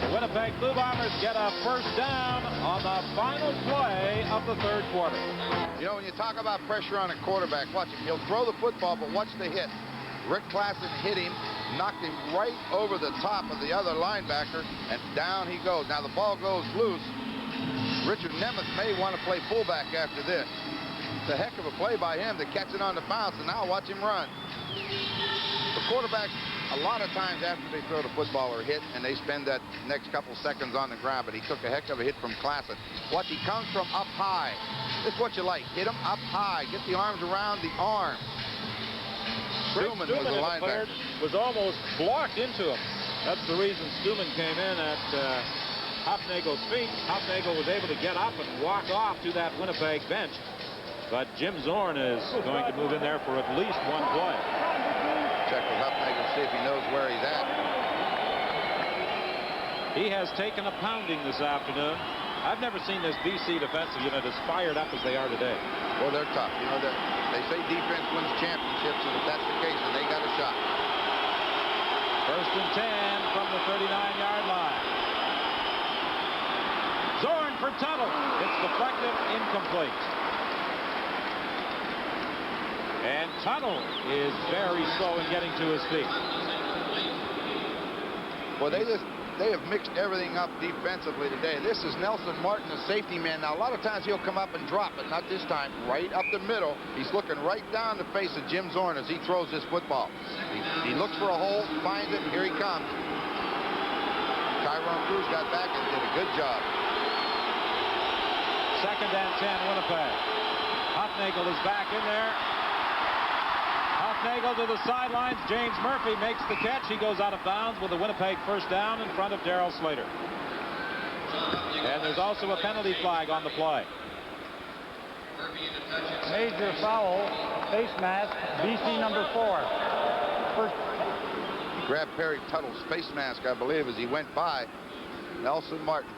The Winnipeg Blue Bombers get a first down on the final play of the third quarter. You know, when you talk about pressure on a quarterback, watch him. He'll throw the football, but watch the hit. Rick Clausen hit him, knocked him right over the top of the other linebacker, and down he goes. Now the ball goes loose. Richard Nemeth may want to play fullback after this. It's a heck of a play by him to catch it on the bounce, and now watch him run. The quarterbacks, a lot of times after they throw the football are hit, and they spend that next couple seconds on the ground, but he took a heck of a hit from Clausen. Watch, he comes from up high. This is what you like. Hit him up high. Get the arms around the arm. Stuman was the linebacker. Was almost blocked into him. That's the reason Stuman came in at Hufnagel's feet. Hufnagel was able to get up and walk off to that Winnipeg bench. But Jim Zorn is going to move in there for at least one play. Check with Hufnagel, see if he knows where he's at. He has taken a pounding this afternoon. I've never seen this BC defensive unit as fired up as they are today. Well, they're tough. You know, they say defense wins championships, and if that's the case, then they got a shot. First and 10 from the 39-yard line. Zorn for Tuttle. It's deflected, incomplete. And Tuttle is very slow in getting to his feet. Well, they just they have mixed everything up defensively today. This is Nelson Martin, the safety man. Now, a lot of times he'll come up and drop, but not this time. Right up the middle. He's looking right down the face of Jim Zorn as he throws this football. He looks for a hole, finds it, and here he comes. Tyron Cruz got back and did a good job. 2nd and 10, Winnipeg. Hufnagel is back in there. Hufnagel to the sidelines. James Murphy makes the catch. He goes out of bounds with a Winnipeg first down in front of Darryl Slater. And there's also a penalty flag on the play. Major foul, face mask, BC number 4. First. He grabbed Perry Tuttle's face mask, I believe, as he went by Nelson Martin.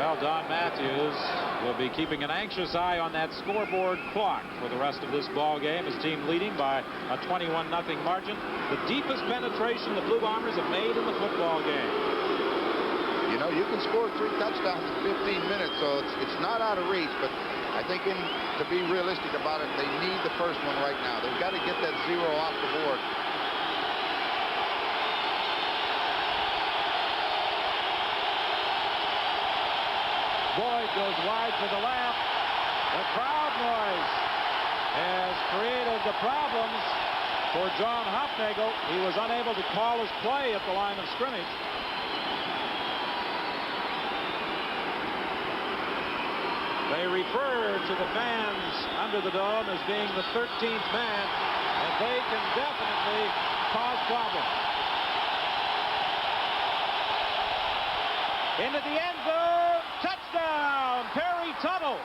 Well, Don Matthews will be keeping an anxious eye on that scoreboard clock for the rest of this ball game. His team leading by a 21-0 margin. The deepest penetration the Blue Bombers have made in the football game. You know, you can score 3 touchdowns in 15 minutes, so it's not out of reach, but I think to be realistic about it, they need the first one right now. They've got to get that 0 off the board. Boyd goes wide to the left. The crowd noise has created the problems for John Hufnagel. He was unable to call his play at the line of scrimmage. They refer to the fans under the dome as being the 13th man, and they can definitely cause problems. Into the end zone. Touchdown, Perry Tuttle.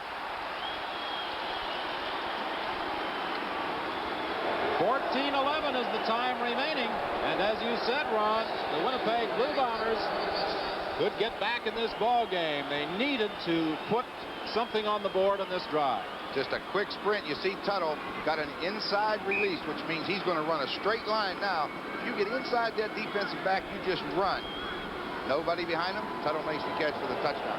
14:11 is the time remaining. And as you said, Ron, the Winnipeg Blue Bombers could get back in this ball game. They needed to put something on the board on this drive. Just a quick sprint. You see Tuttle got an inside release, which means he's going to run a straight line now. If you get inside that defensive back, you just run. Nobody behind him. Tuttle makes the catch for the touchdown.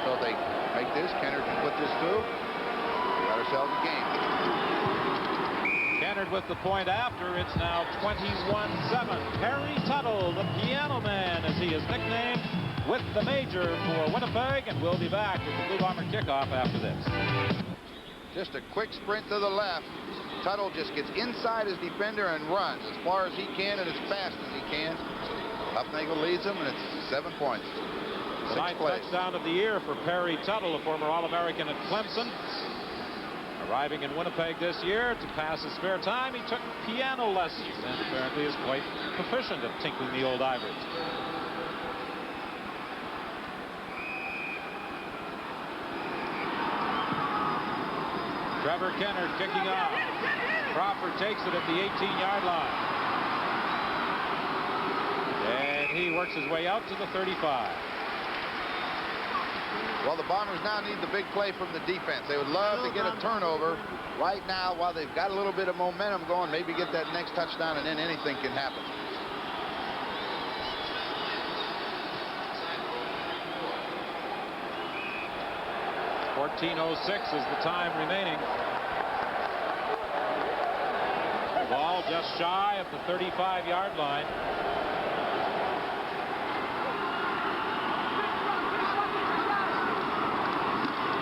So if they make this, Kennard can put this through. We got ourselves a game. Kennard with the point after. It's now 21-7. Perry Tuttle, the piano man, as he is nicknamed, with the major for Winnipeg, and we'll be back with the Blue Bomber kickoff after this. Just a quick sprint to the left. Tuttle just gets inside his defender and runs as far as he can and as fast as he can. Hufnagel leads him, and it's 7 points. The 9th touchdown of the year for Perry Tuttle, a former All-American at Clemson. Arriving in Winnipeg this year to pass his spare time, he took piano lessons and apparently is quite proficient at tinkling the old ivories. Trevor Kennard kicking off. Crawford takes it at the 18-yard line. And he works his way out to the 35. Well, the Bombers now need the big play from the defense. They would love to get a turnover right now while they've got a little bit of momentum going, maybe get that next touchdown, and then anything can happen. .14:06 is the time remaining. Ball just shy of the 35-yard line.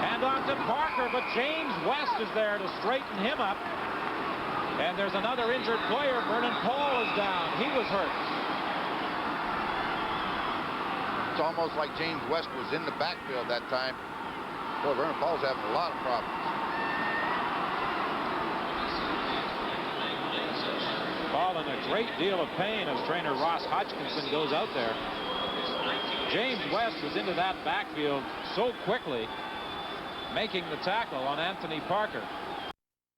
Hand on to Parker, but James West is there to straighten him up. And there's another injured player. Vernon Paul is down. He was hurt. It's almost like James West was in the backfield that time. Boy, Vernon Paul's having a lot of problems. Paul in a great deal of pain as trainer Ross Hodgkinson goes out there. James West was into that backfield so quickly, making the tackle on Anthony Parker.